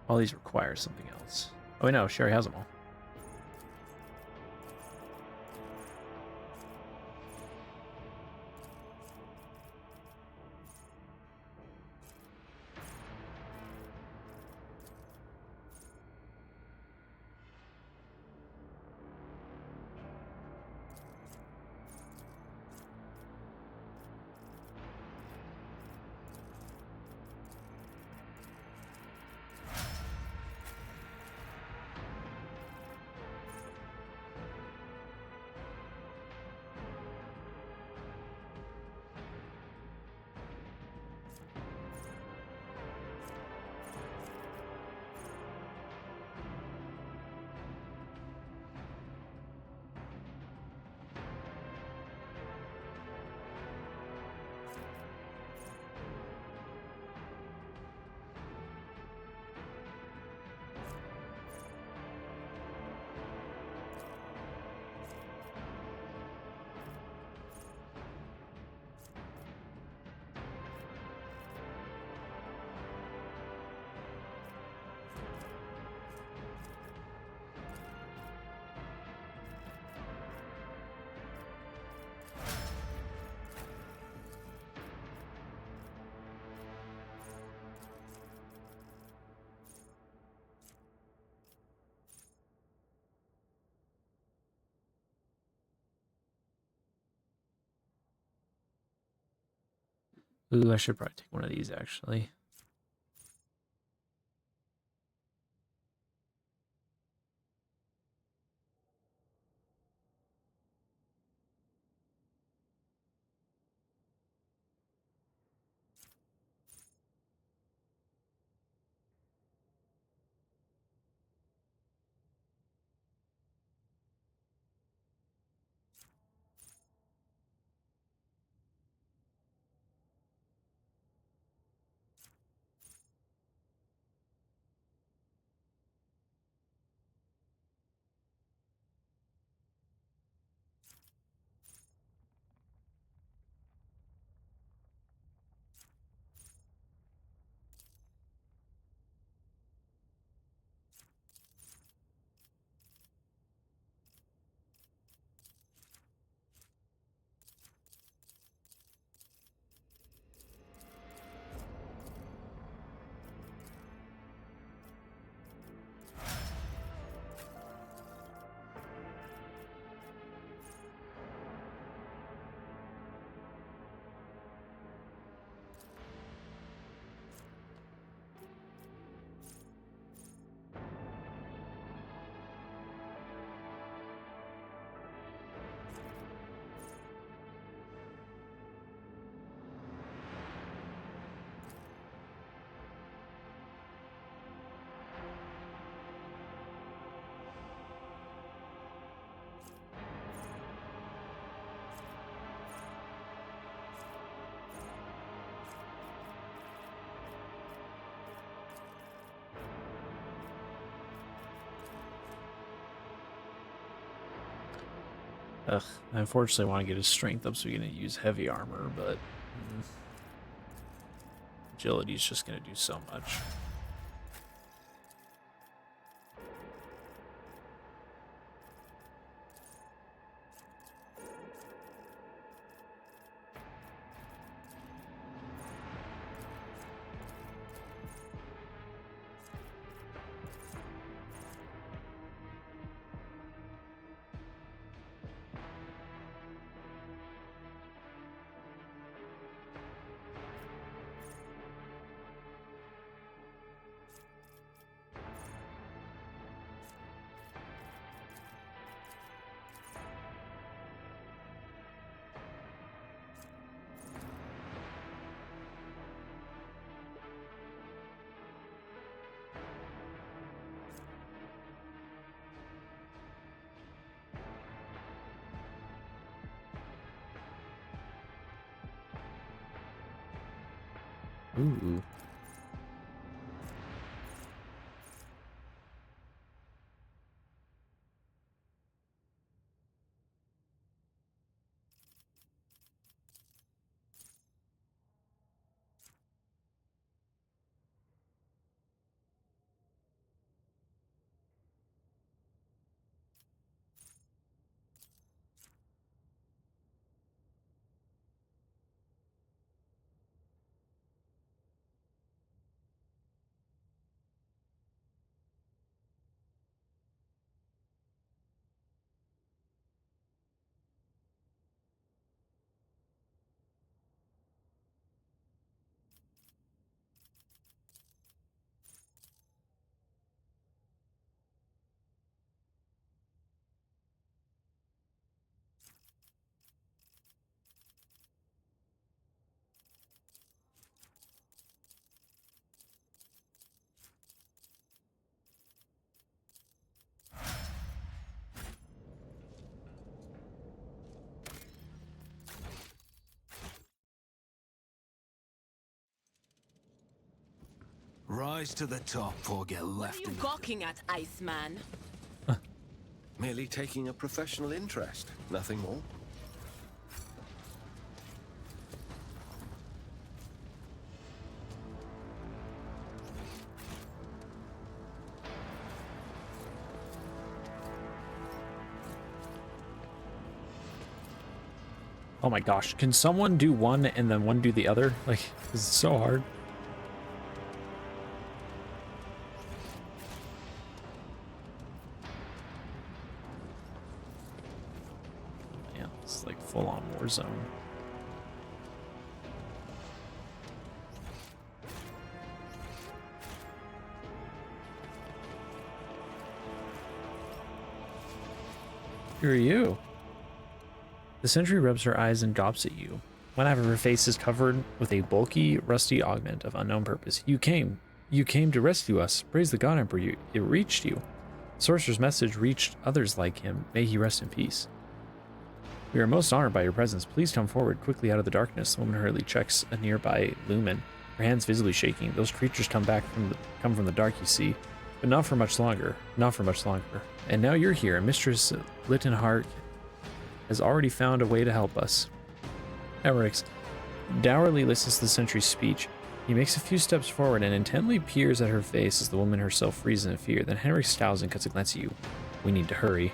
All these require something else. Oh, no, Sherry has them all. Ooh, I should probably take one of these, actually. Ugh, I unfortunately want to get his strength up so we can use heavy armor, but agility is just going to do so much. Ooh. Rise to the top or get What are left you in the... gawking at, Iceman? Merely taking a professional interest, nothing more. Oh my gosh, can someone do one and then one do the other? Like, this is so hard. Man, it's like full-on war zone. Who are you? The sentry rubs her eyes and gawps at you. One half of her face is covered with a bulky, rusty augment of unknown purpose. You came to rescue us. Praise the God Emperor, it reached you. The sorcerer's message reached others like him. May he rest in peace. We are most honored by your presence. Please come forward quickly out of the darkness. The woman hurriedly checks a nearby lumen, her hands visibly shaking. Those creatures come from the dark, you see, but not for much longer. Not for much longer. And now you're here, and Mistress Littenhardt has already found a way to help us. Emerix dourly listens to the sentry's speech. He makes a few steps forward and intently peers at her face as the woman herself freezes in fear. Then Henrik scowls and cuts a glance at you. We need to hurry.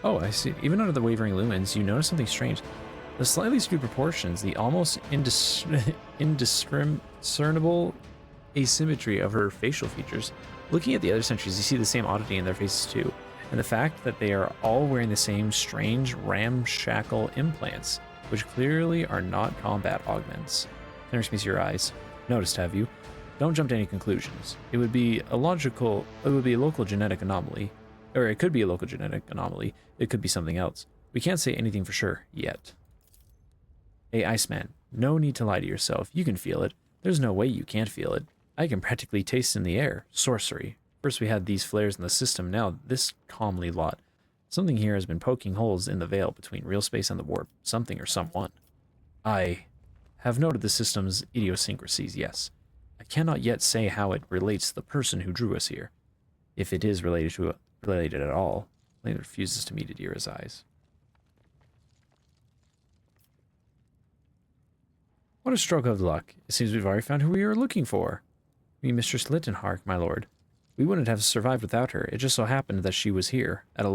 Oh, I see. Even under the wavering lumens, you notice something strange. The slightly skewed proportions, the almost indiscernible asymmetry of her facial features. Looking at the other sentries, you see the same oddity in their faces too, and the fact that they are all wearing the same strange ramshackle implants, which clearly are not combat augments. Henrik meets your eyes. Noticed, have you? Don't jump to any conclusions. It would be a local genetic anomaly, or it could be a local genetic anomaly. It could be something else. We can't say anything for sure yet. Hey, Iceman, no need to lie to yourself. You can feel it. There's no way you can't feel it. I can practically taste in the air. Sorcery. First we had these flares in the system, now this calmly lot. Something here has been poking holes in the veil between real space and the warp. Something or someone. I have noted the system's idiosyncrasies, yes. I cannot yet say how it relates to the person who drew us here. If it is related at all. Lane refuses to meet Adira's eyes. What a stroke of luck. It seems we've already found who we were looking for. Me, Mistress Littenhark, my lord. We wouldn't have survived without her. It just so happened that she was here, at a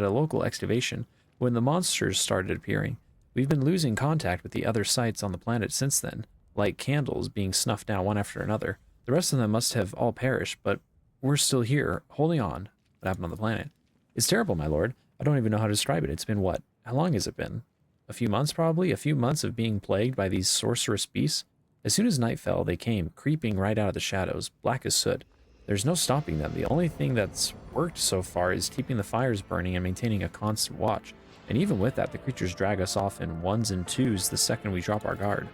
local excavation, when the monsters started appearing. We've been losing contact with the other sites on the planet since then, like candles being snuffed down one after another. The rest of them must have all perished, but we're still here, holding on. What happened on the planet? It's terrible, my lord. I don't even know how to describe it. It's been what? How long has it been? A few months, probably? A few months of being plagued by these sorcerous beasts? As soon as night fell, they came, creeping right out of the shadows, black as soot. There's no stopping them. The only thing that's worked so far is keeping the fires burning and maintaining a constant watch. And even with that, the creatures drag us off in ones and twos the second we drop our guard.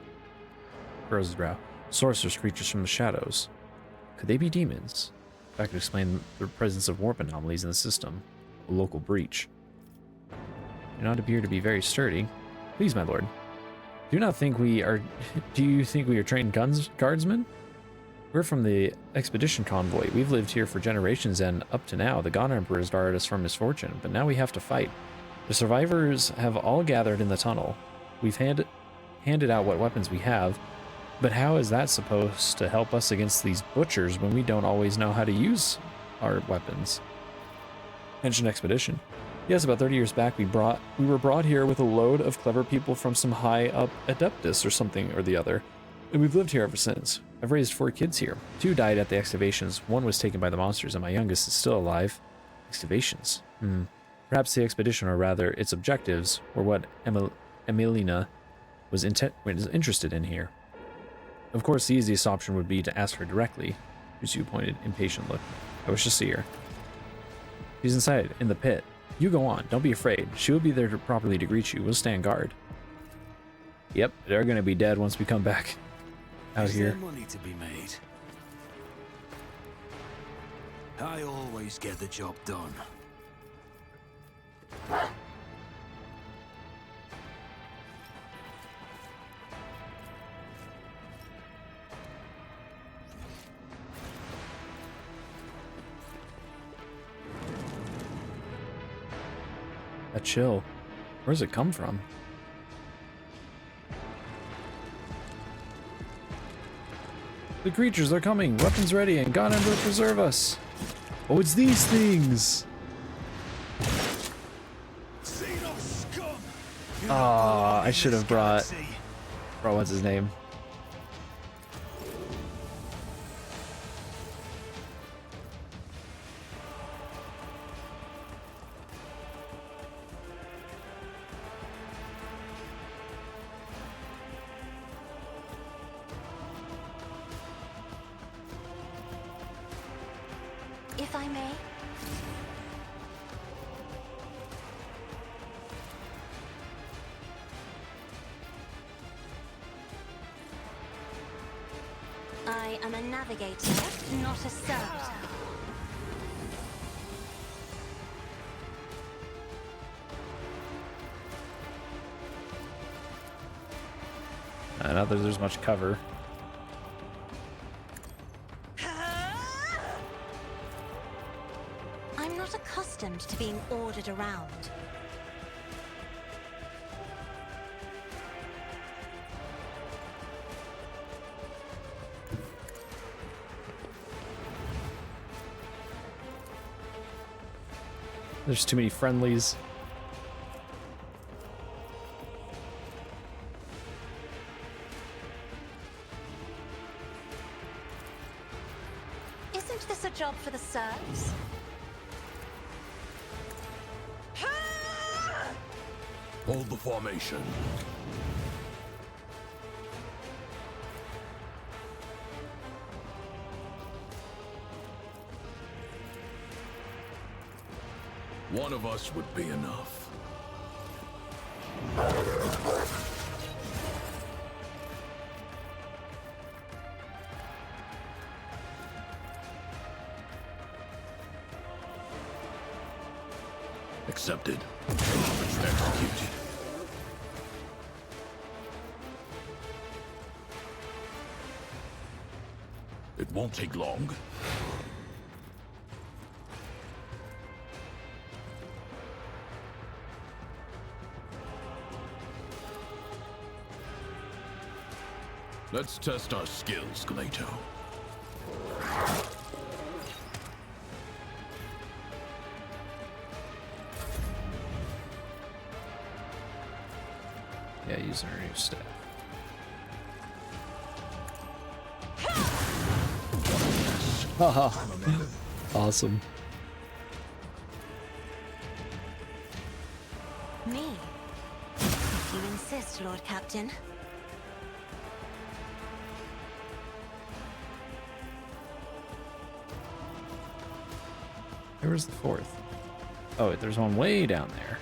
Furrows his brow. Sorcerous creatures from the shadows. Could they be demons? That could explain the presence of warp anomalies in the system. A local breach. Do not appear to be very sturdy. Please, my lord. Do you think we are trained guardsmen? We're from the expedition convoy. We've lived here for generations, and up to now, the God Emperor has guarded us from misfortune, but now we have to fight. The survivors have all gathered in the tunnel. We've handed out what weapons we have, but how is that supposed to help us against these butchers when we don't always know how to use our weapons? Ancient expedition. Yes, about 30 years back, we were brought here with a load of clever people from some high-up adeptus or something or the other, and we've lived here ever since. I've raised 4 kids here. 2 died at the excavations, 1 was taken by the monsters, and my youngest is still alive. Excavations. Perhaps the expedition, or rather its objectives, were what Emilina was interested in here. Of course, the easiest option would be to ask her directly. Risu pointed, impatient look. I wish to see her. She's inside, in the pit. You go on, don't be afraid. She will be there properly to greet you. We'll stand guard. Yep, they're gonna be dead once we come back out here. Is there money to be made? I always get the job done. That chill. Where does it come from? The creatures are coming! Weapons ready, and God Emperor preserve us! Oh, it's these things! Ah, I should have brought what's his name? If I may. I am a navigator, not a servitor. Not that there's much cover. I'm not accustomed to being ordered around. There's too many friendlies. Isn't this a job for the serfs? Hold the formation. One of us would be enough. Accepted. Executed. It won't take long. Let's test our skills, Gleito. Yeah, using our new staff. Haha. Awesome. Me? If you insist, Lord Captain. Where was the fourth? Oh, wait, there's one way down there.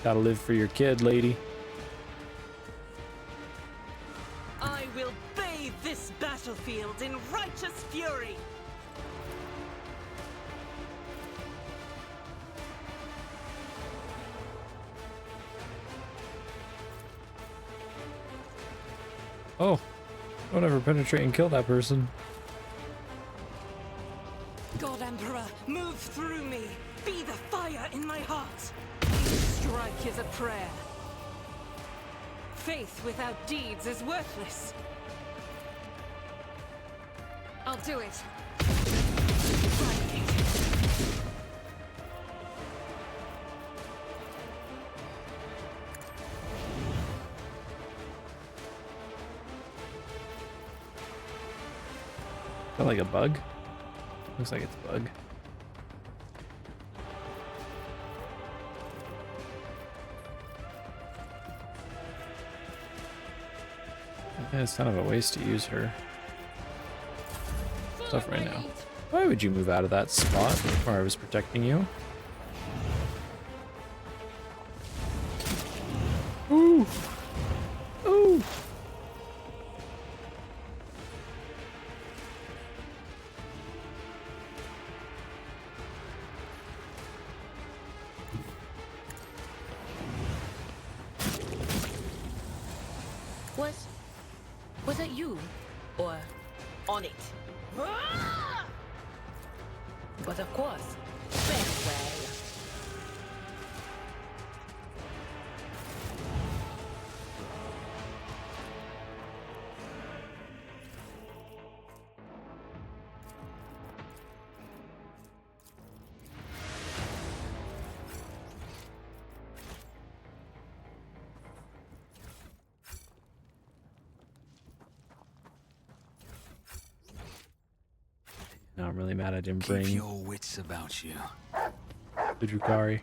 Gotta live for your kid, lady. I will bathe this battlefield in righteous fury. Oh, don't ever penetrate and kill that person. God Emperor, move through me. Be the fire in my heart. Each strike is a prayer. Faith without deeds is worthless. I'll do it. Is that like a bug? Looks like it's a bug. Yeah, it's kind of a waste to use her stuff right now. Why would you move out of that spot where I was protecting you? Ooh! Ooh! Was it you? Or on it? But of course, farewell. Now I'm really mad I didn't Keep bring your wits about you. the Drukhari.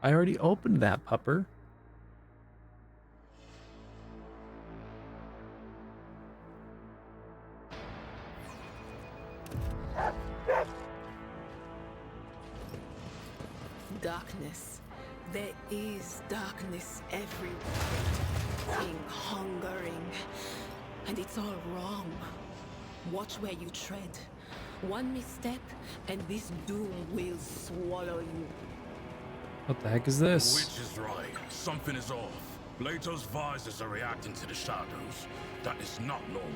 I already opened that pupper. Darkness. There is darkness everywhere. Thing hungering. And it's all wrong. Watch where you tread. One misstep, and this doom will swallow you. What the heck is The this? witch is right. Something is off. Lato's visors are reacting to the shadows. That is not normal.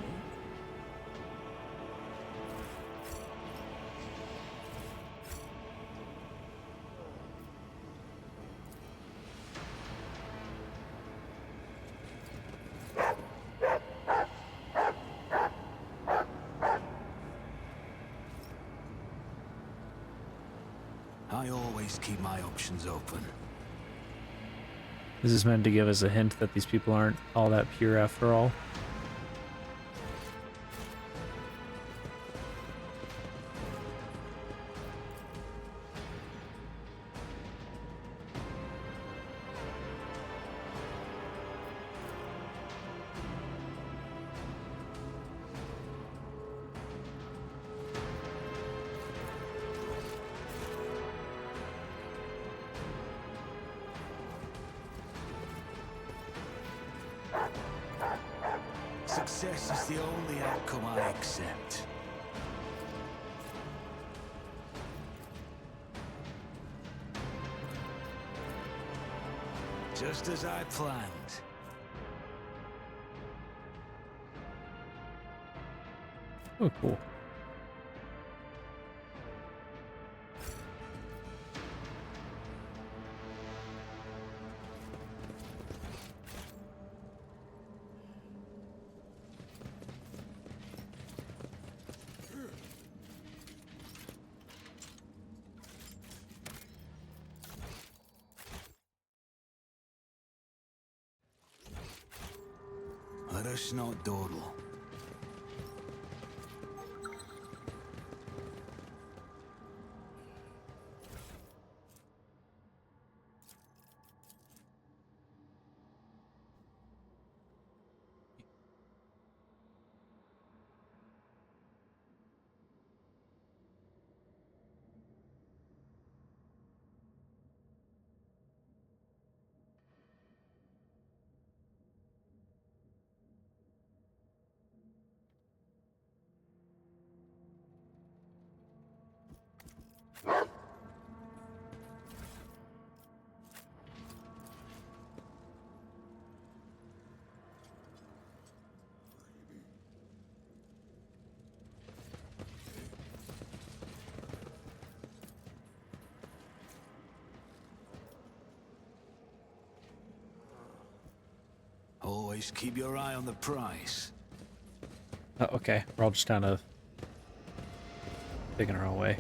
I always keep my options open. This is meant to give us a hint that these people aren't all that pure after all. Success is the only outcome I accept. Just as I planned. Oh, cool. Curse not dawdle. Always keep your eye on the prize. Oh, okay, we're all just kind of taking our own way.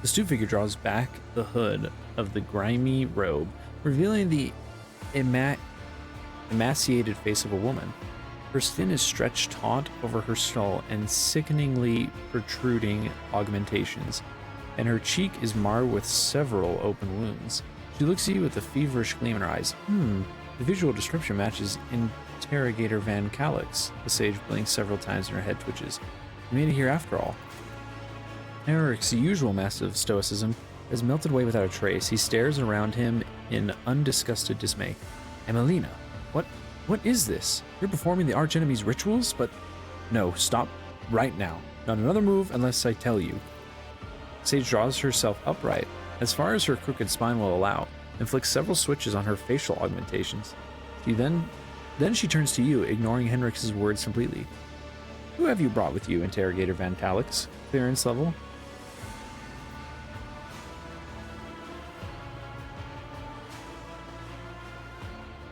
The stoop figure draws back the hood of the grimy robe, revealing the emaciated face of a woman. Her skin is stretched taut over her skull and sickeningly protruding augmentations, and her cheek is marred with several open wounds. She looks at you with a feverish gleam in her eyes. The visual description matches Interrogator Van Calix. The sage blinks several times and her head twitches. You made it here after all. Eric's usual massive stoicism has melted away without a trace. He stares around him in undisgusted dismay. Emelina, what is this? You're performing the archenemy's rituals? But no, stop right now. Not another move unless I tell you. Sage draws herself upright, as far as her crooked spine will allow, and flicks several switches on her facial augmentations. Then she turns to you, ignoring Henrix's words completely. Who have you brought with you, Interrogator Van Calix? Clearance level?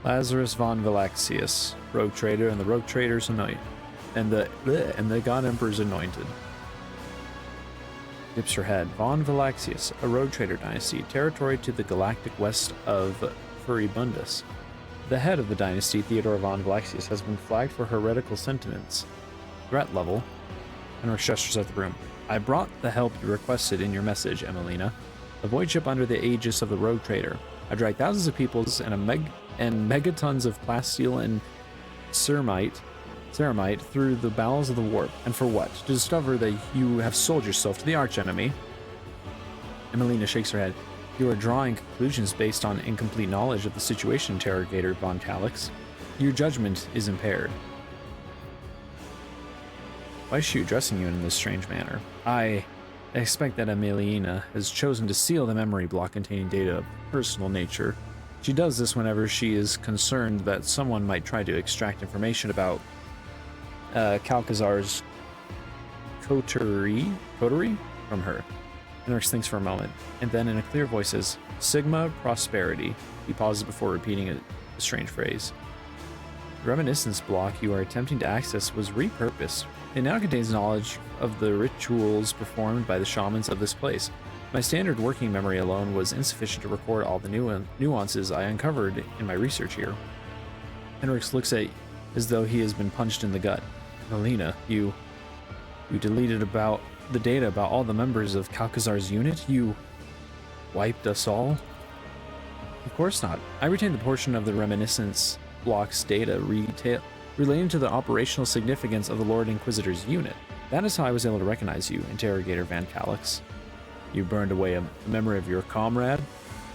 Lazarus von Valaxius, rogue trader, and the rogue trader's anointed, and the God Emperor's anointed. Dips her head. Von Valaxius, a rogue trader dynasty, territory to the galactic west of Furibundus. The head of the dynasty, Theodore von Valaxius, has been flagged for heretical sentiments. Threat level. Henrik gestures at the room. I brought the help you requested in your message, Emelina. A void ship under the aegis of the rogue trader. I dragged thousands of peoples and megatons of plasteel and ceramite through the bowels of the warp. And for what? To discover that you have sold yourself to the archenemy. Emelina shakes her head. You are drawing conclusions based on incomplete knowledge of the situation, Interrogator Von Calix. Your judgment is impaired. Why is she addressing you in this strange manner? I expect that Emelina has chosen to seal the memory block containing data of personal nature. She does this whenever she is concerned that someone might try to extract information about Calcazar's coterie from her. Henrik thinks for a moment, and then in a clear voice says, Sigma Prosperity. He pauses before repeating a strange phrase. The reminiscence block you are attempting to access was repurposed. It now contains knowledge of the rituals performed by the shamans of this place. My standard working memory alone was insufficient to record all the nuances I uncovered in my research here. Henrik looks at as though he has been punched in the gut. Melina, you deleted about the data about all the members of Calcazar's unit? You wiped us all? Of course not. I retained the portion of the reminiscence block's data relating to the operational significance of the Lord Inquisitor's unit. That is how I was able to recognize you, Interrogator Van Calix. You burned away a memory of your comrade?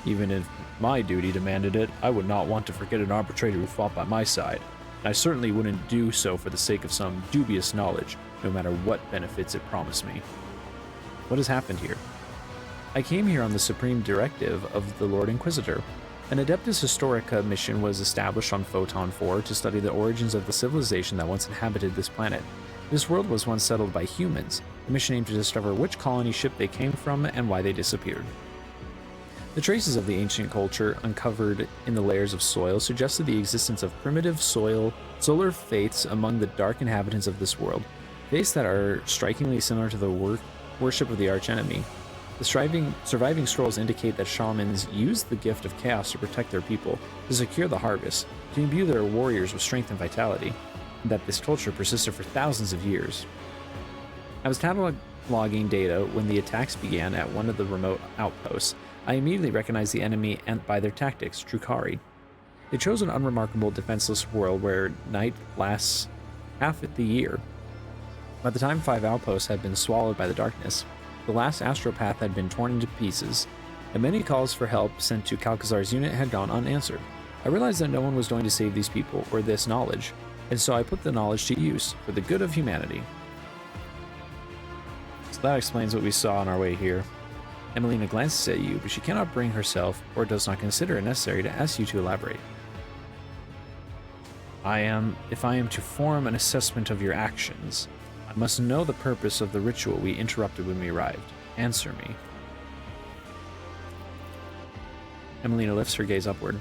Even if my duty demanded it, I would not want to forget an arbitrator who fought by my side. And I certainly wouldn't do so for the sake of some dubious knowledge, no matter what benefits it promised me. What has happened here? I came here on the supreme directive of the Lord Inquisitor. An Adeptus Historica mission was established on Photon 4 to study the origins of the civilization that once inhabited this planet. This world was once settled by humans. The mission aimed to discover which colony ship they came from and why they disappeared. The traces of the ancient culture uncovered in the layers of soil suggested the existence of primitive solar faiths among the dark inhabitants of this world, faiths that are strikingly similar to the worship of the archenemy. The surviving scrolls indicate that shamans used the gift of chaos to protect their people, to secure the harvest, to imbue their warriors with strength and vitality, and that this culture persisted for thousands of years. I was cataloging data when the attacks began at one of the remote outposts. I immediately recognized the enemy and by their tactics, Drukhari. They chose an unremarkable, defenseless world where night lasts half the year. By the time 5 outposts had been swallowed by the darkness, the last astropath had been torn into pieces, and many calls for help sent to Kalkazar's unit had gone unanswered. I realized that no one was going to save these people or this knowledge, and so I put the knowledge to use for the good of humanity. So that explains what we saw on our way here. Emelina glances at you, but she cannot bring herself, or does not consider it necessary, to ask you to elaborate. If I am to form an assessment of your actions, I must know the purpose of the ritual we interrupted when we arrived. Answer me. Emelina lifts her gaze upward.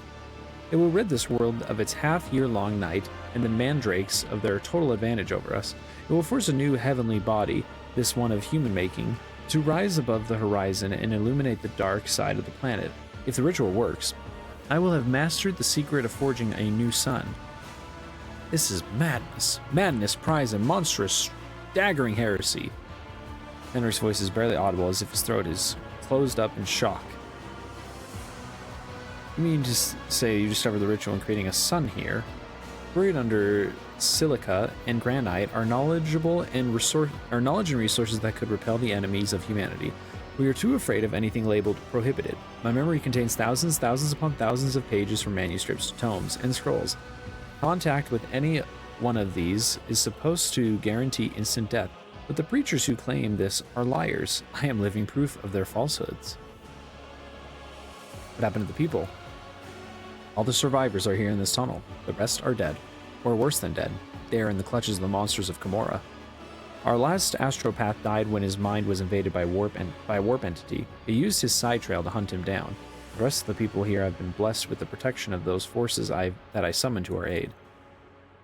It will rid this world of its half-year-long night and the mandrakes of their total advantage over us. It will force a new heavenly body, this one of human making, to rise above the horizon and illuminate the dark side of the planet. If the ritual works, I will have mastered the secret of forging a new sun. This is madness. Madness prize a monstrous, staggering heresy. Henry's voice is barely audible, as if his throat is closed up in shock. You mean to say you discovered the ritual in creating a sun here? Buried under silica and granite are knowledge and resources that could repel the enemies of humanity. We are too afraid of anything labeled prohibited. My memory contains thousands upon thousands of pages from manuscripts, tomes, and scrolls. Contact with any one of these is supposed to guarantee instant death, but the preachers who claim this are liars. I am living proof of their falsehoods. What happened to the people? All the survivors are here in this tunnel. The rest are dead. Or worse than dead. They are in the clutches of the monsters of Camorra. Our last astropath died when his mind was invaded by a warp entity. It used his side trail to hunt him down. The rest of the people here have been blessed with the protection of those forces that I summoned to our aid.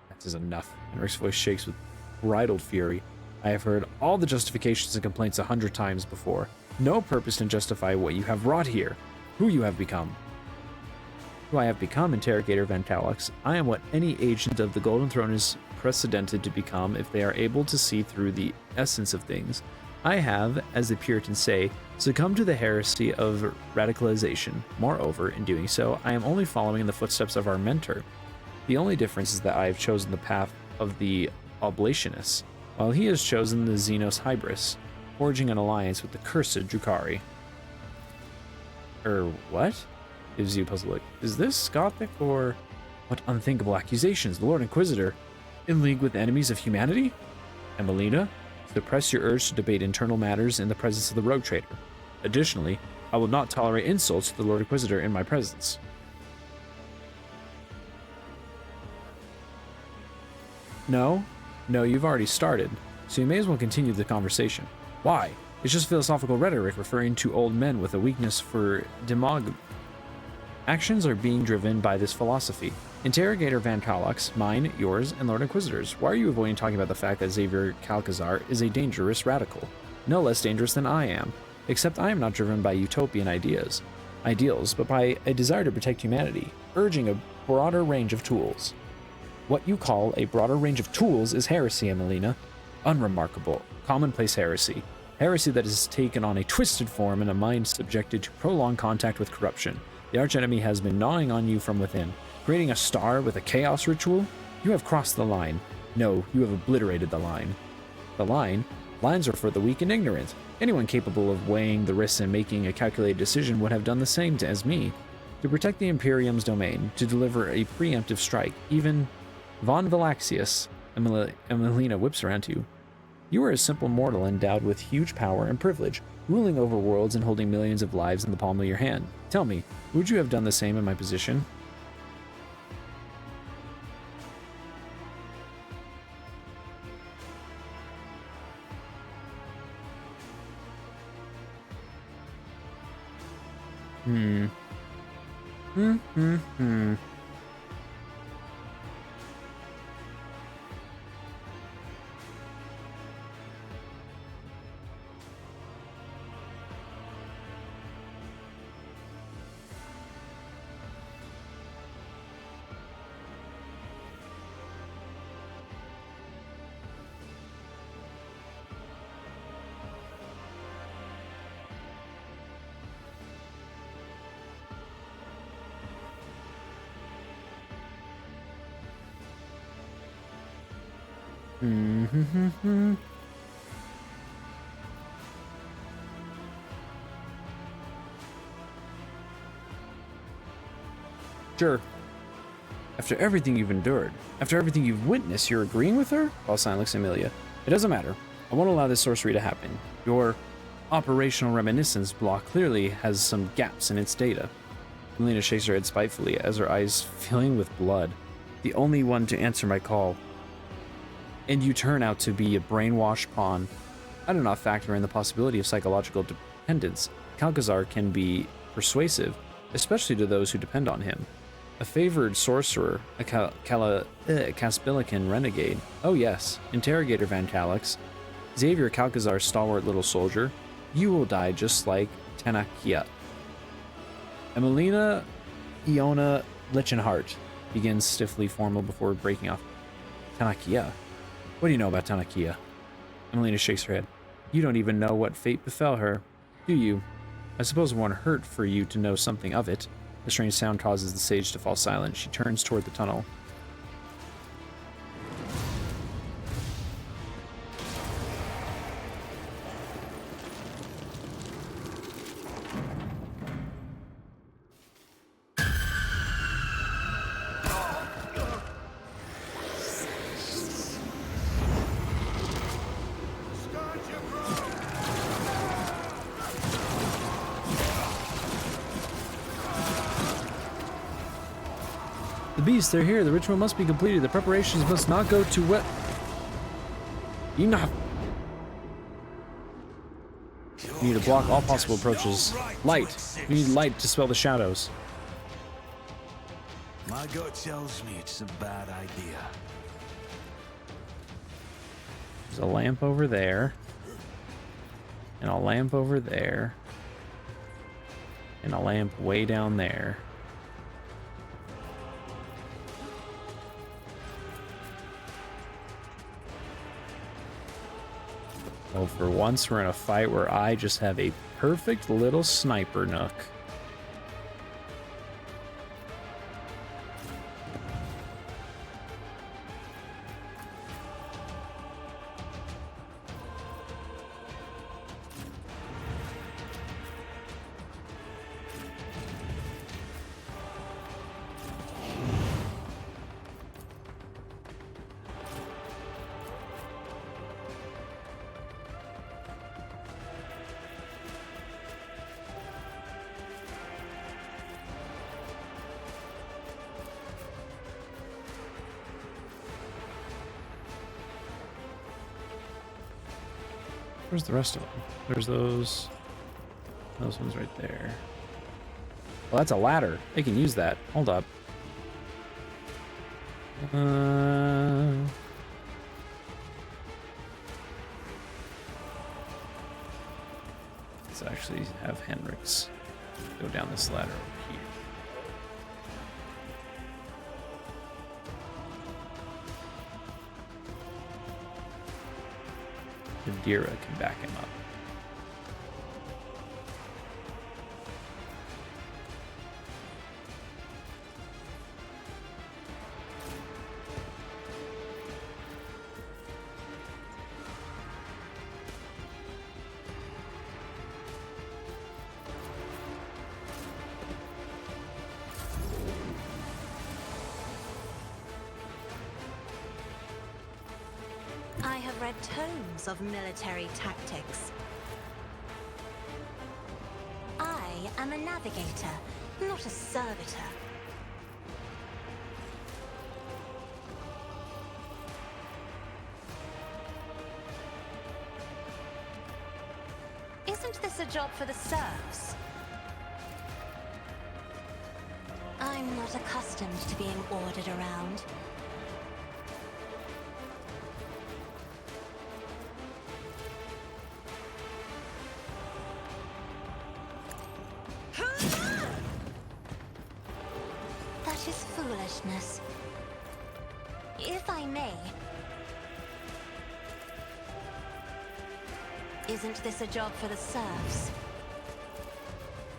That is enough. Henrik's voice shakes with bridled fury. I have heard all the justifications and complaints 100 times before. No purpose can justify what you have wrought here. Who you have become. Who I have become, Interrogator Vantalux. I am what any agent of the Golden Throne is precedented to become if they are able to see through the essence of things. I have, as the Puritans say, succumbed to the heresy of radicalization. Moreover, in doing so, I am only following in the footsteps of our mentor. The only difference is that I have chosen the path of the Oblationists, while he has chosen the Xenos Hybris, forging an alliance with the cursed Drukhari. What? Gives you a puzzled look. Is this Gothic, or what unthinkable accusations? The Lord Inquisitor, in league with enemies of humanity? Emelina, suppress your urge to debate internal matters in the presence of the rogue trader. Additionally, I will not tolerate insults to the Lord Inquisitor in my presence. No, you've already started, so you may as well continue the conversation. Why? It's just philosophical rhetoric referring to old men with a weakness for demagogy. Actions are being driven by this philosophy. Interrogator Vantalux, mine, yours, and Lord Inquisitors. Why are you avoiding talking about the fact that Xavier Kalkazar is a dangerous radical? No less dangerous than I am. Except I am not driven by utopian ideals, but by a desire to protect humanity, urging a broader range of tools. What you call a broader range of tools is heresy, Emelina. Unremarkable, commonplace heresy. Heresy that has taken on a twisted form in a mind subjected to prolonged contact with corruption. The archenemy has been gnawing on you from within. Creating a star with a chaos ritual? You have crossed the line. No, you have obliterated the line. The line? Lines are for the weak and ignorant. Anyone capable of weighing the risks and making a calculated decision would have done the same as me. To protect the Imperium's domain, to deliver a preemptive strike, even Von Valaxius, Emelina whips around to you. You are a simple mortal endowed with huge power and privilege, ruling over worlds and holding millions of lives in the palm of your hand. Tell me, would you have done the same in my position? Sure. After everything you've endured, after everything you've witnessed, you're agreeing with her? Paulstein looks at Amelia. It doesn't matter. I won't allow this sorcery to happen. Your operational reminiscence block clearly has some gaps in its data. Melina shakes her head spitefully as her eyes filling with blood. The only one to answer my call. And you turn out to be a brainwashed pawn. I do not factor in the possibility of psychological dependence. Calcazar can be persuasive, especially to those who depend on him. A favored sorcerer, a Caspilican renegade. Oh yes, Interrogator Van Calix. Xavier Calcazar's stalwart little soldier. You will die just like Tanakia. Emelina Iona Lichenhart begins stiffly formal before breaking off. Tanakia? What do you know about Tanakia? Emelina shakes her head. You don't even know what fate befell her, do you? I suppose it won't hurt for you to know something of it. A strange sound causes the sage to fall silent. She turns toward the tunnel. Beasts, they're here. The ritual must be completed. The preparations must not go too wet. You need to block all possible approaches. Light. We need light to dispel the shadows. My gut tells me it's a bad idea. There's a lamp over there. And a lamp over there. And a lamp way down there. Oh, for once we're in a fight where I just have a perfect little sniper nook. Where's the rest of them? There's those ones right there. Well, that's a ladder. They can use that. Hold up. Let's actually have Henrix go down this ladder over here. Nadira can back him up. I have read tomes of military tactics. I am a navigator, not a servitor. Isn't this a job for the serfs? I'm not accustomed to being ordered around. That is foolishness. If I may. Isn't this a job for the serfs?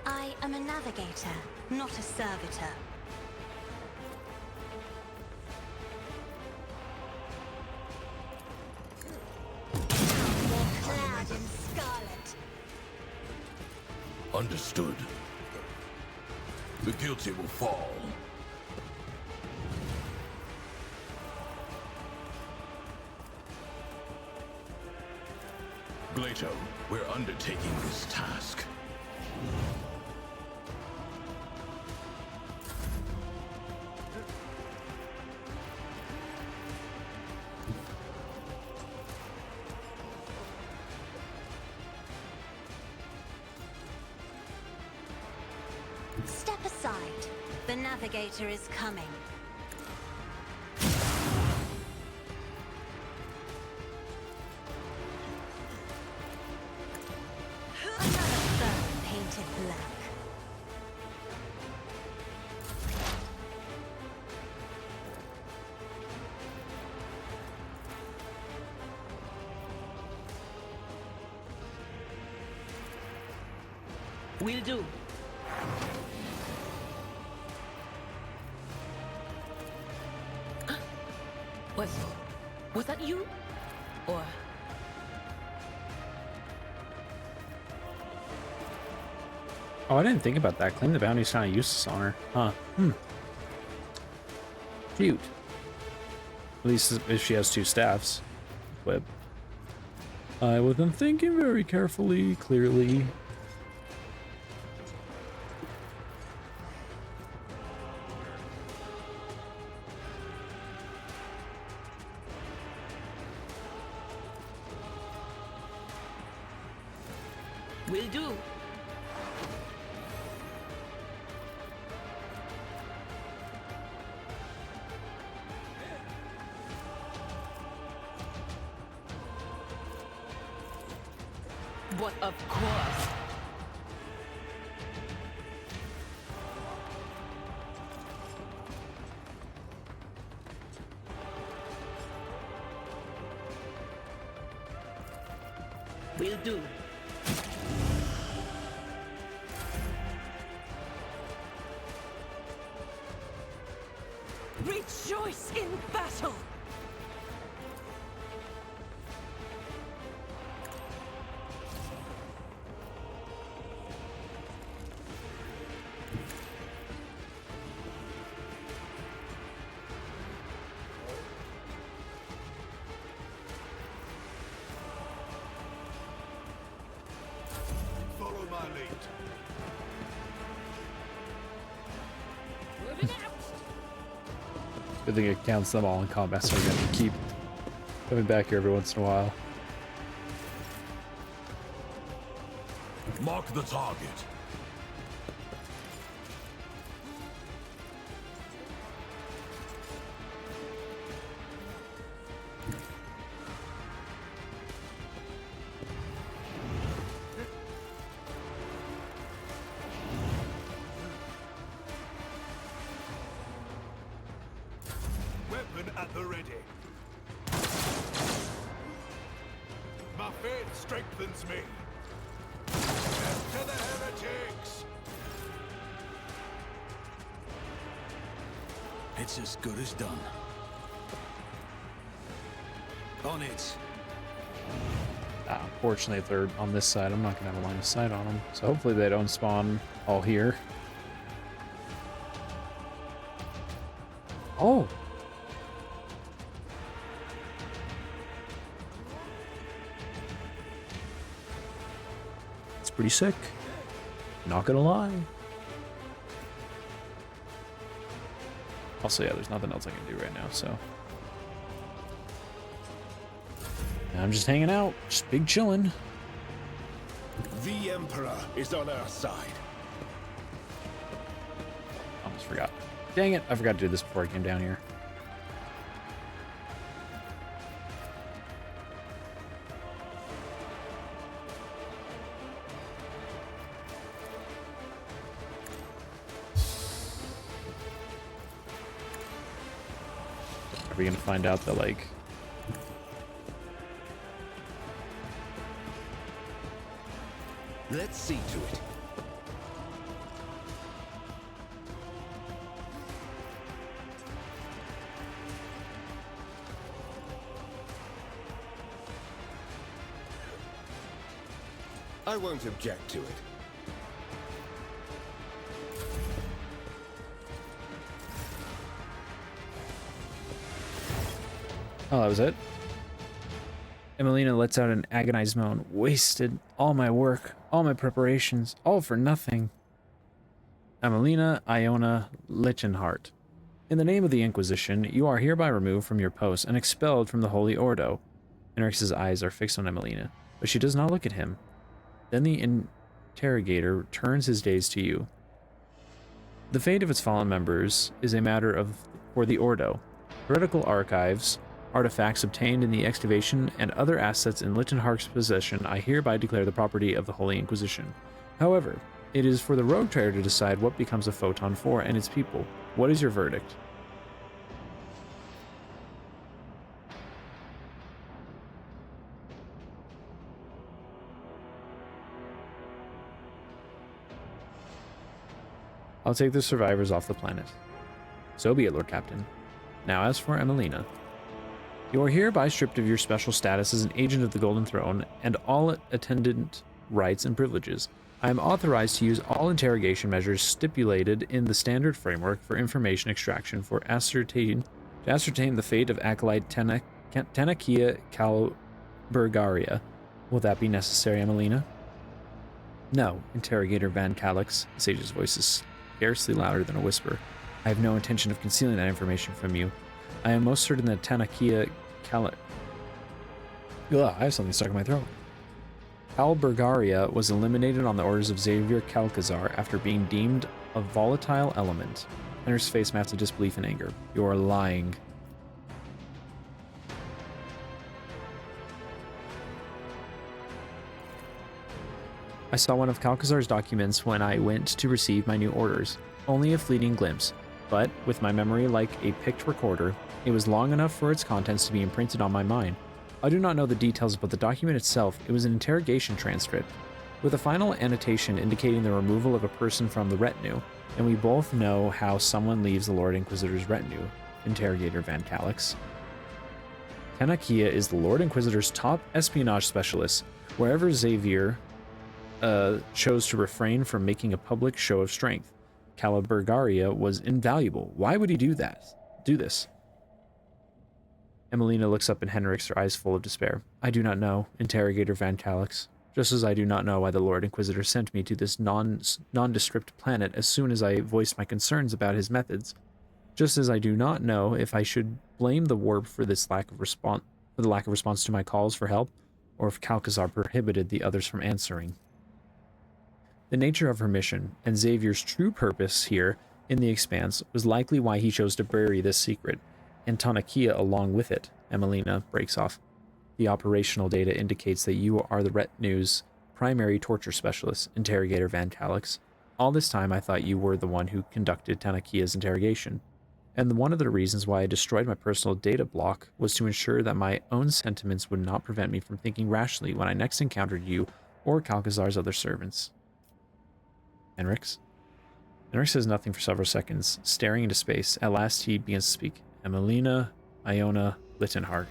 I am a navigator, not a servitor. They're clad in scarlet. Understood. The guilty will fall. Glato, we're undertaking this task. Step aside. The navigator is coming. Another fur painted black. Will do. Was that you? Or... Oh, I didn't think about that. Claim the bounty's kind of useless on her. Huh. Cute. At least if she has 2 staffs. Whip. I wasn't thinking very carefully, clearly. Will do. But of course. Will do. Rejoice in battle! Follow my lead. Moving out! Good thing it counts them all in combat, so we're gonna keep coming back here every once in a while. Mark the target. Weapon at the ready. My faith strengthens me. Death to the heretics! It's as good as done. On it. Fortunately, if they're on this side, I'm not gonna have a line of sight on them. So hopefully they don't spawn all here. Oh! It's pretty sick. Not gonna lie. Also, yeah, there's nothing else I can do right now, so. I'm just hanging out, just big chillin'. The Emperor is on our side. Almost forgot. Dang it, I forgot to do this before I came down here. Are we gonna find out that, like... Let's see to it. I won't object to it. Oh, that was it? Emelina lets out an agonized moan. Wasted all my work, all my preparations, all for nothing. Emelina Iona Lichenhart. In the name of the Inquisition, you are hereby removed from your post and expelled from the Holy Ordo. Henrix's eyes are fixed on Emelina, but she does not look at him. Then the interrogator turns his gaze to you. The fate of its fallen members is a matter for the Ordo. Heretical archives, artifacts obtained in the excavation, and other assets in Lichenhart's possession I hereby declare the property of the Holy Inquisition. However, it is for the Rogue Trader to decide what becomes of Photon 4 and its people. What is your verdict? I'll take the survivors off the planet. So be it, Lord Captain. Now as for Emelina. You are hereby stripped of your special status as an agent of the Golden Throne and all attendant rights and privileges. I am authorized to use all interrogation measures stipulated in the standard framework for information extraction to ascertain the fate of Acolyte Tanakia Calburgaria. Will that be necessary, Emelina? No, Interrogator Van Calix. The sage's voice is scarcely louder than a whisper. I have no intention of concealing that information from you. I am most certain that Tanakia I have something stuck in my throat. Calburgaria was eliminated on the orders of Xavier Calcazar after being deemed a volatile element. Henry's face masked of disbelief and anger. You are lying. I saw one of Calcazar's documents when I went to receive my new orders. Only a fleeting glimpse, but with my memory like a picked recorder, it was long enough for its contents to be imprinted on my mind. I do not know the details about the document itself. It was an interrogation transcript, with a final annotation indicating the removal of a person from the retinue, and we both know how someone leaves the Lord Inquisitor's retinue, Interrogator Van Calix. Tanakia is the Lord Inquisitor's top espionage specialist. Wherever Xavier chose to refrain from making a public show of strength, Calburgaria was invaluable. Why would he do this? Emelina looks up at Henrix, her eyes full of despair. I do not know, Interrogator Van Calix. Just as I do not know why the Lord Inquisitor sent me to this nondescript planet as soon as I voiced my concerns about his methods. Just as I do not know if I should blame the warp for the lack of response to my calls for help, or if Calcazar prohibited the others from answering. The nature of her mission, and Xavier's true purpose here in the Expanse, was likely why he chose to bury this secret, and Tanakia along with it. Emelina breaks off. The operational data indicates that you are the retinue's primary torture specialist, Interrogator Van Calix. All this time I thought you were the one who conducted Tanakia's interrogation, and one of the reasons why I destroyed my personal data block was to ensure that my own sentiments would not prevent me from thinking rationally when I next encountered you or Calcazar's other servants. Henrix? Henrix says nothing for several seconds, staring into space. At last he begins to speak. Emelina Iona Lichenhart.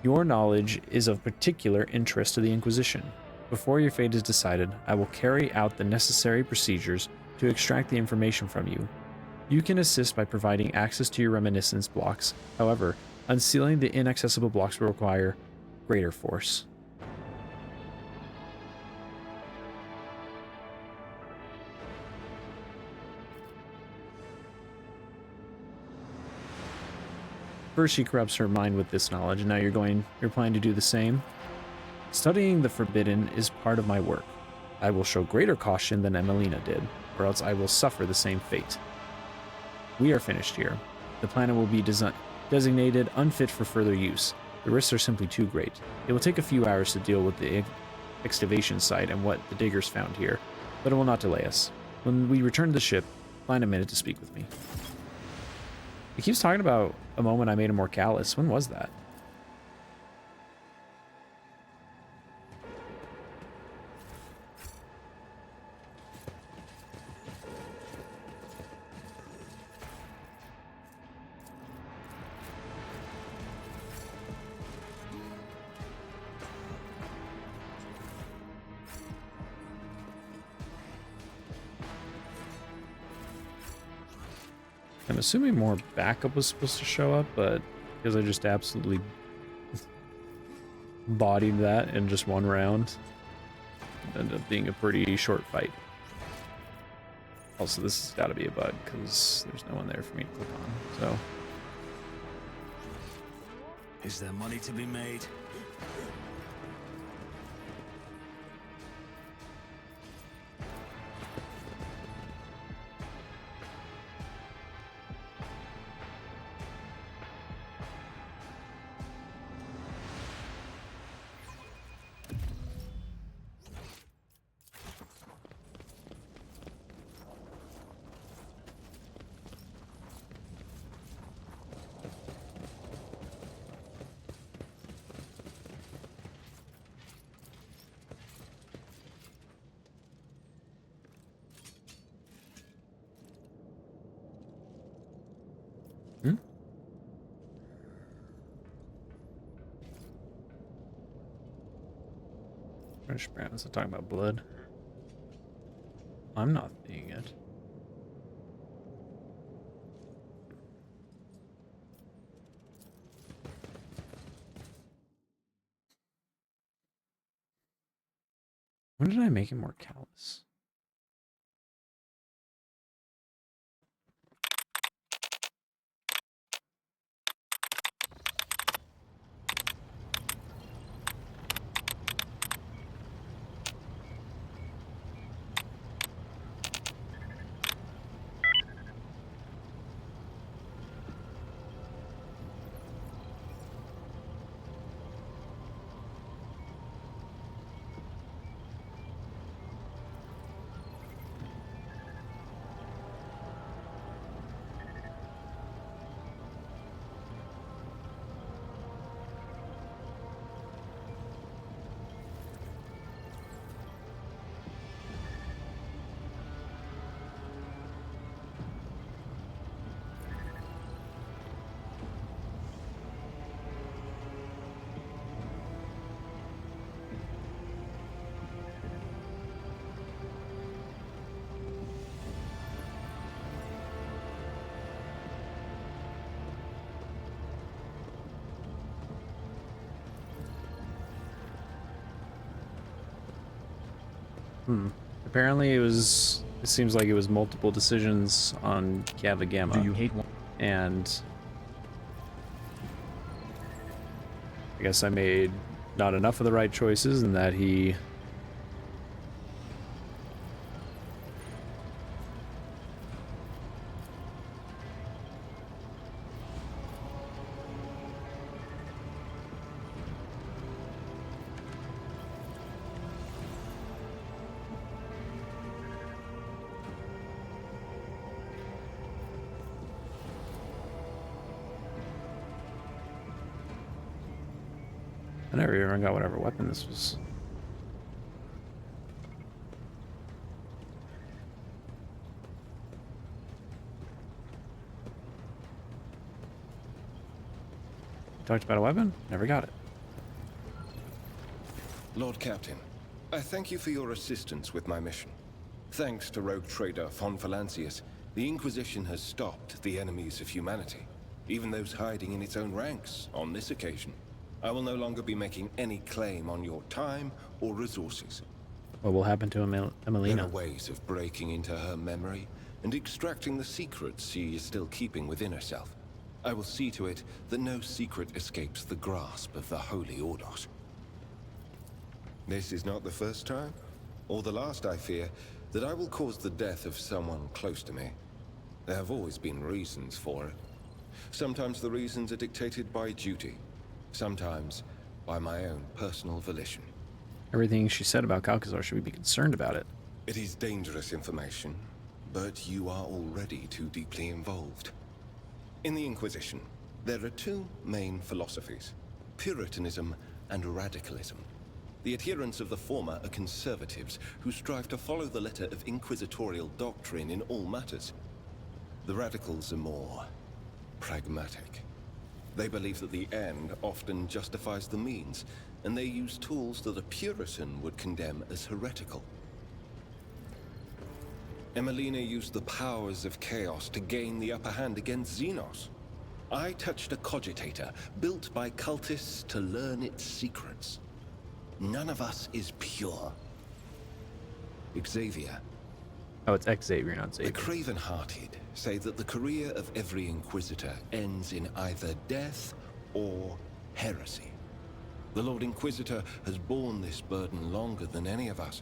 Your knowledge is of particular interest to the Inquisition. Before your fate is decided, I will carry out the necessary procedures to extract the information from you. You can assist by providing access to your reminiscence blocks. However, unsealing the inaccessible blocks will require greater force. First she corrupts her mind with this knowledge, and now you're planning to do the same? Studying the Forbidden is part of my work. I will show greater caution than Emelina did. or else I will suffer the same fate. We are finished here. The planet will be designated unfit for further use. The risks are simply too great. It will take a few hours to deal with the excavation site and what the diggers found here, but it will not delay us. When we return to the ship, find a minute to speak with me. He keeps talking about a moment I made him more callous. When was that? I'm assuming more backup was supposed to show up, but because I just absolutely bodied that in just one round, it ended up being a pretty short fight. Also, this has got to be a bug because there's no one there for me to click on. So, Is there money to be made? British brands are talking about blood. I'm not seeing it. When did I make it more callous? Apparently it seems like it was multiple decisions on Kava Gamma. Do you hate one? And I guess I made not enough of the right choices, and that he I never even got whatever weapon this was. Talked about a weapon? Never got it. Lord Captain, I thank you for your assistance with my mission. Thanks to rogue trader von Valancius, the Inquisition has stopped the enemies of humanity, even those hiding in its own ranks on this occasion. I will no longer be making any claim on your time or resources. What will happen to Emelina? There are ways of breaking into her memory and extracting the secrets she is still keeping within herself. I will see to it that no secret escapes the grasp of the Holy Ordos. This is not the first time, or the last, I fear, that I will cause the death of someone close to me. There have always been reasons for it. Sometimes the reasons are dictated by duty, sometimes by my own personal volition. Everything she said about Calcazar, should we be concerned about it? It is dangerous information, but you are already too deeply involved. In the Inquisition, there are two main philosophies: Puritanism and radicalism. The adherents of the former are conservatives who strive to follow the letter of inquisitorial doctrine in all matters. The radicals are more pragmatic. They believe that the end often justifies the means, and they use tools that a Puritan would condemn as heretical. Emelina used the powers of chaos to gain the upper hand against Xenos. I touched a cogitator built by cultists to learn its secrets. None of us is pure. Xavier. Oh, it's Xavier, not The Xavier. craven-hearted say that the career of every Inquisitor ends in either death or heresy. The Lord Inquisitor has borne this burden longer than any of us.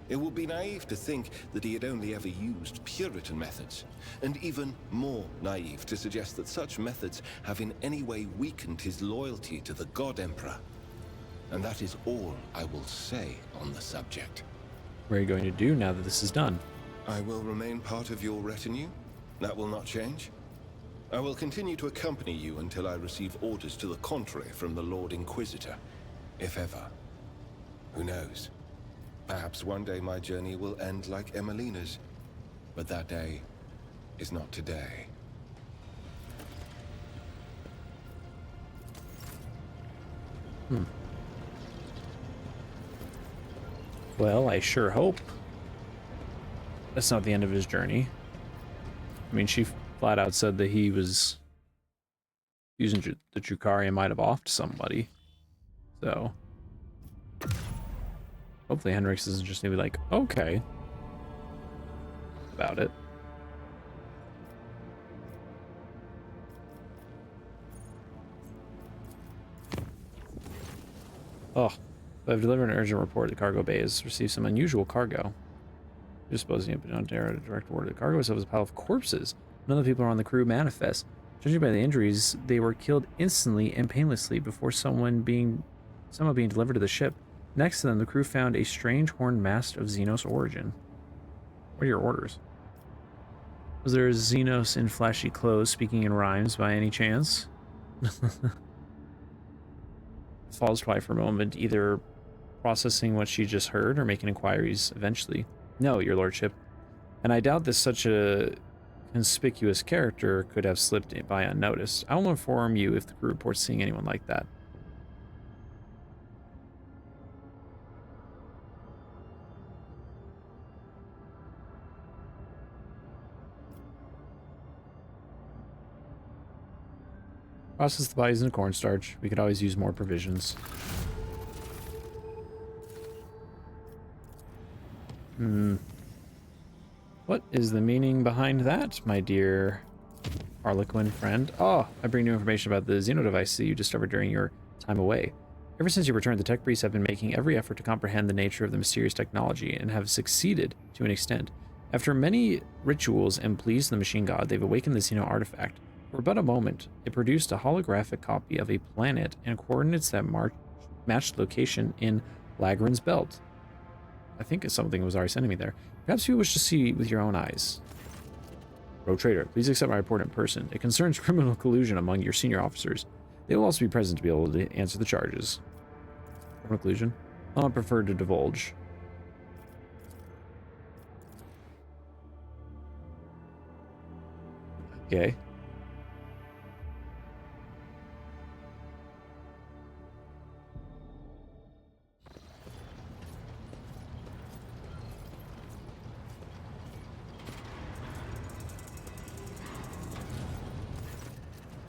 It would be naive to think that he had only ever used Puritan methods, and even more naive to suggest that such methods have in any way weakened his loyalty to the God Emperor. And that is all I will say on the subject. What are you going to do now that this is done? I will remain part of your retinue. That will not change. I will continue to accompany you until I receive orders to the contrary from the Lord Inquisitor, if ever. Who knows? Perhaps one day my journey will end like Emelina's, but that day is not today. Well, I sure hope that's not the end of his journey. I mean, she flat out said that he was using the Drukhari and might have offed somebody. So hopefully Henrix isn't just gonna be like, okay, about it. Oh, I've delivered an urgent report. The cargo bay has received some unusual cargo. You're supposing it on dare to direct order. The cargo itself is a pile of corpses. None of the people on the crew manifest. Judging by the injuries, they were killed instantly and painlessly before someone being delivered to the ship. Next to them, the crew found a strange horned mast of Xenos origin. What are your orders? Was there a Xenos in flashy clothes speaking in rhymes by any chance? Falls quiet for a moment, either processing what she just heard or making inquiries eventually. No, your lordship. And I doubt that such a conspicuous character could have slipped by unnoticed. I will inform you if the crew reports seeing anyone like that. Process the bodies in cornstarch. We could always use more provisions. What is the meaning behind that, my dear Harlequin friend? Oh, I bring new information about the Xeno device that you discovered during your time away. Ever since you returned, the tech priests have been making every effort to comprehend the nature of the mysterious technology and have succeeded to an extent. After many rituals and pleas to the machine god, they've awakened the Xeno artifact. For but a moment, it produced a holographic copy of a planet and coordinates that matched location in Lagran's belt. I think something was already sending me there. Perhaps you wish to see with your own eyes. Rogue Trader, please accept my report in person. It concerns criminal collusion among your senior officers. They will also be present to be able to answer the charges. Criminal collusion? I prefer to divulge. Okay.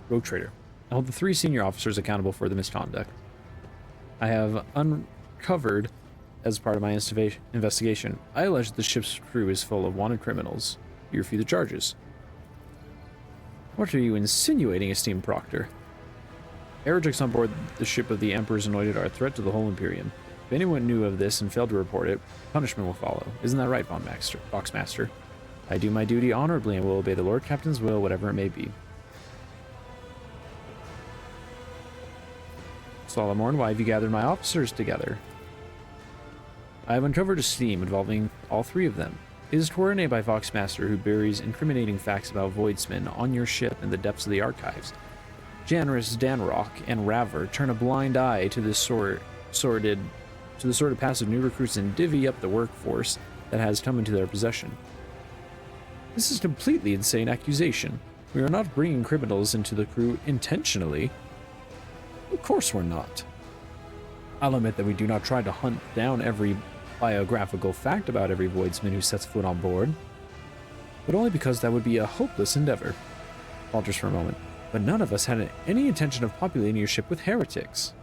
Rogue Trader. I hold the 3 senior officers accountable for the misconduct I have uncovered as part of my investigation. I allege the ship's crew is full of wanted criminals. You refute the charges. What are you insinuating, esteemed Proctor? Heretics on board the ship of the Emperor's Anointed are a threat to the whole Imperium. If anyone knew of this and failed to report it, punishment will follow. Isn't that right, Foxmaster? I do my duty honorably and will obey the Lord Captain's will, whatever it may be. Solomorn, why have you gathered my officers together? I have uncovered a scheme involving all three of them. It is coordinated by Foxmaster, who buries incriminating facts about Voidsmen on your ship in the depths of the archives. Janris, Danrock, and Raver turn a blind eye to the sordid past of new recruits and divvy up the workforce that has come into their possession. This is a completely insane accusation. We are not bringing criminals into the crew intentionally. Of course we're not. I'll admit that we do not try to hunt down every biographical fact about every Voidsman who sets foot on board, but only because that would be a hopeless endeavor. Falters for a moment. But none of us had any intention of populating your ship with heretics.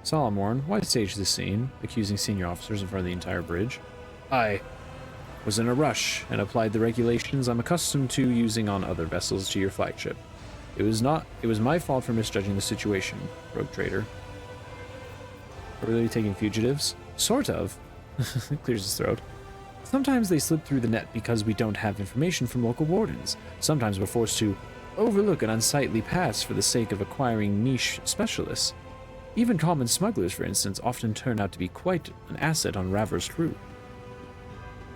Solomorn, why stage this scene, accusing senior officers in front of the entire bridge? I was in a rush and applied the regulations I'm accustomed to using on other vessels to your flagship. It was my fault for misjudging the situation, rogue trader. Are we really taking fugitives? Sort of. Clears his throat. Sometimes they slip through the net because we don't have information from local wardens. Sometimes we're forced to overlook an unsightly pass for the sake of acquiring niche specialists. Even common smugglers, for instance, often turn out to be quite an asset on Raver's crew.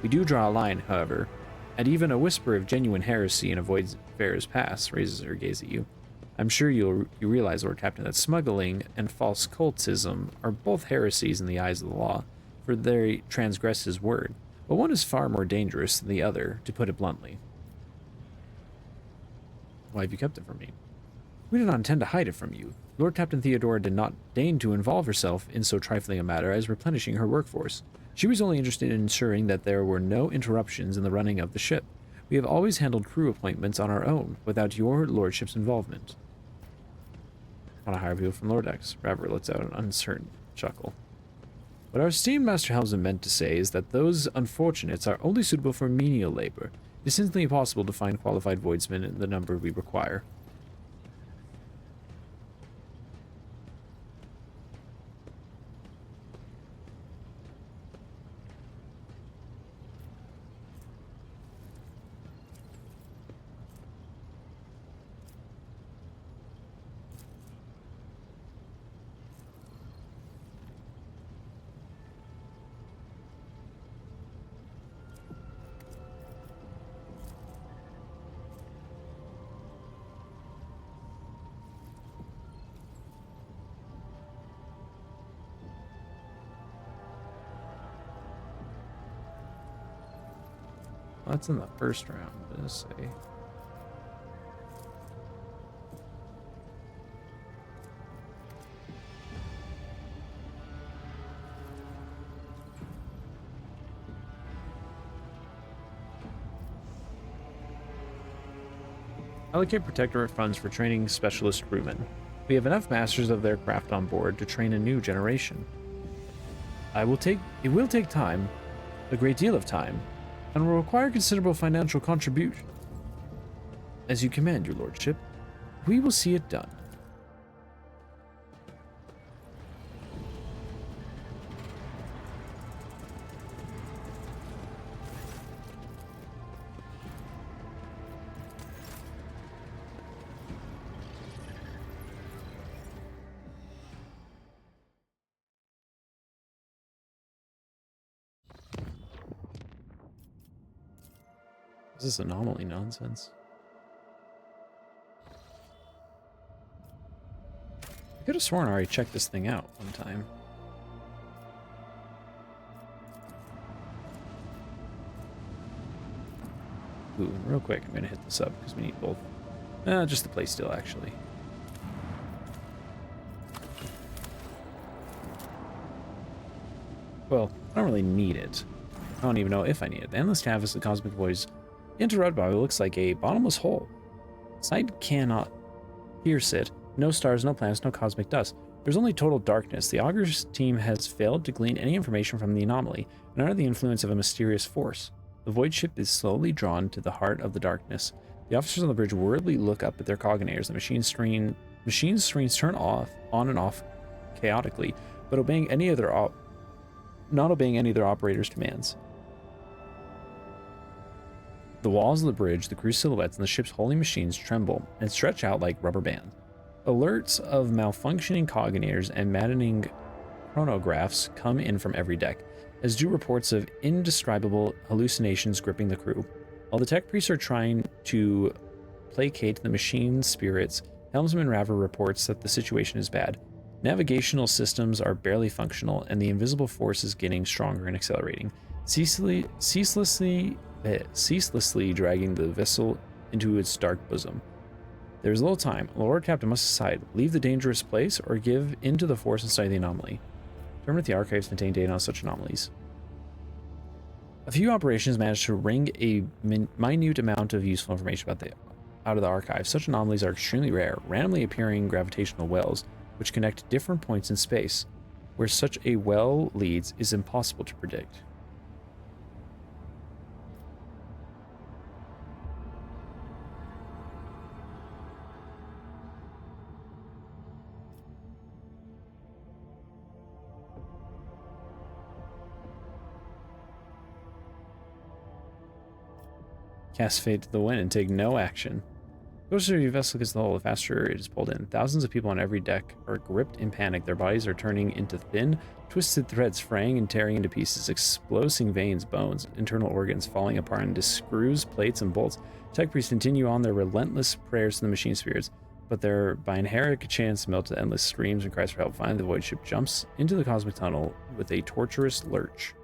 We do draw a line, however, and even a whisper of genuine heresy in a Voidfarer's Pass raises her gaze at you. I'm sure you realize, Lord Captain, that smuggling and false cultism are both heresies in the eyes of the law, for they transgress his word, but one is far more dangerous than the other, to put it bluntly. Why have you kept it from me? We do not intend to hide it from you. Lord Captain Theodora did not deign to involve herself in so trifling a matter as replenishing her workforce. She was only interested in ensuring that there were no interruptions in the running of the ship. We have always handled crew appointments on our own, without your lordship's involvement. On a higher view from Lordex, Raver lets out an uncertain chuckle. What our esteemed Master Helmsman meant to say is that those unfortunates are only suitable for menial labor. It is simply impossible to find qualified voidsmen in the number we require. That's in the first round, let's say. Allocate protectorate funds for training specialist crewmen. We have enough masters of their craft on board to train a new generation. It will take time, a great deal of time, and will require considerable financial contribution. As you command, your lordship, we will see it done. This is anomaly nonsense. I could have sworn I already checked this thing out one time. Ooh, real quick, I'm gonna hit this up because we need both. Just the playsteel, actually. Well, I don't really need it. I don't even know if I need it. The endless canvas of the cosmic voids interrupted by what looks like a bottomless hole. Sight cannot pierce it. No stars, no planets, no cosmic dust. There's only total darkness. The Augur's team has failed to glean any information from the anomaly and under the influence of a mysterious force. The void ship is slowly drawn to the heart of the darkness. The officers on the bridge worriedly look up at their cognators. The machine screens turn on and off chaotically, but not obeying any of their operators' commands. The walls of the bridge, the crew silhouettes, and the ship's holy machines tremble and stretch out like rubber bands. Alerts of malfunctioning cognators and maddening chronographs come in from every deck, as do reports of indescribable hallucinations gripping the crew. While the tech priests are trying to placate the machine spirits, Helmsman Raver reports that the situation is bad. Navigational systems are barely functional, and the invisible force is getting stronger and accelerating, ceaselessly dragging the vessel into its dark bosom. There is little time. The Lord Captain must decide: leave the dangerous place or give in to the force and study the anomaly. Determine if the archives contain data on such anomalies. A few operations managed to wring a minute amount of useful information out of the archive. Such anomalies are extremely rare, randomly appearing gravitational wells which connect different points in space. Where such a well leads is impossible to predict. Cast Fate to the wind and take no action. The closer your vessel gets to the hull, the faster it is pulled in. Thousands of people on every deck are gripped in panic. Their bodies are turning into thin, twisted threads, fraying and tearing into pieces, exploding veins, bones, internal organs falling apart into screws, plates, and bolts. Tech priests continue on their relentless prayers to the machine spirits, but their by inherent chance melt to endless screams and cries for help. Finally, the void ship jumps into the cosmic tunnel with a torturous lurch.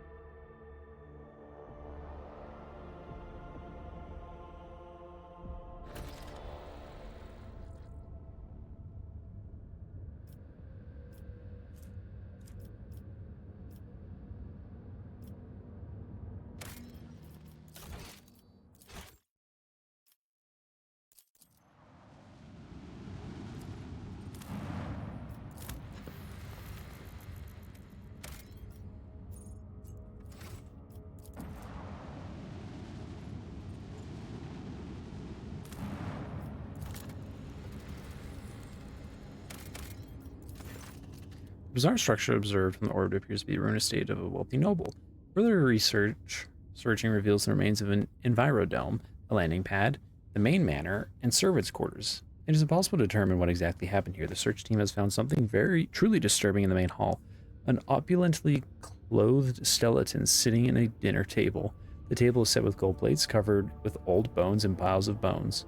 Bizarre structure observed from the orbit appears to be the ruinous estate of a wealthy noble. Further searching reveals the remains of an envirodome, a landing pad, the main manor, and servants' quarters. It is impossible to determine what exactly happened here. The search team has found something truly disturbing in the main hall. An opulently clothed skeleton sitting in a dinner table. The table is set with gold plates covered with old bones and piles of bones.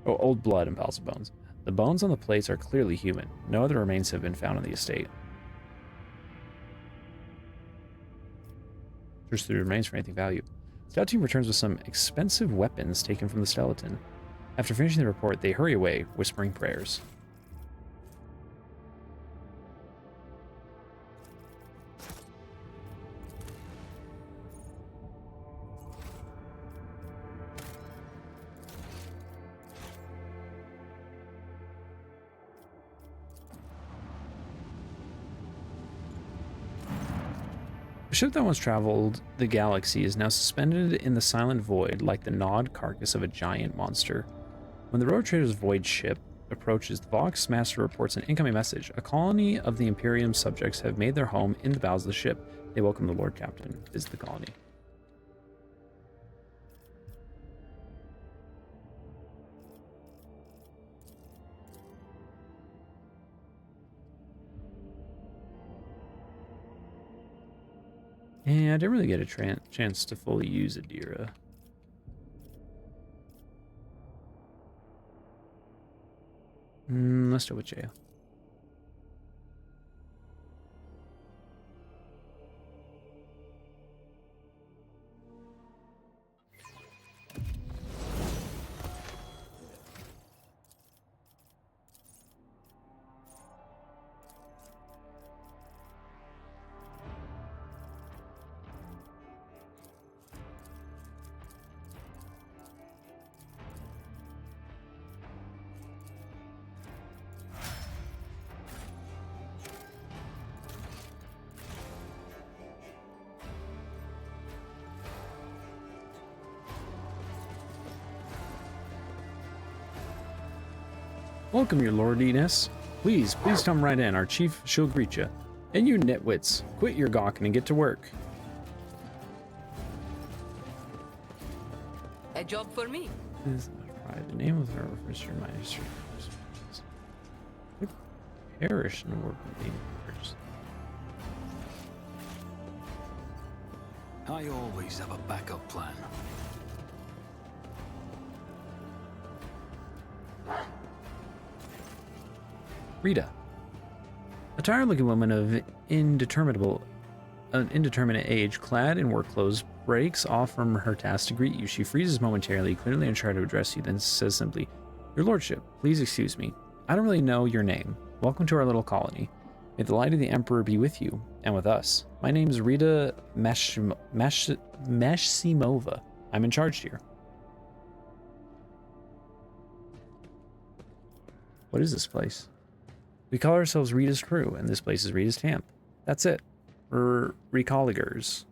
Oh, old blood and piles of bones. The bones on the plates are clearly human. No other remains have been found on the estate. Search through the remains for anything valuable. The scout team returns with some expensive weapons taken from the skeleton. After finishing the report, they hurry away, whispering prayers. The ship that once traveled the galaxy is now suspended in the silent void like the gnawed carcass of a giant monster. When the Road Trader's void ship approaches, the Vox Master reports an incoming message. A colony of the Imperium subjects have made their home in the bowels of the ship. They welcome the Lord Captain. Visit the colony. Yeah, I didn't really get a chance to fully use Adira. Let's do it with jail. Welcome, your lordiness. Please come right in. Our chief, she'll greet you. And you nitwits, quit your gawking and get to work. A job for me. The name of her refers to my history. Perish in the work of dangers. I always have a backup plan. Rita. A tired-looking woman of indeterminate age, clad in work clothes, breaks off from her task to greet you. She freezes momentarily, clearly unsure to address you, then says simply, "Your lordship, please excuse me. I don't really know your name. Welcome to our little colony. May the light of the Emperor be with you, and with us. My name is Rita Mashsimova. I'm in charge here." What is this place? We call ourselves Rita's crew, and this place is Rita's camp. That's it. We're recolligers.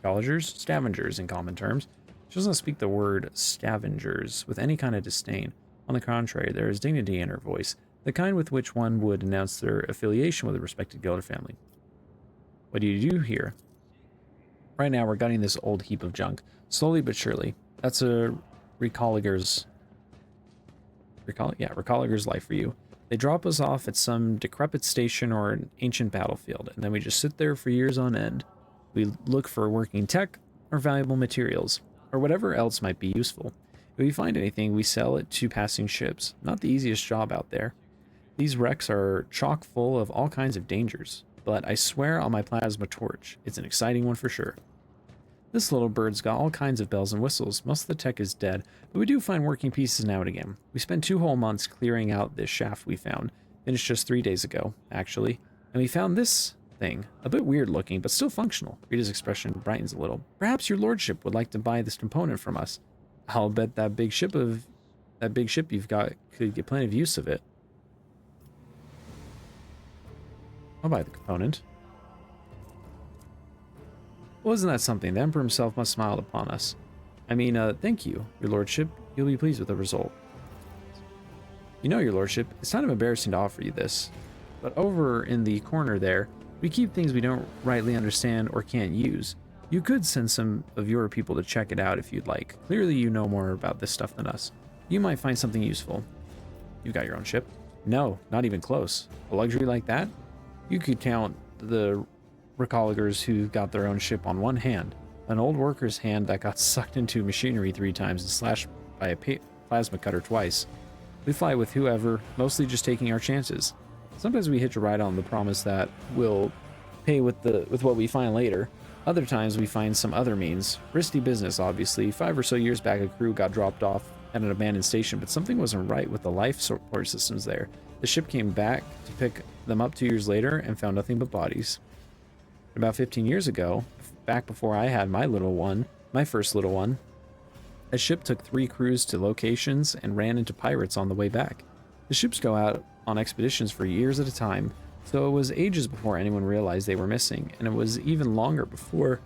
Recolligers? Scavengers, in common terms. She doesn't speak the word scavengers with any kind of disdain. On the contrary, there is dignity in her voice, the kind with which one would announce their affiliation with a respected guild or family. What do you do here? Right now, we're gutting this old heap of junk, slowly but surely. That's a recolliger's life for you. They drop us off at some decrepit station or an ancient battlefield, and then we just sit there for years on end. We look for working tech or valuable materials, or whatever else might be useful. If we find anything, we sell it to passing ships. Not the easiest job out there. These wrecks are chock full of all kinds of dangers, but I swear on my plasma torch, it's an exciting one for sure. This little bird's got all kinds of bells and whistles. Most of the tech is dead, but we do find working pieces now and again. We spent 2 whole months clearing out this shaft we found. Finished just 3 days ago, actually. And we found this thing. A bit weird looking, but still functional. Rita's expression brightens a little. Perhaps your lordship would like to buy this component from us. I'll bet that big ship you've got could get plenty of use of it. I'll buy the component. Wasn't that something? The Emperor himself must smile upon us. I mean, thank you, your lordship. You'll be pleased with the result. You know, your lordship, it's kind of embarrassing to offer you this, but over in the corner there, we keep things we don't rightly understand or can't use. You could send some of your people to check it out if you'd like. Clearly you know more about this stuff than us. You might find something useful. You got your own ship? No, not even close. A luxury like that? You could count the recolligers who got their own ship on one hand. An old worker's hand that got sucked into machinery 3 times and slashed by a plasma cutter twice. We fly with whoever, mostly just taking our chances. Sometimes we hitch a ride on the promise that we'll pay with what we find later. Other times we find some other means. Risky business, obviously. 5 or so years back, a crew got dropped off at an abandoned station, but something wasn't right with the life support systems there. The ship came back to pick them up 2 years later and found nothing but bodies. About 15 years ago, back before I had my first little one, a ship took 3 crews to locations and ran into pirates on the way back. The ships go out on expeditions for years at a time, so it was ages before anyone realized they were missing, and it was even longer before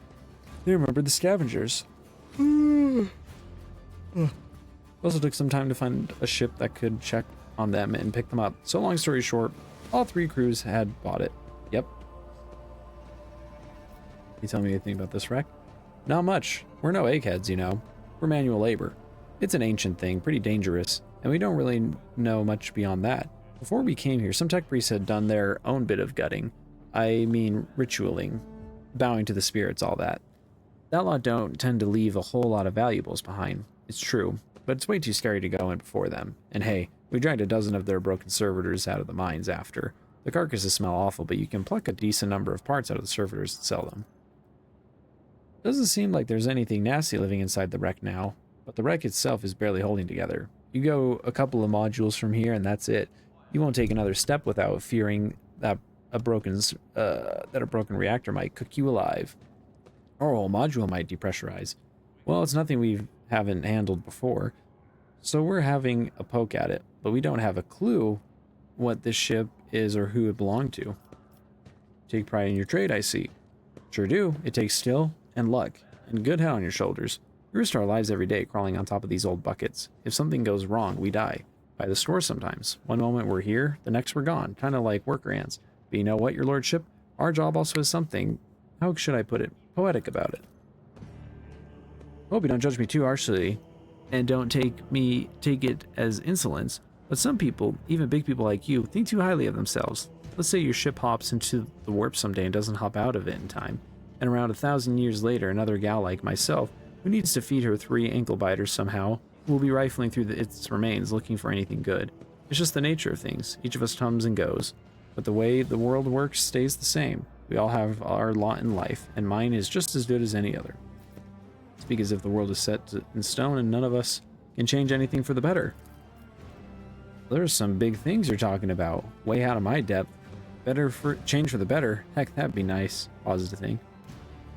they remembered the scavengers. It also took some time to find a ship that could check on them and pick them up. So long story short, all 3 crews had bought it. Yep. You tell me anything about this wreck? Not much. We're no eggheads, you know. We're manual labor. It's an ancient thing, pretty dangerous, and we don't really know much beyond that. Before we came here, some tech priests had done their own bit of gutting. I mean, ritualing. Bowing to the spirits, all that. That lot don't tend to leave a whole lot of valuables behind. It's true, but it's way too scary to go in before them. And hey, we dragged a dozen of their broken servitors out of the mines after. The carcasses smell awful, but you can pluck a decent number of parts out of the servitors and sell them. Doesn't seem like there's anything nasty living inside the wreck now, but the wreck itself is barely holding together. You go a couple of modules from here and that's it. You won't take another step without fearing that a broken reactor might cook you alive. Or a whole module might depressurize. Well, it's nothing we haven't handled before, so we're having a poke at it, but we don't have a clue what this ship is or who it belonged to. Take pride in your trade, I see. Sure do. It takes skill and luck and good head on your shoulders. We risk our lives every day crawling on top of these old buckets. If something goes wrong, we die. by the score sometimes. One moment we're here, the next we're gone, kind of like worker ants. But you know what, your lordship? Our job also has something, how should I put it, poetic about it. Hope you don't judge me too harshly, and don't take it as insolence. But some people, even big people like you, think too highly of themselves. Let's say your ship hops into the warp someday and doesn't hop out of it in time. And around 1,000 years later, another gal like myself, who needs to feed her 3 ankle biters somehow, will be rifling through its remains looking for anything good. It's just the nature of things. Each of us comes and goes. But the way the world works stays the same. We all have our lot in life, and mine is just as good as any other. Speak as if the world is set in stone and none of us can change anything for the better. There's some big things you're talking about. Way out of my depth. Change for the better. Heck, that'd be nice. Pauses to think.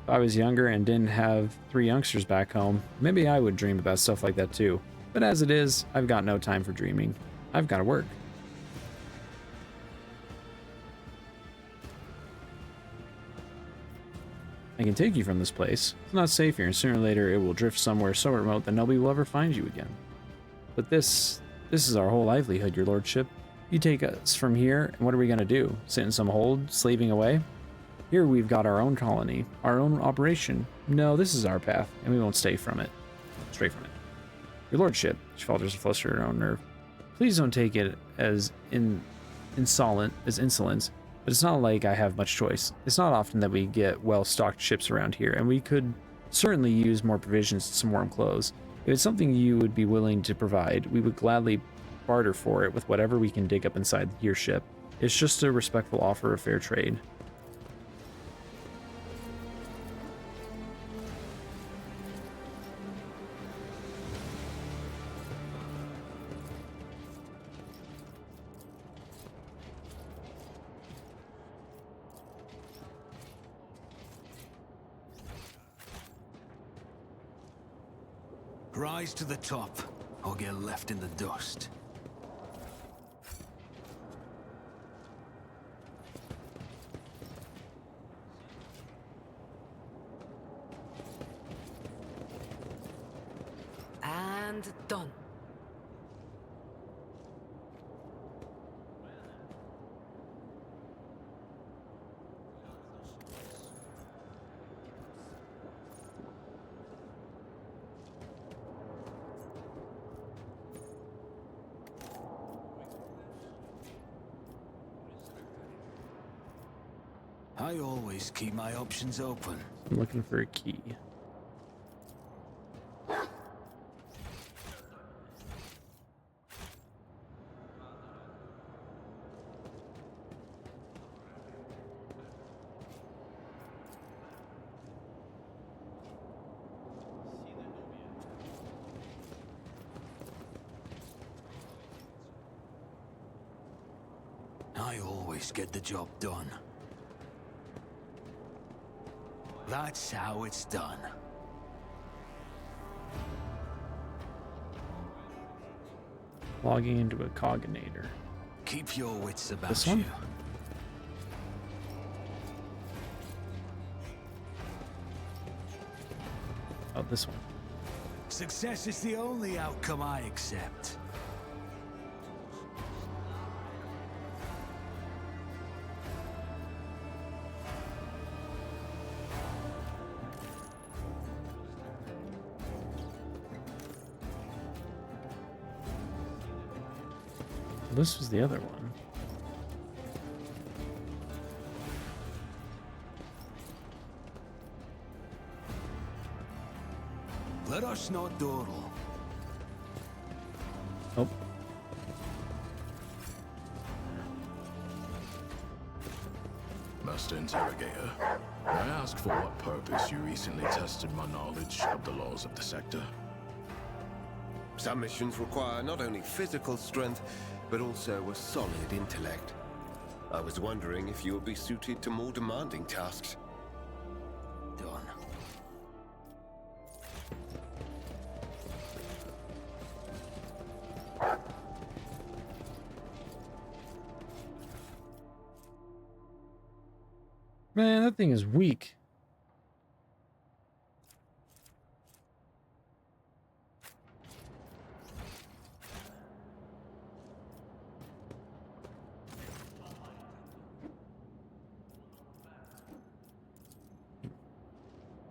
If I was younger and didn't have 3 youngsters back home, maybe I would dream about stuff like that too. But as it is, I've got no time for dreaming. I've got to work. I can take you from this place. It's not safe here, and sooner or later it will drift somewhere so remote that nobody will ever find you again. But this is our whole livelihood, your lordship. You take us from here, and what are we going to do? Sit in some hold, slaving away? Here we've got our own colony, our own operation. No, this is our path, and we won't stray from it. Your lordship, she falters to fluster her own nerve. Please don't take it as insolence, but it's not like I have much choice. It's not often that we get well-stocked ships around here, and we could certainly use more provisions and some warm clothes. If it's something you would be willing to provide, we would gladly barter for it with whatever we can dig up inside your ship. It's just a respectful offer of fair trade. Rise to the top, or get left in the dust. And done. I always keep my options open. I'm looking for a key. I always get the job done. That's how it's done. Logging into a cognator. Keep your wits about This one? you. Oh, this one. Success is the only outcome I accept. This was the other one. Let us not dawdle. Oh. Master Interrogator, may I ask for what purpose you recently tested my knowledge of the laws of the sector? Some missions require not only physical strength, but also a solid intellect. I was wondering if you would be suited to more demanding tasks. Done. Man, that thing is weak.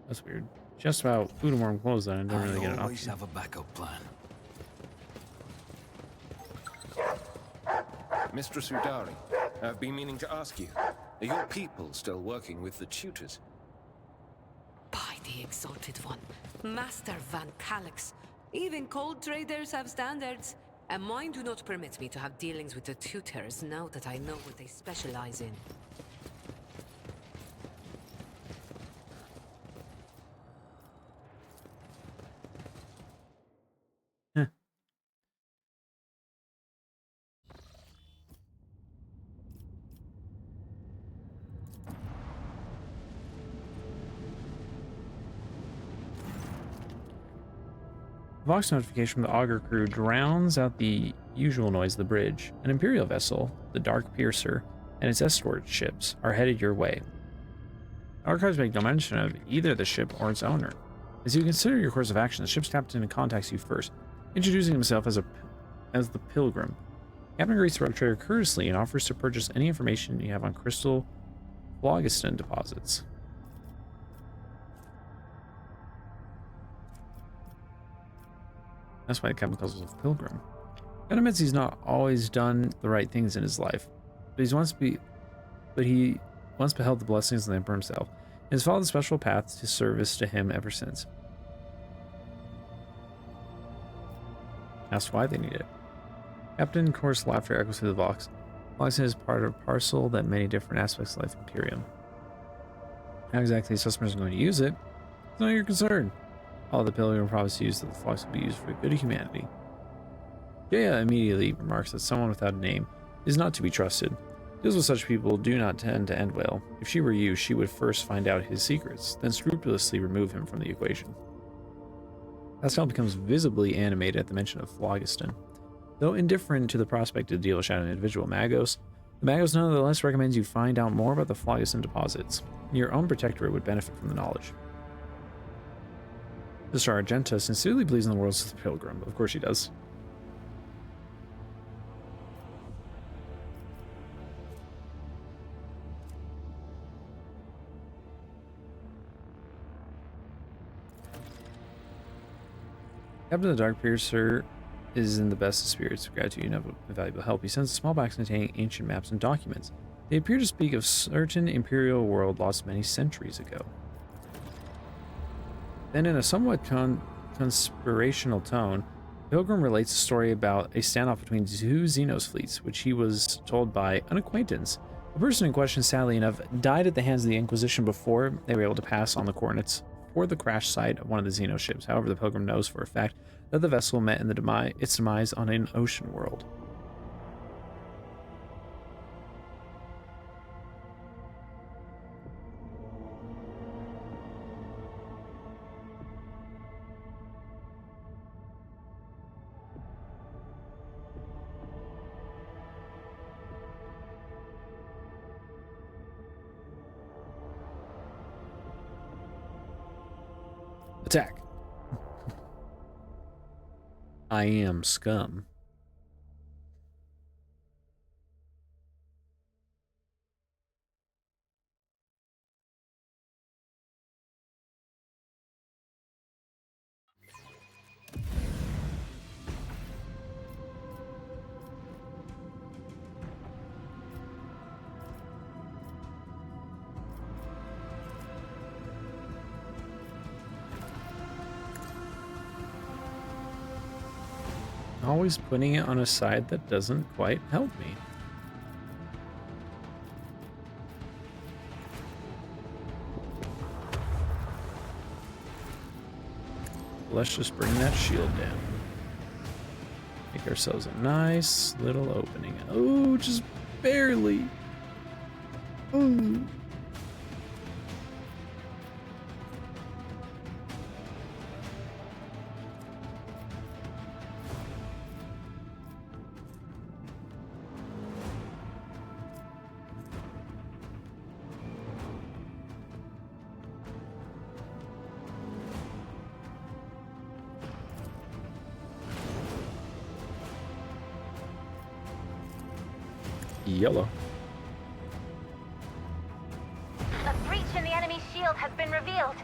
That's weird. Just about food and warm clothes then. I don't really get an always option. have a backup plan. Mistress Udari, I've been meaning to ask you, are your people still working with the tutors? By the Exalted One, Master Van Calix. Even cold traders have standards. And mine do not permit me to have dealings with the tutors now that I know what they specialize in. Vox notification from the auger crew drowns out the usual noise of the bridge. An Imperial vessel, the Dark Piercer, and its escort ships are headed your way. Archives make no mention of either the ship or its owner. As you consider your course of action, the ship's captain contacts you first, introducing himself as the Pilgrim. Captain greets the rogue trader courteously and offers to purchase any information you have on crystal phlogiston deposits. That's why the captain calls himself Pilgrim. God admits he's not always done the right things in his life, but he once beheld the blessings of the Emperor himself, and has followed the special path to service to him ever since. Asked why they need it. Captain Coarse laughter echoes through the Vox. Phlogiston is part of a parcel that many different aspects of life in Imperium. How exactly his customers are going to use it, it's not your concern. All the Pilgrim promised to use that the flux will be used for the good of humanity. Jaya immediately remarks that someone without a name is not to be trusted. Deals with such people do not tend to end well. If she were you, she would first find out his secrets, then scrupulously remove him from the equation. Pascal becomes visibly animated at the mention of phlogiston. Though indifferent to the prospect to deal with an individual Magos, the Magos nonetheless recommends you find out more about the phlogiston deposits. Your own protectorate would benefit from the knowledge. Sister Argenta sincerely believes in the worlds of the Pilgrim. Of course she does. Captain of the Dark Piercer is in the best of spirits of gratitude and of valuable help. He sends a small box containing ancient maps and documents. They appear to speak of certain Imperial world lost many centuries ago. Then in a somewhat conspirational tone, Pilgrim relates a story about a standoff between two Xenos fleets, which he was told by an acquaintance. The person in question, sadly enough, died at the hands of the Inquisition before they were able to pass on the coordinates for the crash site of one of the Xeno ships. However, the Pilgrim knows for a fact that the vessel met in its demise on an ocean world. Attack. I am scum. Always putting it on a side that doesn't quite help me. Let's just bring that shield down. Make ourselves a nice little opening. Oh, just barely. Oh. Yellow. A breach in the enemy's shield has been revealed.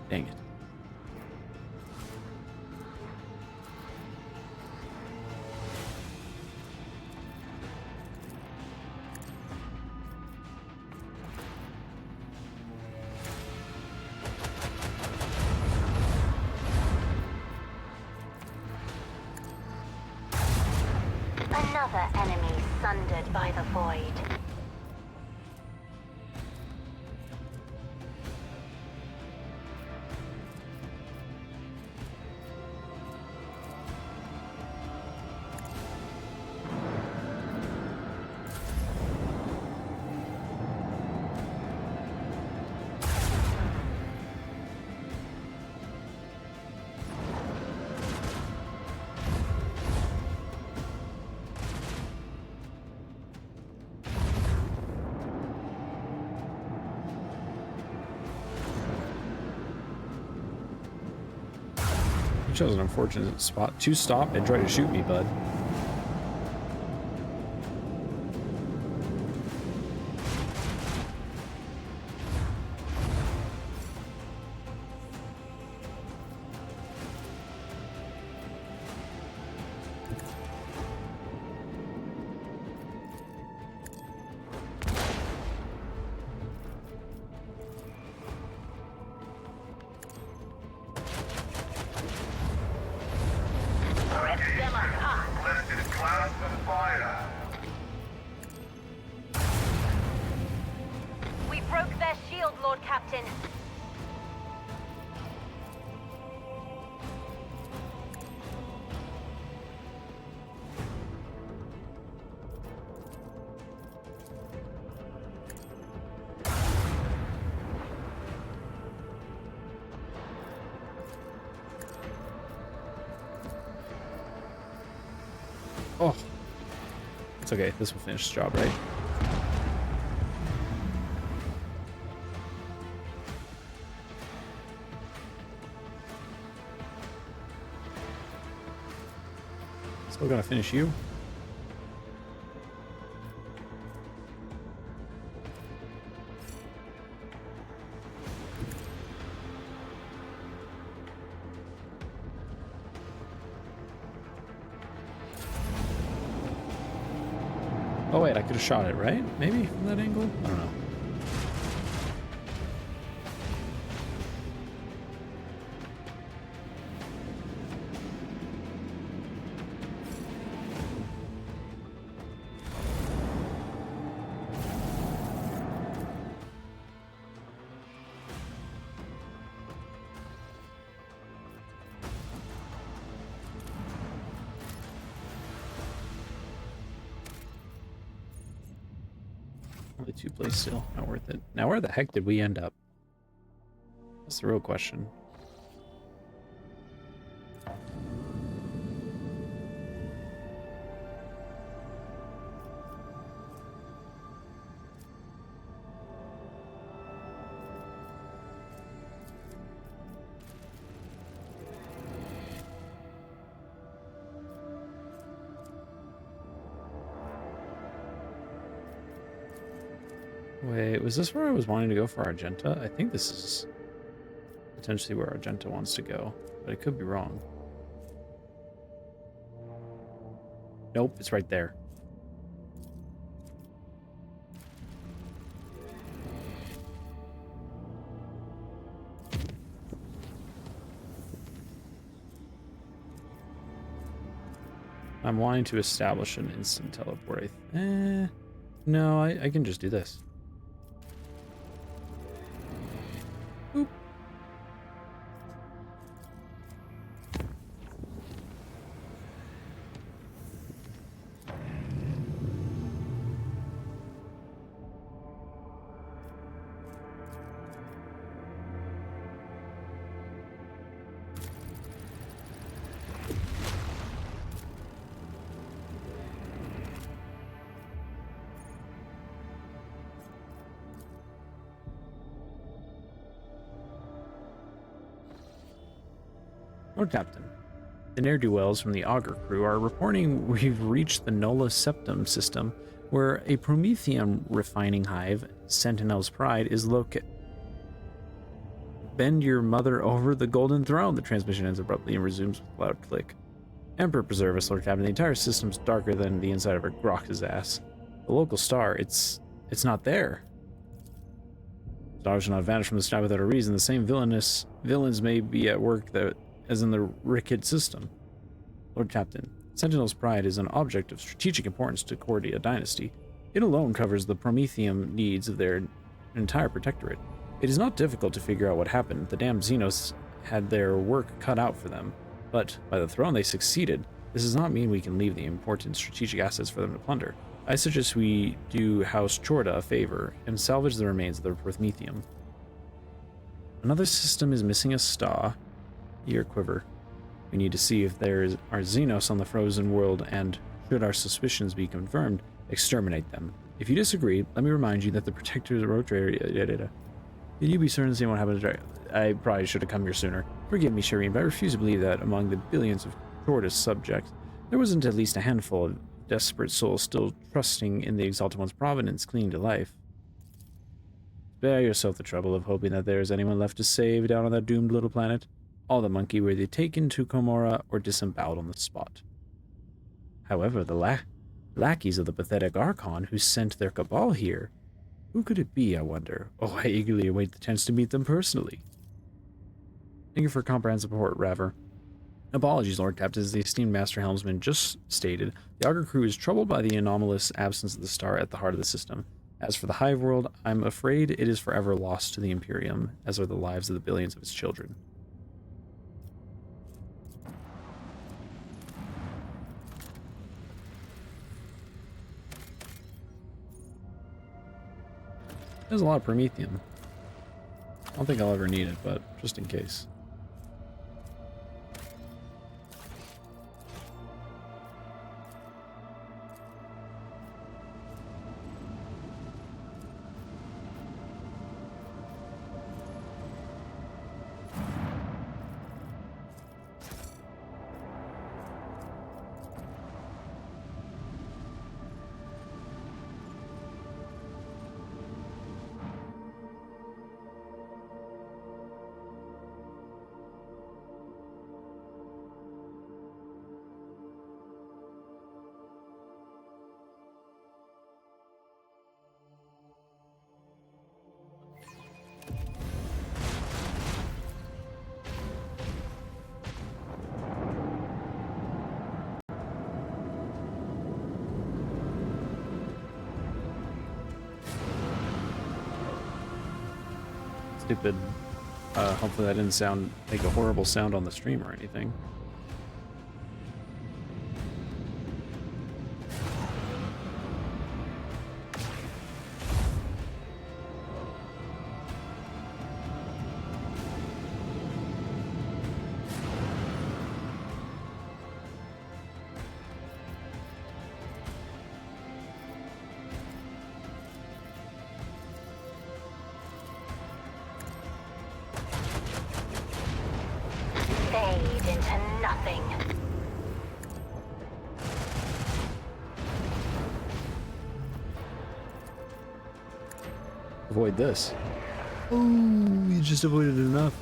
Dang it. Another enemy sundered by the void. You chose an unfortunate spot to stop and try to shoot me, bud. We broke their shield, Lord Captain. Oh. It's okay. This will finish the job, right? Still gonna finish you. Oh wait, I could have shot it, right? Maybe from that angle? I don't know. Only 2 plays still. Not worth it. Now where the heck did we end up? That's the real question. Wait, was this where I was wanting to go for Argenta? I think this is potentially where Argenta wants to go, but it could be wrong. Nope, it's right there. I'm wanting to establish an instant teleport. No, I can just do this. Boop. Lord Captain, the ne'er-do-wells from the Augur crew are reporting we've reached the Nola Septum system, where a Prometheum refining hive, Sentinel's Pride, is located. bend your mother over the golden throne. The transmission ends abruptly and resumes with a loud click. Emperor preserve us, Lord Captain. The entire system's darker than the inside of a Grox's ass. The local star, it's not there. Stars should not vanish from the sky without a reason. The same villains may be at work as in the Rickid system. Lord Captain, Sentinel's pride is an object of strategic importance to Cordia dynasty. It alone covers the Prometheum needs of their entire protectorate. It is not difficult to figure out what happened. The damned Xenos had their work cut out for them, but by the throne they succeeded. This does not mean we can leave the important strategic assets for them to plunder. I suggest we do House Chorda a favor and salvage the remains of the Prometheum. Another system is missing a star. Ear quiver. We need to see if there are Xenos on the frozen world, and should our suspicions be confirmed, exterminate them. If you disagree, let me remind you that the protectors of Rotary. Can you be certain the same won't happen to I probably should have come here sooner. Forgive me, Shireen, but I refuse to believe that among the billions of Chorda's subjects, there wasn't at least a handful of desperate souls still trusting in the Exalted One's providence clinging to life. Spare yourself the trouble of hoping that there is anyone left to save down on that doomed little planet. All the monkey were either taken to Komora or disemboweled on the spot. However, the lackeys of the pathetic Archon who sent their cabal here, who could it be, I wonder? Oh, I eagerly await the chance to meet them personally. Thank you for comprehensive report, Raver. Apologies, Lord Captain. As the esteemed Master Helmsman just stated, the Augur crew is troubled by the anomalous absence of the star at the heart of the system. As for the Hive world, I'm afraid it is forever lost to the Imperium, as are the lives of the billions of its children. There's a lot of Prometheum. I don't think I'll ever need it, but just in case. Stupid. Hopefully that didn't make a horrible sound on the stream or anything. Avoid this. Oh, you just avoided it enough.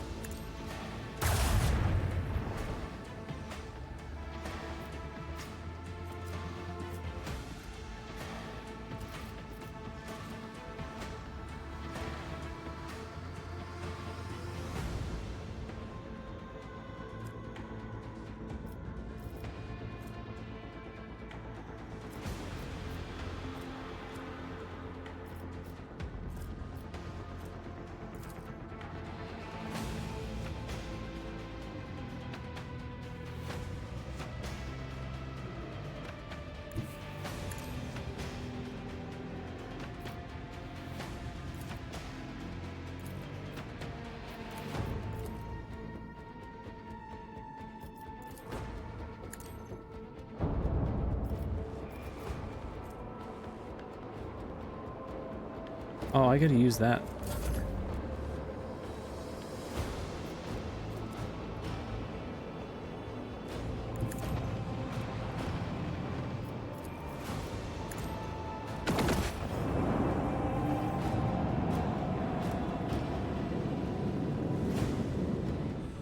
Oh, I gotta use that.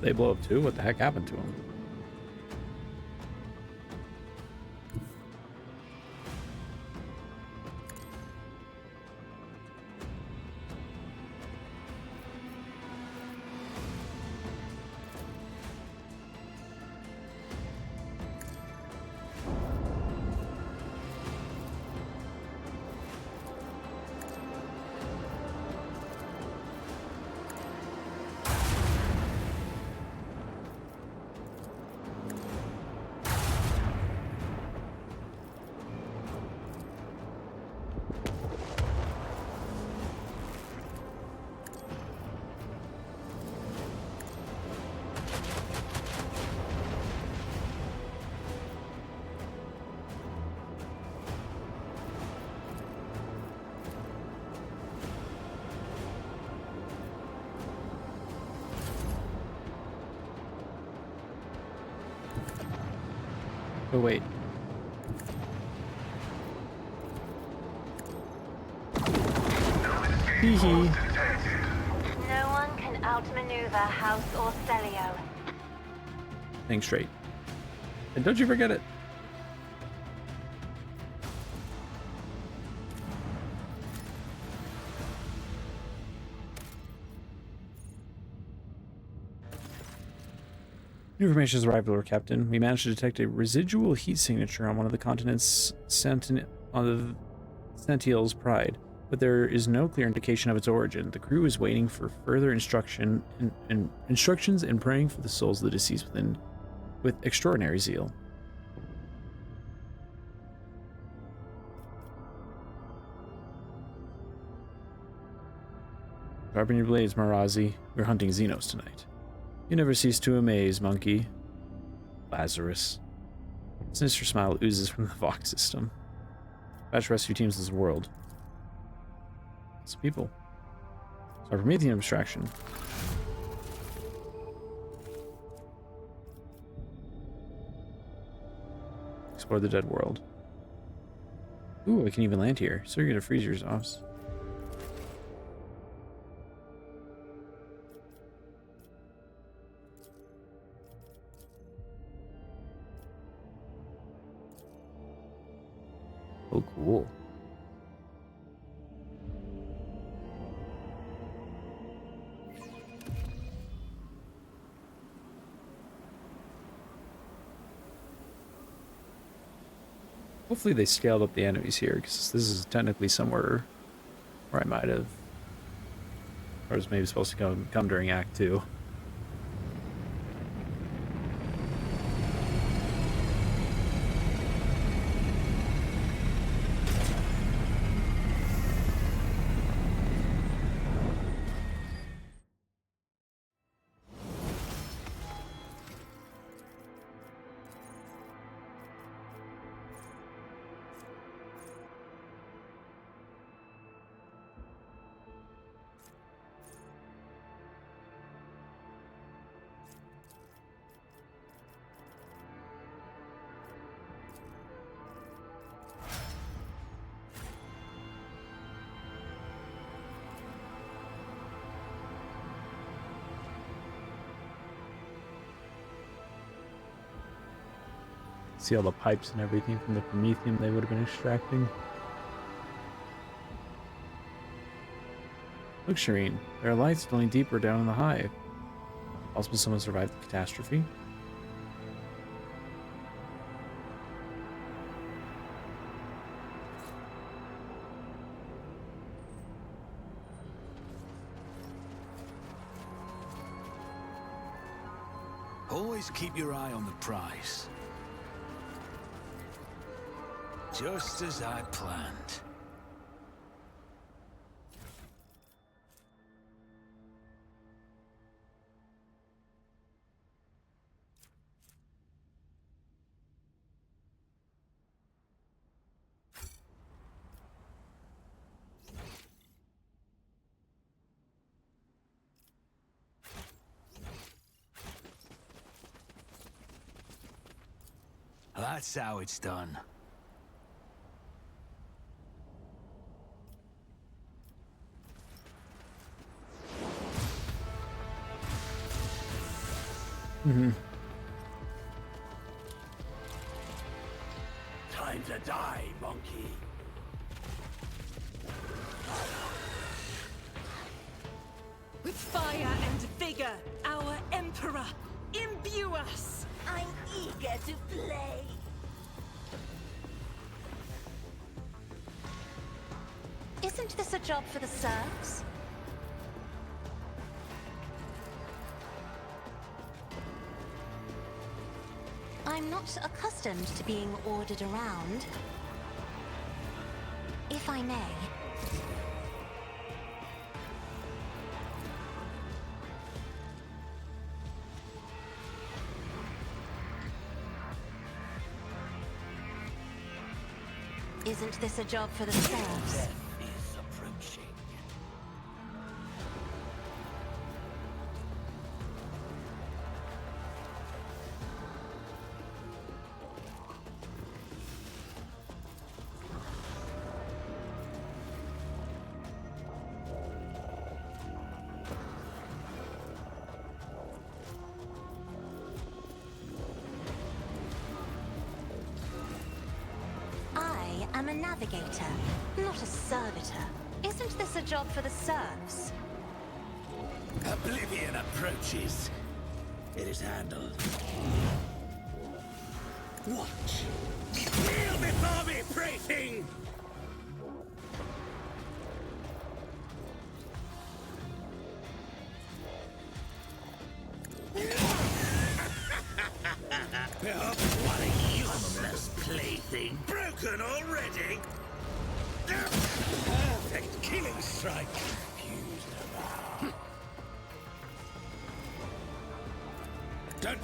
They blow up too? What the heck happened to them? Oh, wait. Hee hee. No one can outmaneuver House Orcelio. Think straight. And don't you forget it. New information has arrived, Lord Captain. We managed to detect a residual heat signature on one of the continent's Sentiel's Pride, but there is no clear indication of its origin. The crew is waiting for further instructions and praying for the souls of the deceased with extraordinary zeal. Sharpen your blades, Marazi. We're hunting Xenos tonight. You never cease to amaze, monkey. Lazarus. A sinister smile oozes from the Vox system. Batch rescue teams this world. It's people. It's our Promethean abstraction. Explore the dead world. Ooh, I can even land here. So you're gonna freeze yours off. Oh, cool. Hopefully they scaled up the enemies here, because this is technically somewhere where I might have... Or was maybe supposed to come during Act 2. See all the pipes and everything from the Prometheum they would have been extracting. Look, Shireen, there are lights dwelling deeper down in the hive. Possible someone survived the catastrophe? Always keep your eye on the prize. Just as I planned. That's how it's done. Time to die, monkey. With fire and vigor, our Emperor, imbue us! I'm eager to play. Isn't this a job for the serfs? I'm not accustomed to being ordered around. If I may. Isn't this a job for the serfs? Death is approaching. I am a navigator, not a servitor. Isn't this a job for the serfs? Oblivion approaches. It is handled. Watch. Kneel before me, prating! What a useless plaything! Broken already? Perfect killing strike! Don't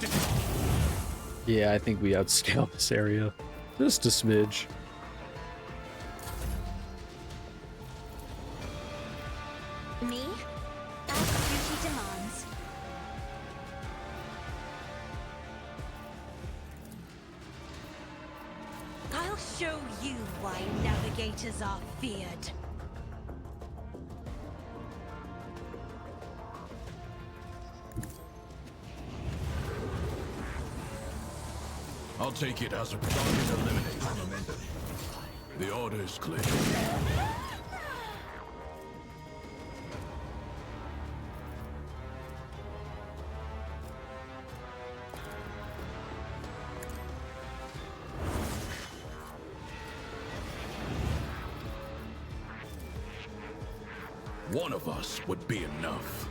Yeah, I think we outscaled this area. Just a smidge. Me? As duty demands. I'll show you why navigators are feared. I'll take it as a target eliminated. The order is clear. One of us would be enough.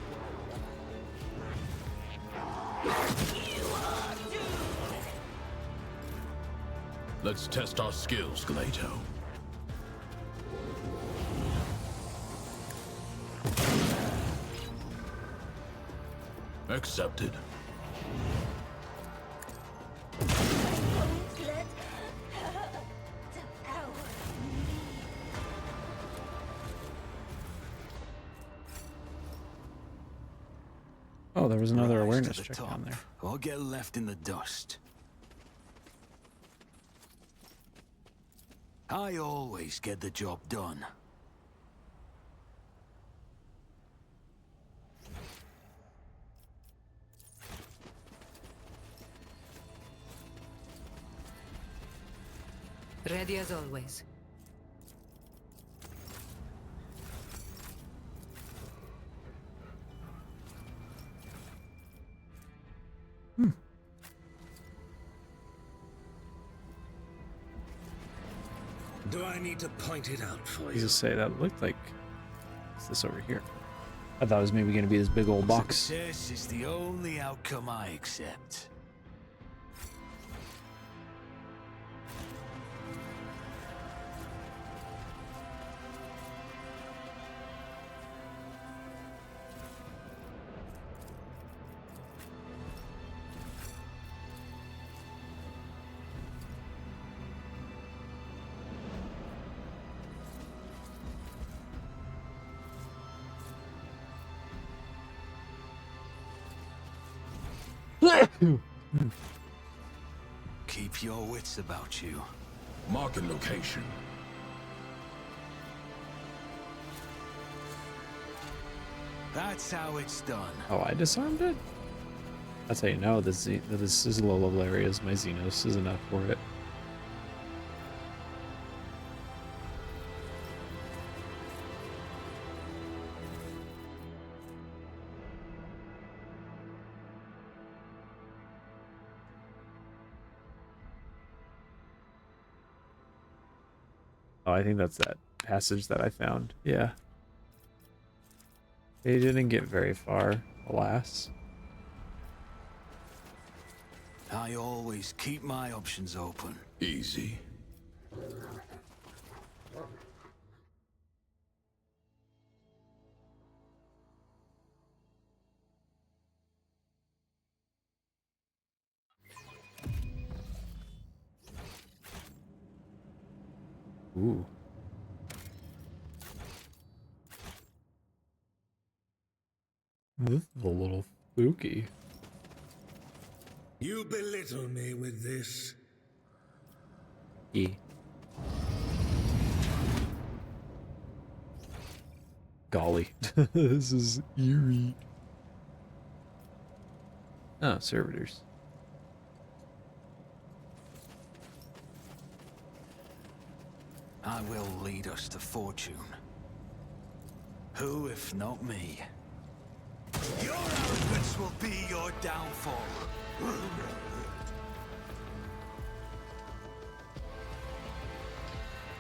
Let's test our skills, Glato. Accepted. Oh, there was another Rise awareness to the check top, down there. or get left in the dust. I always get the job done. Ready as always. Do I need to point it out for I was you? gonna say that looked like. What's this over here? I thought it was maybe gonna be this big old box. Success is the only outcome I accept. Keep your wits about you. Marking location. That's how it's done. Oh, I disarmed it? That's how you know this is low level areas. My Xenos is enough for it. Oh, I think that's that passage that I found. Yeah. They didn't get very far, alas. I always keep my options open. Easy. Ooh. This is a little spooky. You belittle me with this. E. Golly. This is eerie. Oh, servitors. I will lead us to fortune. Who, if not me? Your arrogance will be your downfall. I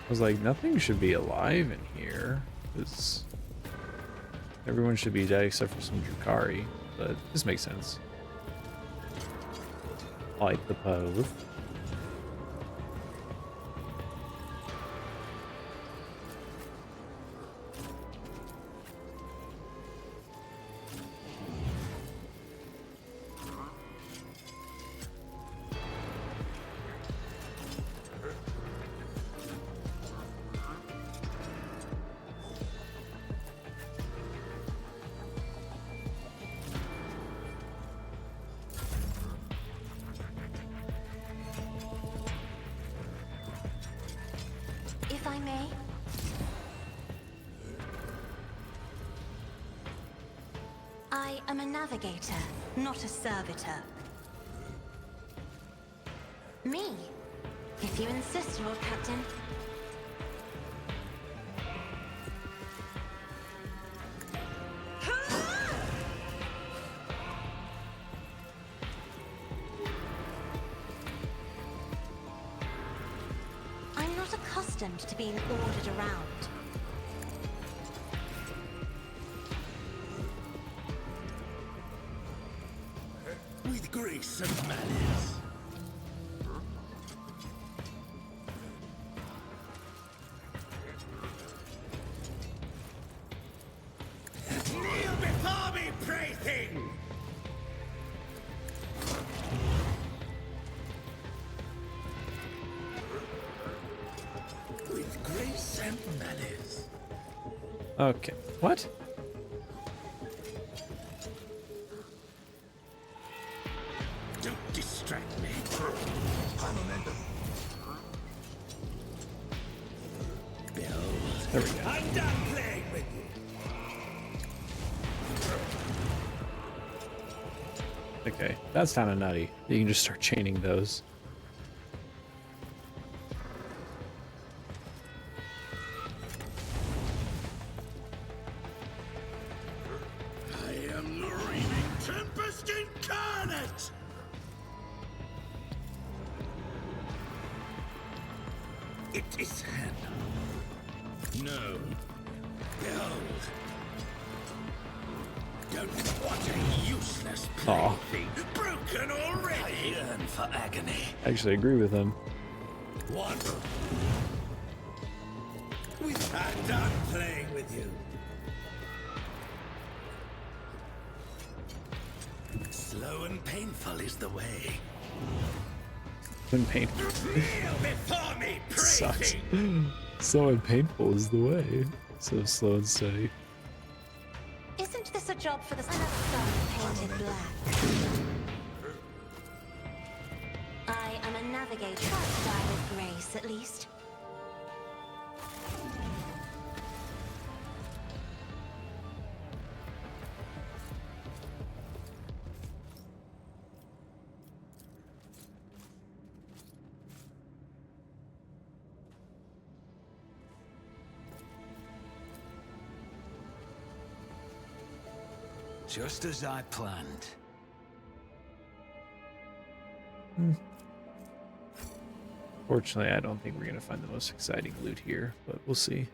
was like, nothing should be alive in here. Everyone should be dead except for some Drukhari, but this makes sense. Like the pose. If I may? I am a navigator, not a servitor. Me? If you insist, Lord Captain. I'm not accustomed to being ordered around. With grace and malice. Kneel before me, plaything! With grace and malice. Okay. What? Don't distract me. There we go. I'm done playing with you. Okay, that's kind of nutty. You can just start chaining those. I am the reigning Tempest Incarnate! It is Hannah. No. Behold. Don't what a useless Aw. plaything. Broken already. I yearn for agony. I actually agree with him. What? I'm done playing with you. Slow and painful is the way. And painful. Kneel before me, Sucks. plaything. Slow and painful is the way. So slow and steady. Isn't this a job for the sun painted black? I am a navigator. Try to die with grace, at least. Just as I planned. Fortunately, I don't think we're gonna find the most exciting loot here, but we'll see.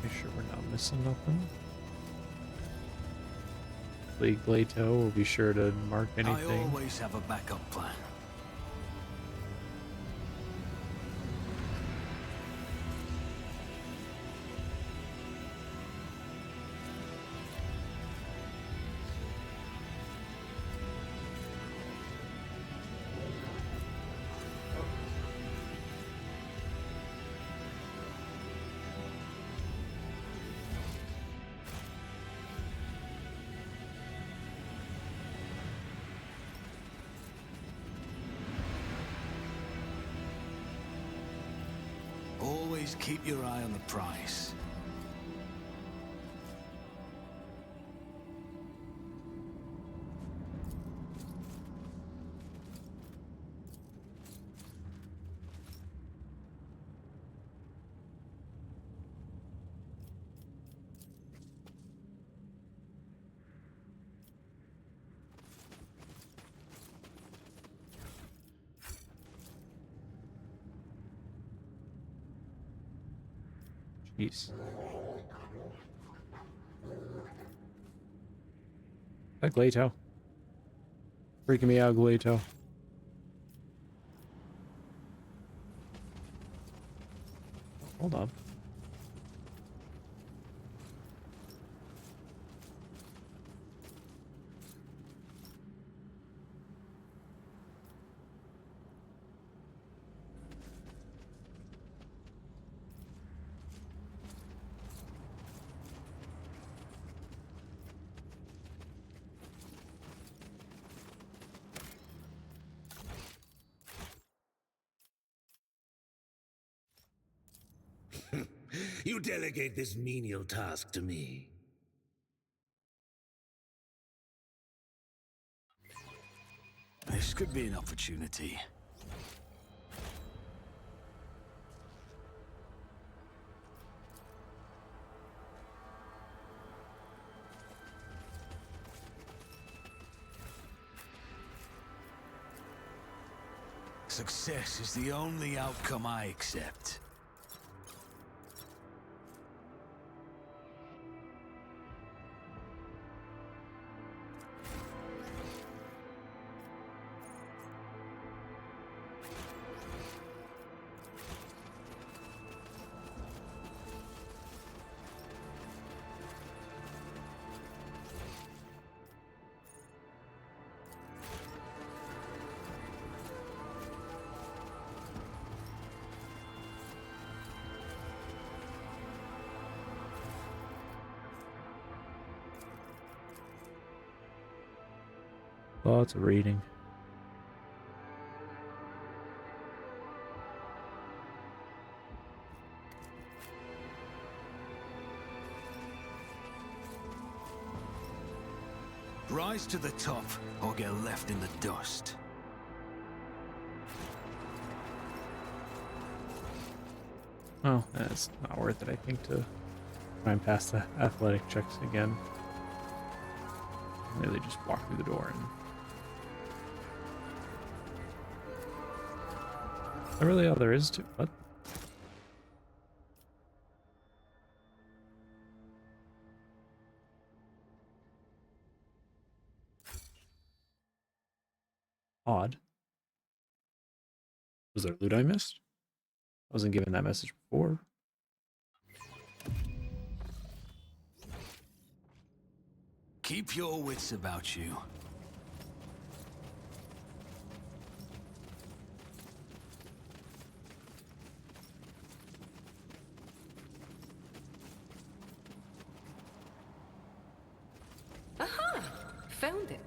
Make sure we're not missing nothing. League Glato will be sure to mark I anything. always have a backup plan. Always keep your eye on the prize. Jeez. That Glato. Freaking me out, Glato. Hold on. You delegate this menial task to me. This could be an opportunity. Success is the only outcome I accept. Lots of reading. Rise to the top, or get left in the dust. Oh, it's not worth it, I think, to try and pass the athletic checks again. Maybe they just walk through the door and... Is that really all there is to... What? Odd. Was there loot I missed? I wasn't given that message before. Keep your wits about you. found it.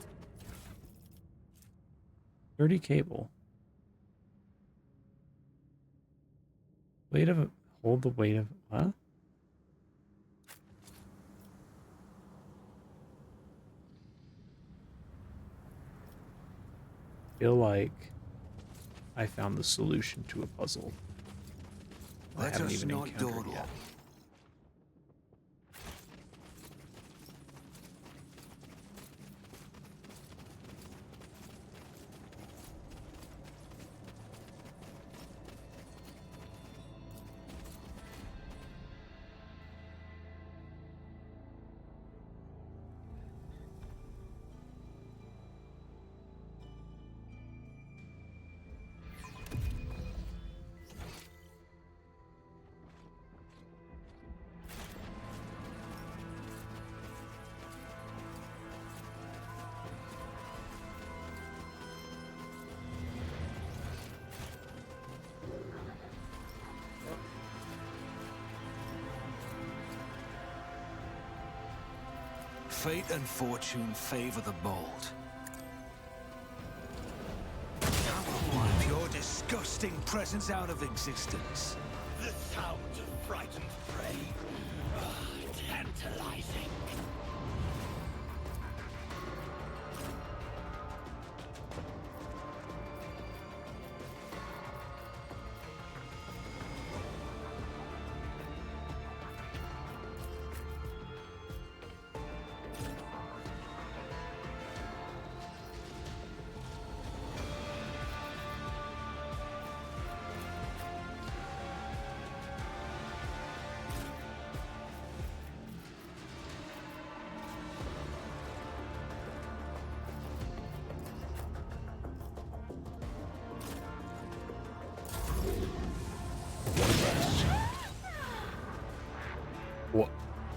Dirty cable. Weight of hold the weight of huh? Feel like I found the solution to a puzzle I Let haven't us even not encountered dawdle. yet. Fate and fortune favor the bold. I will wipe your disgusting presence out of existence. The sound of frightened prey. Tantalizing.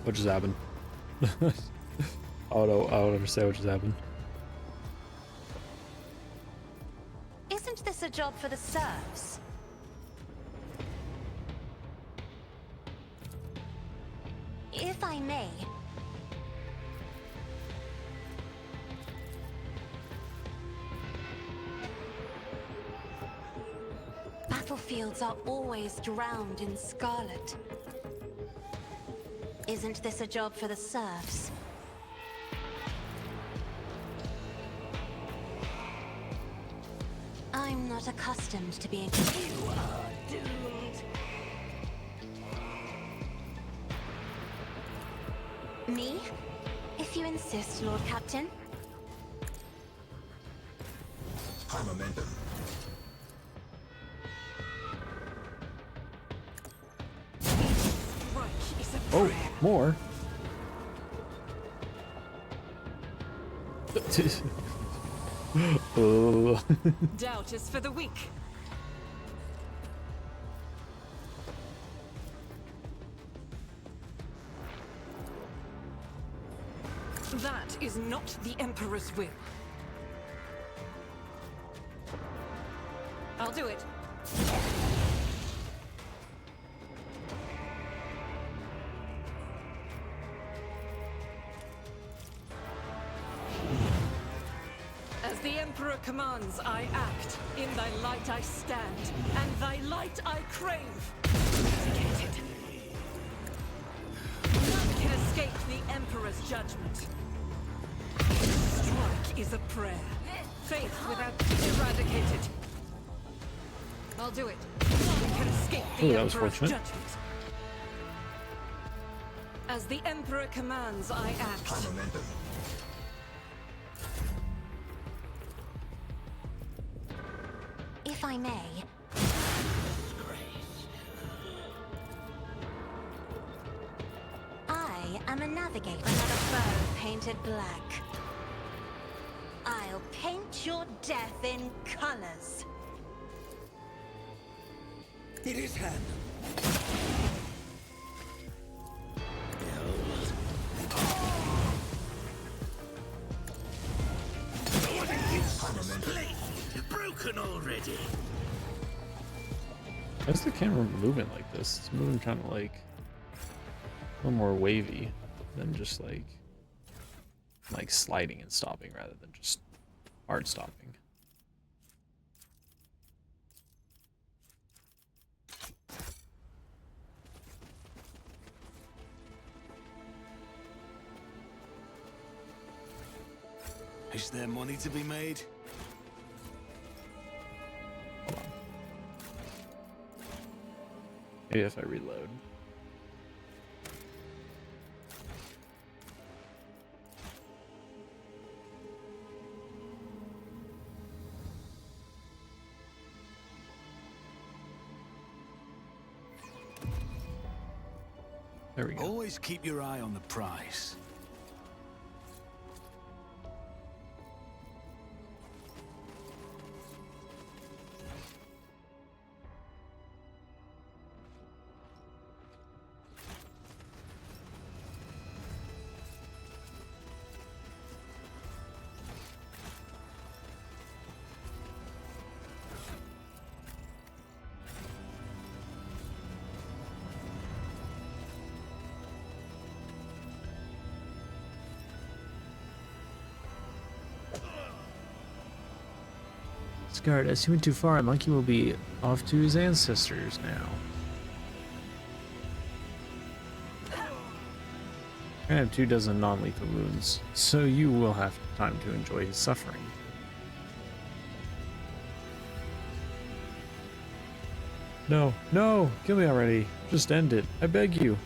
What just happened? Oh no, I don't understand what just happened. Isn't this a job for the serfs? If I may. Battlefields are always drowned in scarlet. Isn't this a job for the serfs? I'm not accustomed to being... You are doomed. Me? If you insist, Lord Captain. High momentum. Oh, more. Oh. Doubt is for the weak. That is not the Emperor's will. I'll do it. As the Emperor commands, I act. In thy light I stand, and thy light I crave. Vindicated. None can escape the Emperor's judgment. Strike is a prayer. Faith without eradicated. I'll do it. None can escape the Emperor's judgment. As the Emperor commands, I act. If I may. I am a navigator. Another foe painted black. I'll paint your death in colors. It is handled. What is this blade? Broken already. Why's the camera moving like this? It's moving kind of like a little more wavy than just like like sliding and stopping rather than just hard stopping. Is there money to be made? Hold on. Maybe if I reload. There we go. Always keep your eye on the prize. Scarred, as he went too far, Monkey will be off to his ancestors now. I have 24 non-lethal wounds, so you will have time to enjoy his suffering. No, no, kill me already. Just end it. I beg you.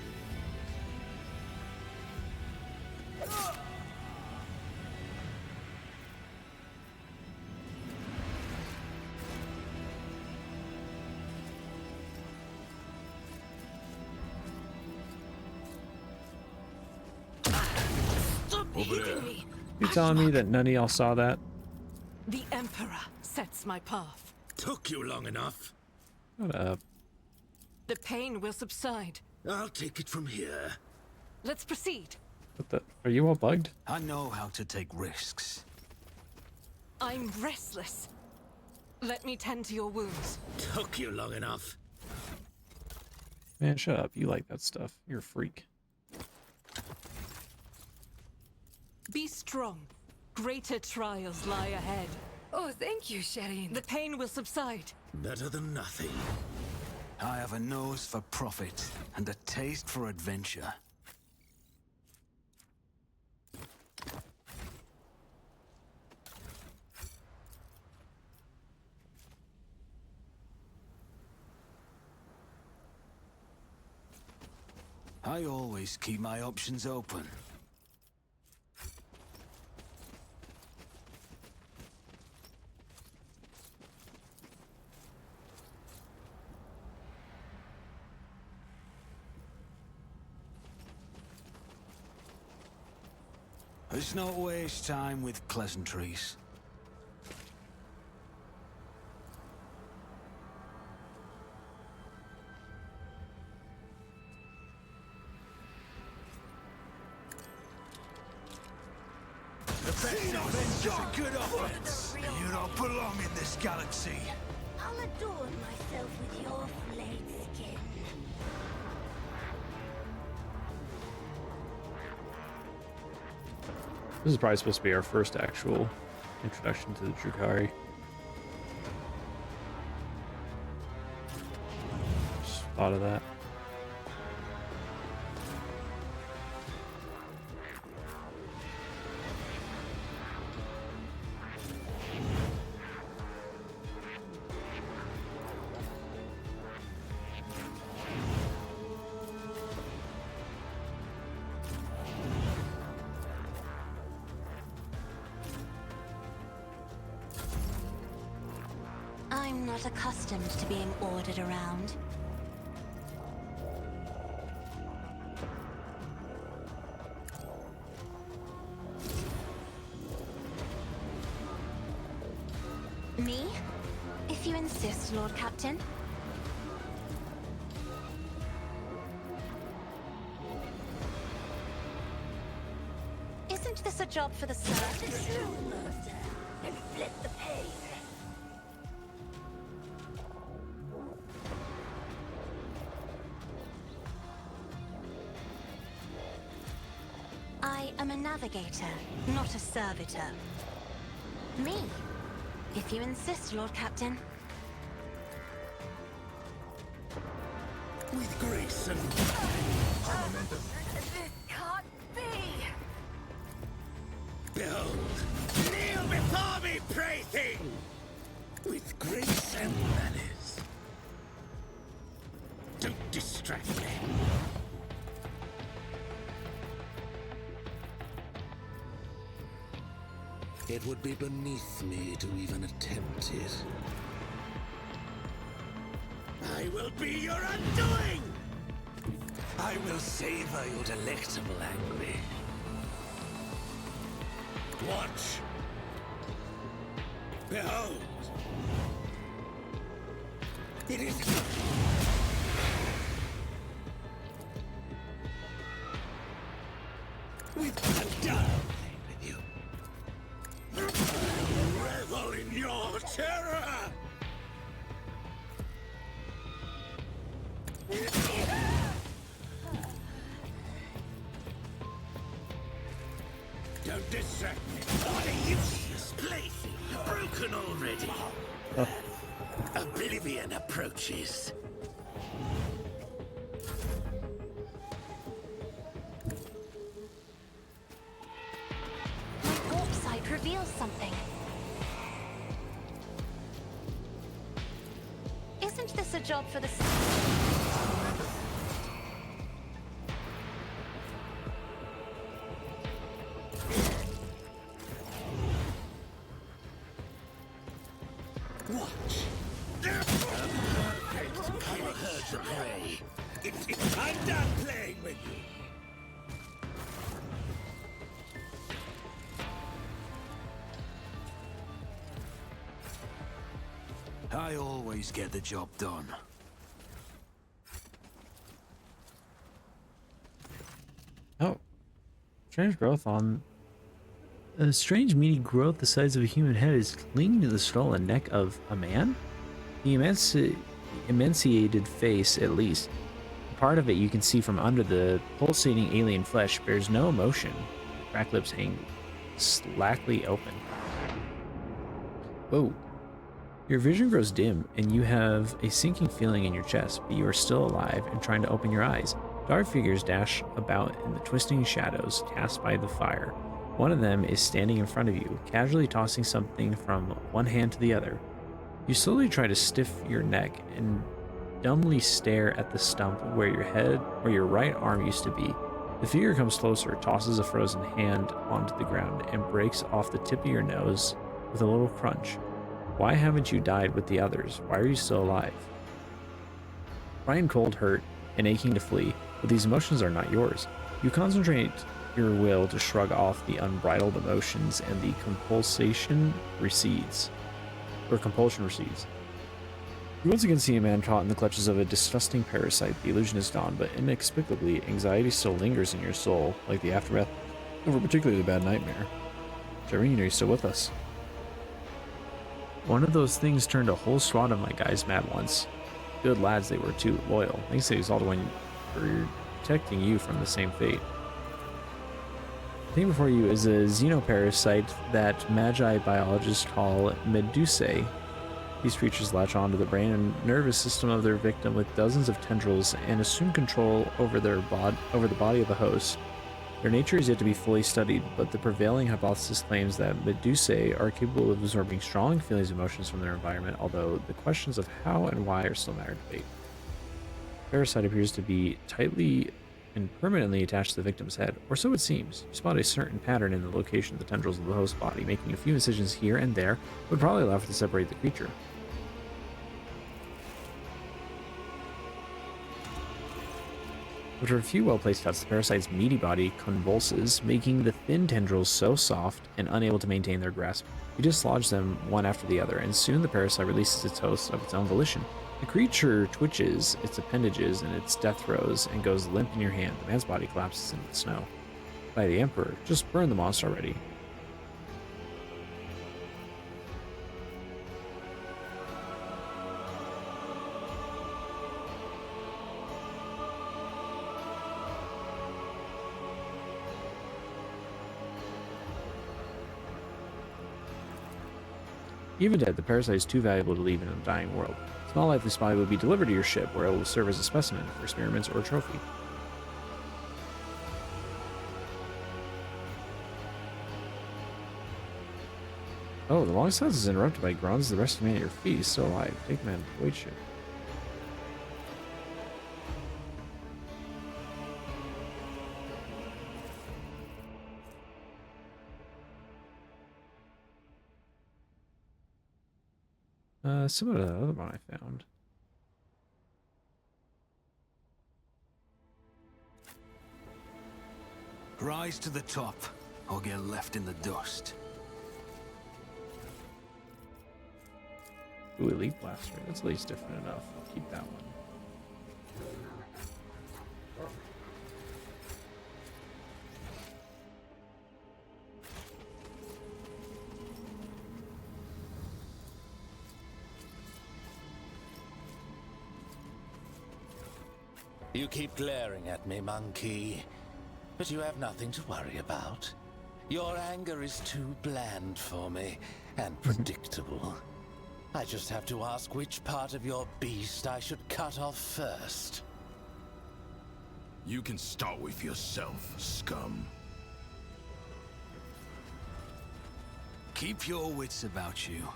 You telling me that none of y'all saw that? The Emperor sets my path. Took you long enough. Shut up. The pain will subside. I'll take it from here. Let's proceed. What the? Are you all bugged? I know how to take risks. I'm restless. Let me tend to your wounds. Took you long enough. Man, shut up. You like that stuff. You're a freak. Be strong. Greater trials lie ahead. Oh, thank you, Shireen. The pain will subside. Better than nothing. I have a nose for profit and a taste for adventure. I always keep my options open. Let's not waste time with pleasantries. Good offense. You don't belong in this galaxy. I'll adorn myself with your flayed skin. This is probably supposed to be our first actual introduction to the Drukhari. Just thought of that. I'm not accustomed to being ordered around. Me? If you insist, Lord Captain. Isn't this a job for the servants? Inflict the pain. I am a navigator, not a servitor. Me, if you insist, Lord Captain. With grace and momentum. This can't be! Behold, kneel before me, pray thing! With grace and manners. Don't distract me. It would be beneath me to even attempt it. I will be your undoing! I will savor your delectable angry. Watch. Behold. It is... I'm done with you. I revel in your terror! Don't distract me. What a useless plaything. Broken already. Oblivion approaches. My warp sight reveals something. Isn't this a job for the... Watch. I heard the prey. I'm done playing with you. I always get the job done. Oh. Strange growth on... A strange meaty growth the size of a human head is clinging to the skull and neck of a man? The emaciated face, at least. Part of it you can see from under the pulsating alien flesh bears no emotion. Cracked lips hang slackly open. Whoa. Your vision grows dim, and you have a sinking feeling in your chest, but you are still alive and trying to open your eyes. Dark figures dash about in the twisting shadows cast by the fire. One of them is standing in front of you, casually tossing something from one hand to the other. You slowly try to stiff your neck and dumbly stare at the stump where your right arm used to be. The figure comes closer, tosses a frozen hand onto the ground, and breaks off the tip of your nose with a little crunch. Why haven't you died with the others? Why are you still alive? Crying cold, hurt, and aching to flee, but these emotions are not yours. You concentrate your will to shrug off the unbridled emotions, and the compulsion recedes. You once again see a man caught in the clutches of a disgusting parasite. The illusion is gone, but inexplicably, anxiety still lingers in your soul, like the aftermath of a particularly bad nightmare. Shireen, are you still with us? One of those things turned a whole squad of my guys mad once. Good lads they were too, loyal. Thanks to Exalted for protecting you from the same fate. The thing before you is a xenoparasite that magi biologists call Medusae. These creatures latch onto the brain and nervous system of their victim with dozens of tendrils and assume control over the body of the host. Their nature is yet to be fully studied, but the prevailing hypothesis claims that Medusae are capable of absorbing strong feelings and emotions from their environment, although the questions of how and why are still matter of debate. The parasite appears to be tightly and permanently attached to the victim's head, or so it seems. You spot a certain pattern in the location of the tendrils of the host body, making a few incisions here and there would probably allow for to separate the creature. After a few well-placed cuts, the parasite's meaty body convulses, making the thin tendrils so soft and unable to maintain their grasp. You dislodge them one after the other, and soon the parasite releases its host of its own volition. The creature twitches its appendages in its death throes and goes limp in your hand. The man's body collapses into the snow. By the Emperor, just burn the monster already. Even dead, the parasite is too valuable to leave in a dying world. Small lifeless spy will be delivered to your ship, where it will serve as a specimen for experiments or a trophy. Oh, the long silence is interrupted by groans. The rest of the man at your feet is still alive. Take man, wait ship. Similar to the other one I found. Rise to the top, or get left in the dust. Ooh, Elite Blaster. That's at least different enough. I'll keep that one. You keep glaring at me, monkey. But you have nothing to worry about. Your anger is too bland for me, and predictable. I just have to ask which part of your beast I should cut off first. You can start with yourself, scum. Keep your wits about you.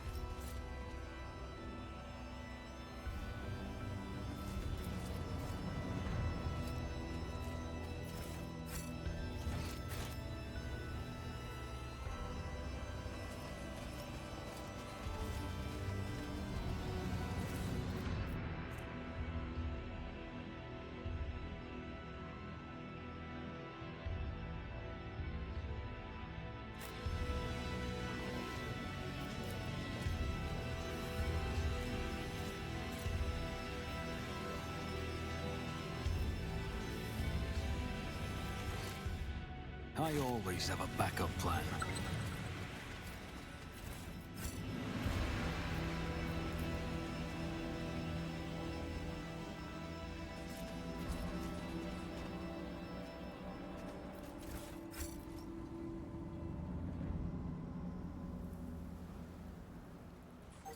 I always have a backup plan.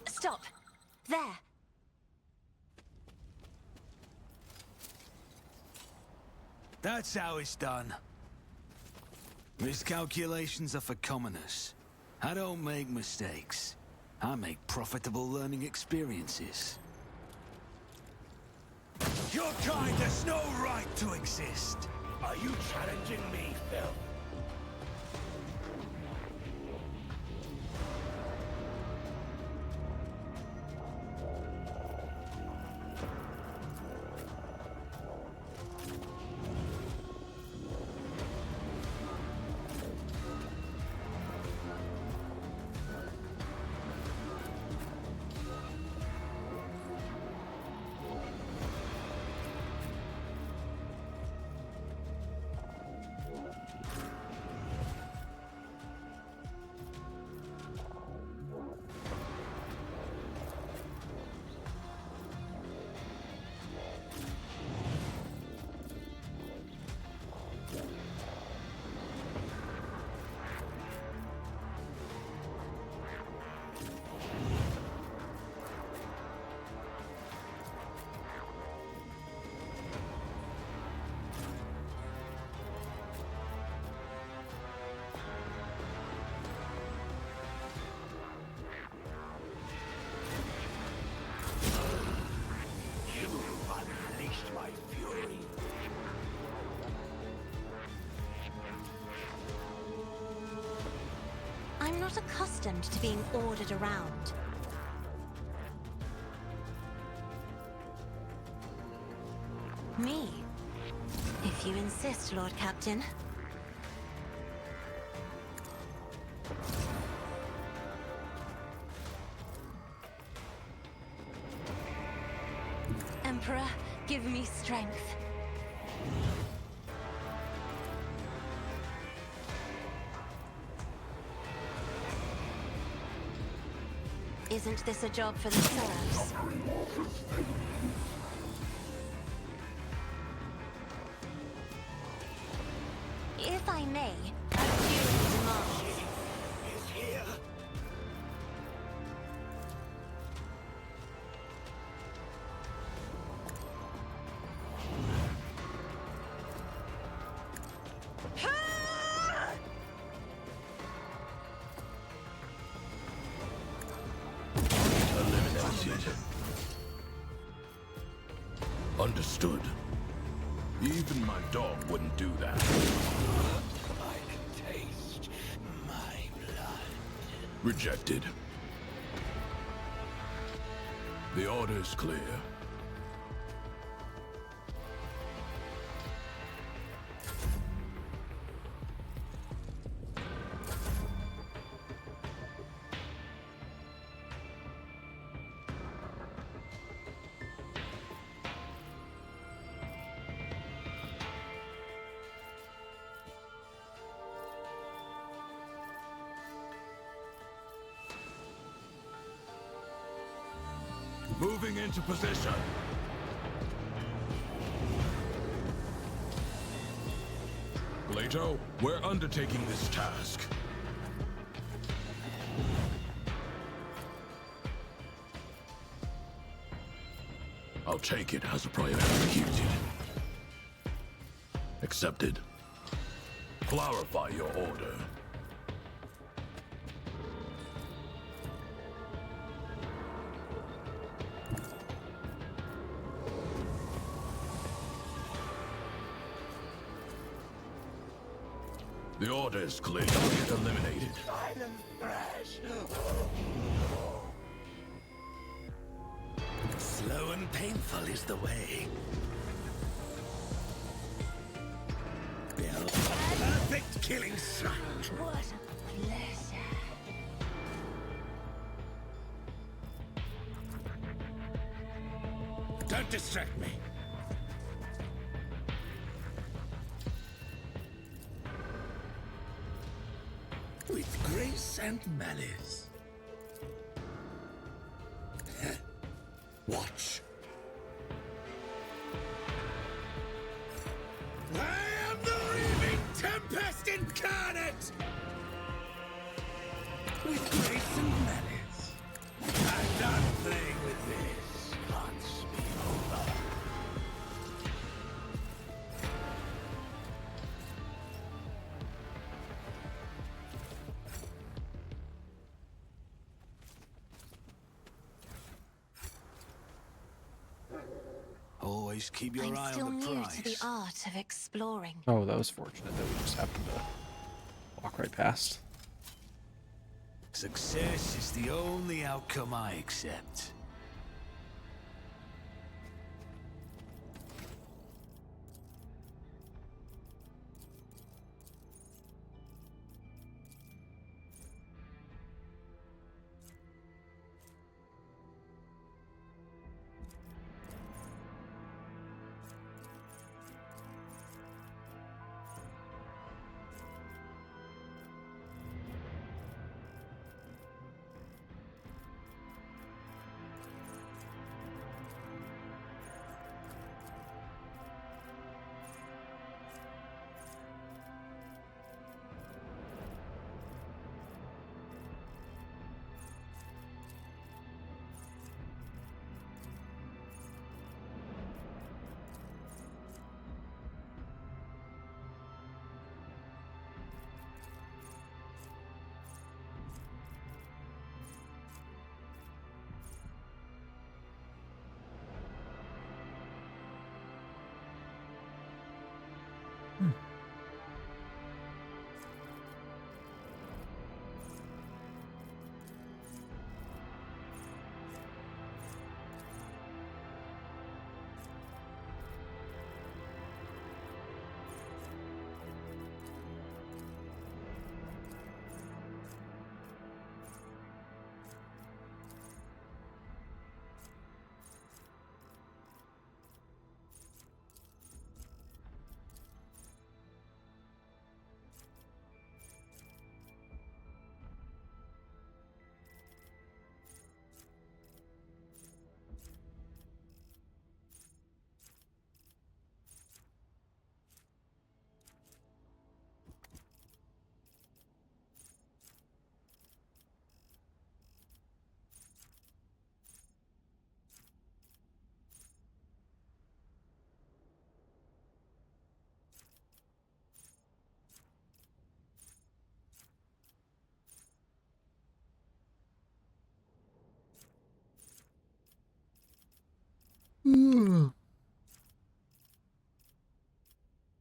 Stop! There! That's how it's done. Miscalculations are for commoners. I don't make mistakes. I make profitable learning experiences. Your kind has no right to exist. Are you challenging me, Phil? I'm not accustomed to being ordered around. Me? If you insist, Lord Captain. Emperor, give me strength. Isn't this a job for the serfs? If I may, a few demands. Is here. Understood. Even my dog wouldn't do that. I can taste my blood. Rejected. The order is clear. Moving into position. Leto, we're undertaking this task. I'll take it as a priority. Executed. Accepted. Clarify your order. The order is clear. Target eliminated. Slow and painful is the way. Build perfect killing strike. What a pleasure. Don't distract me. With grace and malice. Watch. I am the Reaving Tempest incarnate! With grace and malice. I'm done playing with this. Hunts me over. Always keep your I'm eye still on the new prize. to the art of exploring. Oh, that was fortunate that we just happened to walk right past. Success is the only outcome I accept.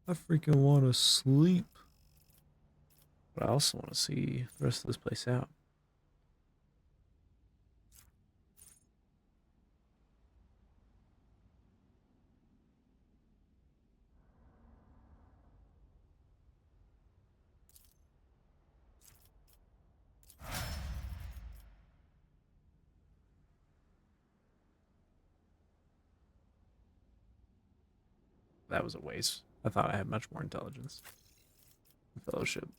I freaking want to sleep. But I also want to see the rest of this place out. That was a waste. I thought I had much more intelligence. Fellowship.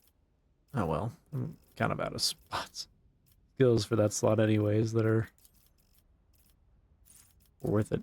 Oh well, I'm kind of out of spots. Skills for that slot anyways that are worth it.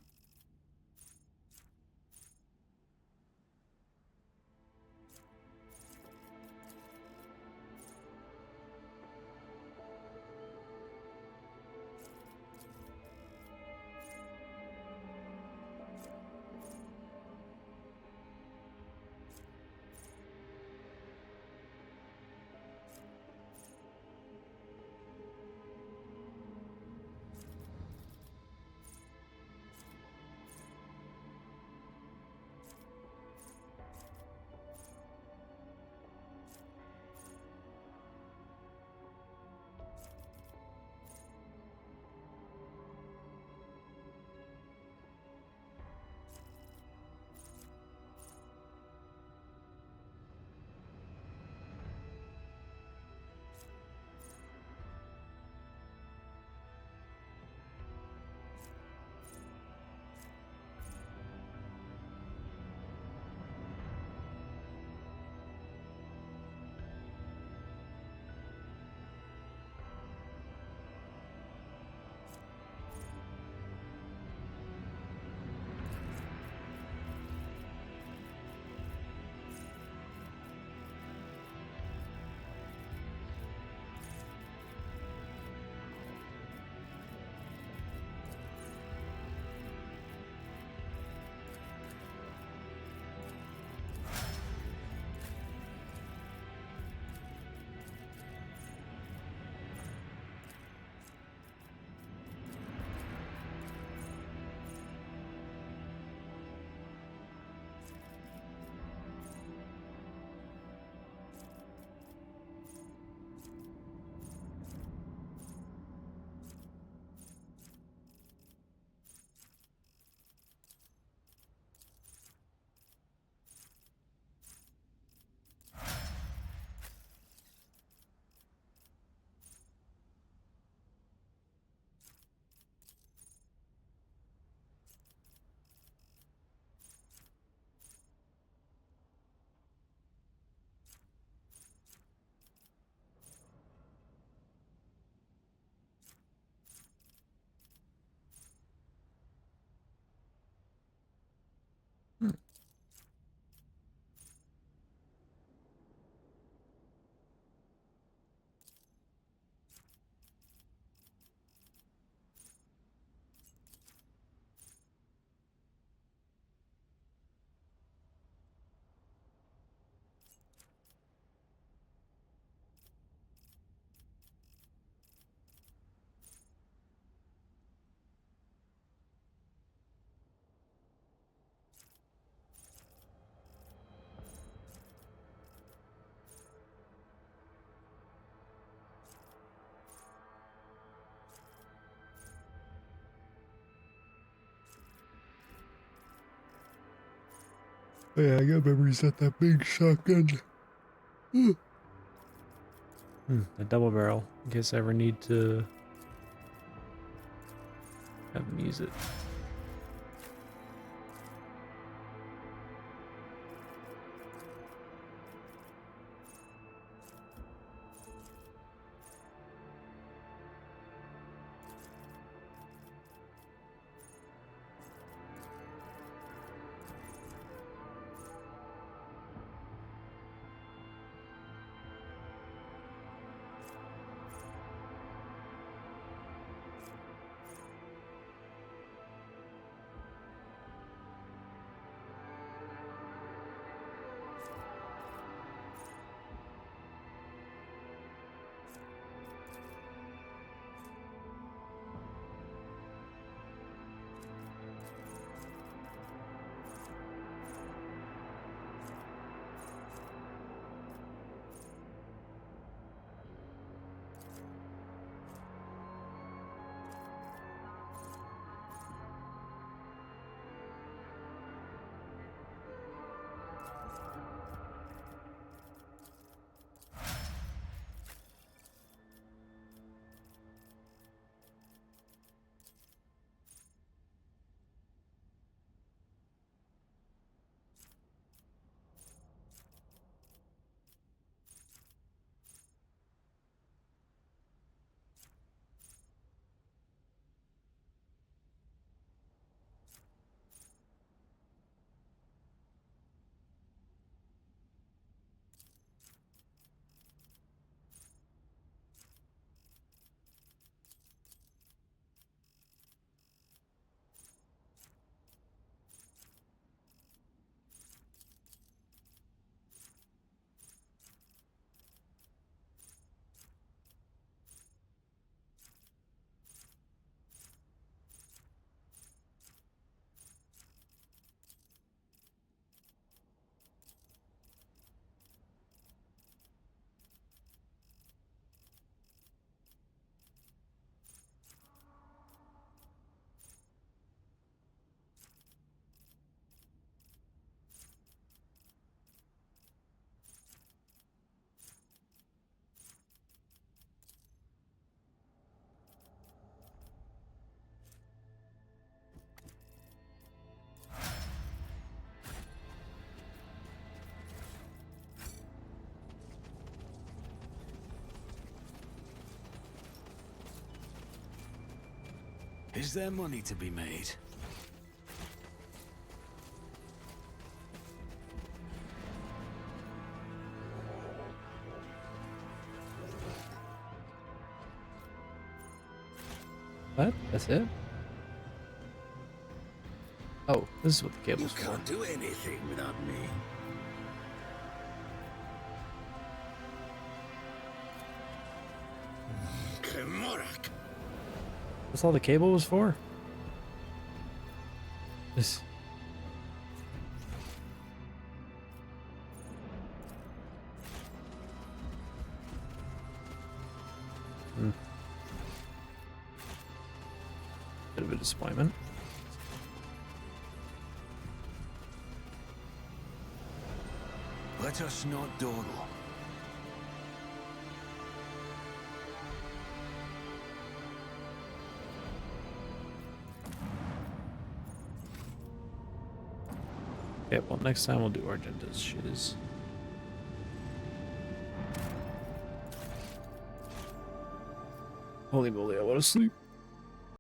Yeah, I gotta reset that big shotgun. A double barrel, in case I ever need to have them use it. Is there money to be made? What? That's it? Oh, this is what the You cable's for. can't do anything without me. Kemorak. That's all the cable was for? This. Bit of a disappointment. Let us not dawdle. Okay, well, next time we'll do Argenta's shiz. Holy moly, I want to sleep.